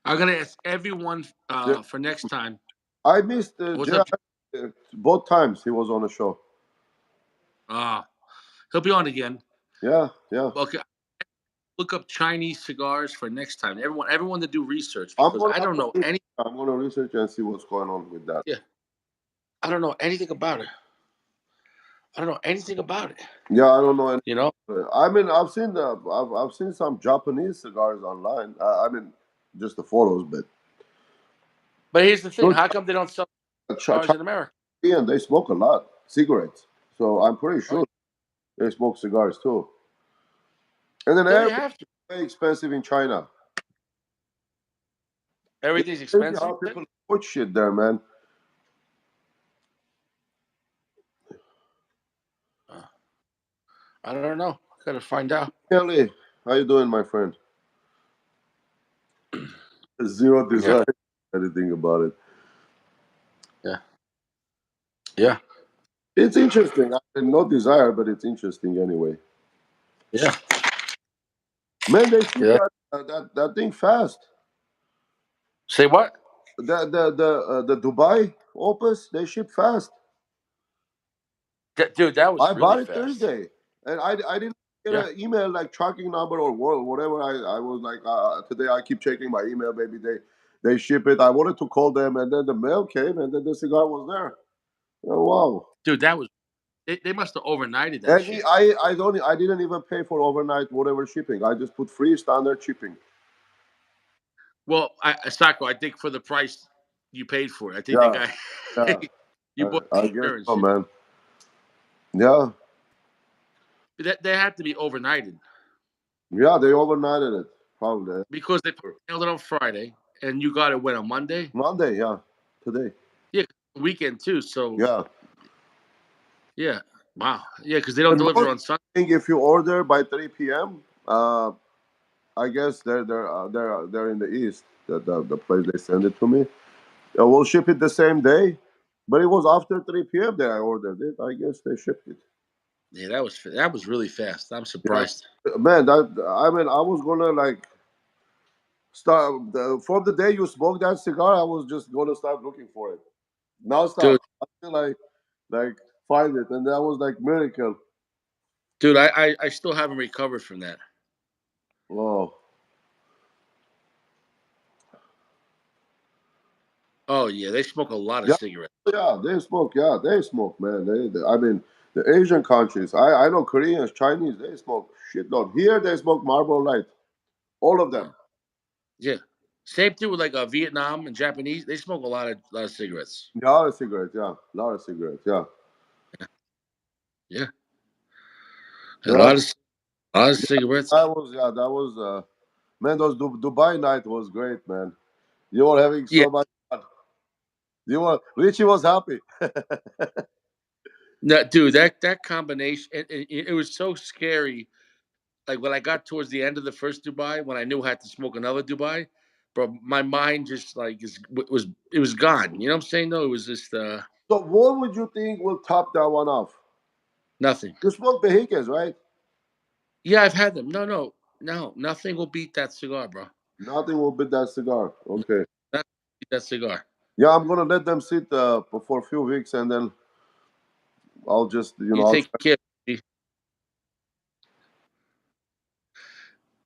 I'm gonna ask everyone Yeah. for next time. I missed What's Jay up? both times he was on the show. Uh, he'll be on again. Yeah, yeah. Okay. Look up Chinese cigars for next time. Everyone to do research I'm because gonna, I I'm don't gonna know research, any. I'm gonna research and see what's going on with that. Yeah, I don't know anything about it. I don't know anything about it. Yeah, I don't know any. You know. I mean, I've seen some Japanese cigars online. I mean, just the photos, but But here's the thing: those how come they don't sell cigars in America? Chinese they smoke a lot cigarettes, so I'm pretty Oh, sure they smoke cigars too. And then yeah, they everything's have to. very expensive in China. It's Everything's crazy expensive. how people put shit there, man. Uh, I don't know. Gotta find out. Kelly, how you doing, my friend? Zero Yeah, desire anything about it. yeah, yeah, It's interesting. I mean, no desire, but it's interesting anyway. yeah, Man, they ship yeah. that thing fast. Say what? The Dubai Opus they ship fast. Dude, that was I really bought it fast. Thursday, and I didn't get Yeah, an email like tracking number or whatever. I was like today I keep checking my email. Maybe they ship it. I wanted to call them, and then the mail came, and then the cigar was there. Oh wow! dude, that was. They must have overnighted that And shit. I didn't even pay for overnight whatever shipping. I just put free standard shipping. Well, Sacco, I think for the price you paid for it, I think the Yeah, guy yeah. you bought I guess insurance. so, man. Yeah, They had to be overnighted yeah. They overnighted it probably. because they mailed it on Friday and you got it when on Monday. Monday, yeah, today. Yeah, weekend too. So Yeah. Yeah. Wow. Yeah, because they don't And deliver most on Sunday. thing, if you order by 3 p.m., I guess they're in the east. The place they send it to me. We'll ship it the same day, but it was after 3 p.m. that I ordered it. I guess they shipped it. Yeah, that was really fast. I'm Yeah, surprised. man. I was gonna like start from the day you smoked that cigar. I was just gonna start looking for it. Now Dude, stop until I like find it, and that was like miracle. dude, I still haven't recovered from that. Oh, Oh yeah, they smoke a lot of yeah, cigarettes. yeah. They smoke. Yeah, they smoke, man. I mean, the Asian countries. I know Koreans, Chinese. They smoke shit load. Here they smoke Marlboro Light. All of them. Yeah. Same thing with like Vietnam and Japanese. They smoke a lot of cigarettes. A lot of cigarettes. Yeah, a lot of cigarettes. Yeah. Yeah. A Yeah. lot of cigarettes. That was man. Those Dubai night was great, man. You were having Yeah. so much fun. You were Richie was happy. No, dude, that combination, it was so scary. Like when I got towards the end of the first Dubai, when I knew I had to smoke another Dubai, bro, my mind just like was gone. You know what I'm saying? Though it was just So what would you think will top that one off? nothing. You smoke Behicas, right? Yeah, I've had them. No, no, no, nothing will beat that cigar, bro. Nothing will beat that cigar. Okay. Nothing will beat that cigar. Yeah, I'm gonna let them sit for a few weeks, and then I'll just You I'll take try. care.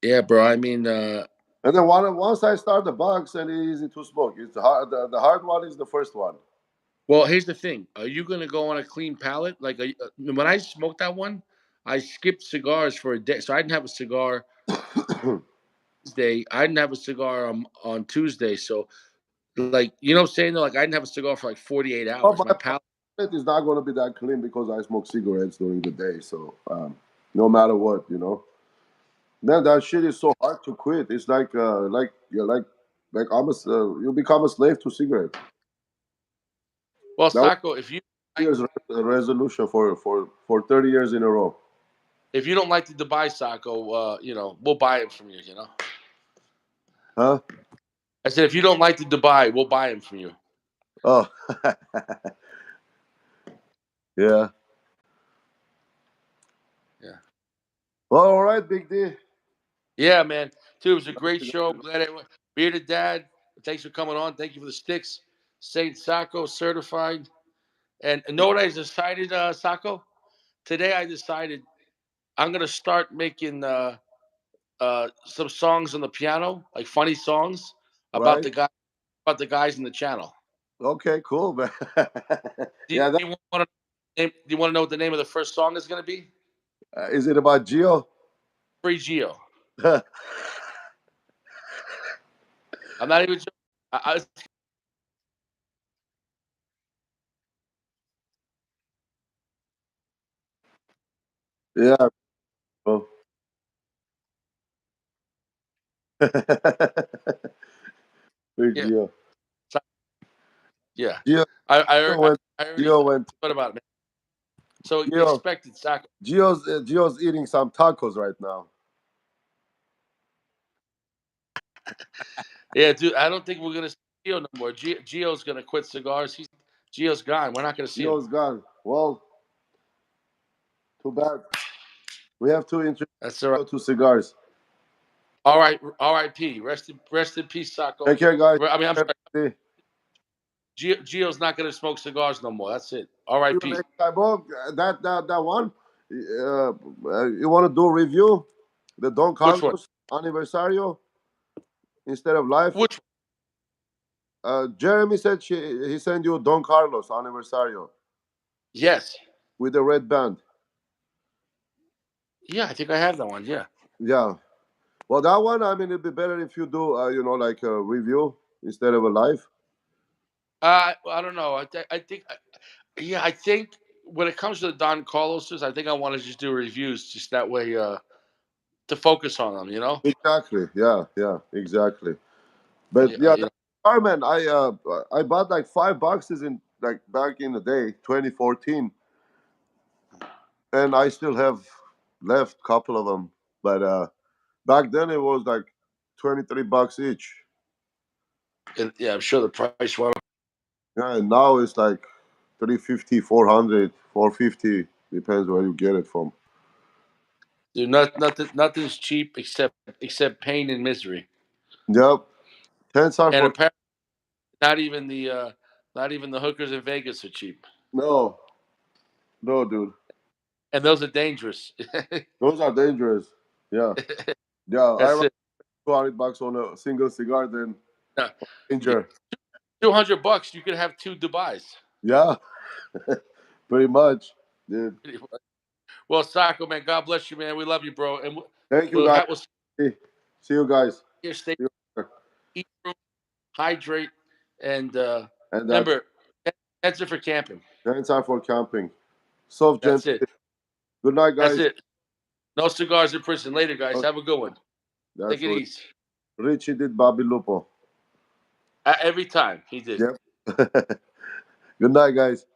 Yeah, bro. I mean, And then once I start the box, and it's easy to smoke. It's the hard one is the first one. well, here's the thing. Are you gonna go on a clean palate? Like when I smoked that one, I skipped cigars for a day, so I didn't have a cigar Tuesday. I didn't have a cigar on Tuesday. So, like, you know what I'm saying? Though, like, I didn't have a cigar for like 48 Oh, hours. my My palate. palate is not gonna be that clean because I smoke cigarettes during the day. So no matter what, man, that shit is so hard to quit. It's like you're like almost you become a slave to cigarette. Well, That was Sacco, if you like, year's resolution for 30 years in a row. if you don't like the Dubai Sacco, we'll buy it from you. Huh? I said, if you don't like the Dubai, we'll buy them from you. Oh, yeah. Yeah. Well, all right, Big D. Yeah, man. Dude, it was a great show. Glad everyone. Bearded Dad, thanks for coming on. Thank you for the sticks. Saint Sacco certified. And know what I decided, Sacco? Today I decided I'm gonna start making some songs on the piano, like funny songs about Right? the guy about the guys in the channel. Okay, cool, man. Do Yeah, you want to do you want to know what the name of the first song is gonna be? is it about Geo? Free Geo. I'm not even joking. Yeah. Bro. Big Yeah, Geo. yeah. Geo, Geo went. I already Geo went. thought about it. Man. So Geo. expect it, Sacco. Geo's eating some tacos right now. Yeah, dude. I don't think we're gonna see Geo no more. Geo's gonna quit cigars. Geo's gone. We're not gonna see him. Geo's gone. Well, too bad. We have to introduce That's all right. Geo to cigars. All right, R.I.P. Rest in peace, Take Sacco. care, guys. I mean, I'm See sorry. Geo's not gonna smoke cigars no more. That's it. you R.I.P. next time. Oh, that one. You want to do a review? The Don Which one? Carlos Anniversario instead of live. Which one? Jeremy said he sent you Don Carlos Anniversario Yes. with the red band. Yeah, I think I have that one. Yeah. Yeah. Well, that one, I mean, it'd be better if you do, like a review instead of a live. I don't know. I think. Yeah, I think when it comes to the Don Carlos's, I think I want to just do reviews, just that way to focus on them. Exactly. Yeah. Yeah. Exactly. But Yeah. yeah, that Carmen, I bought like 5 boxes in like back in the day, 2014. and I still have left a couple of them. But back then it was like $23 each. And yeah, I'm sure the price went up. Yeah, and now it's like 350, 400, 450. Depends where you get it from. Dude, nothing's cheap except pain and misery. Yep. 10 are And for apparently, not even the hookers in Vegas are cheap. no, no, dude. And those are dangerous. Those are dangerous. Yeah, yeah. I That's rather it. $200 on a single cigar than Now, you get danger. $200, you could have two Dubais. Yeah, pretty much, dude. Well, Sacco, man, God bless you, man. We love you, bro. And Thank you, guys. we'll see See you guys. you. Stay, See you later. eat, hydrate, and And that's remember, that's it for camping. then time for camping. Soft That's gently. it. Good night, That's guys. it. No cigars in prison. Later, guys. Have a good one. Take That's it what easy. Richie did. Bobby Lupo. Every time he did. Yep. Good night, guys.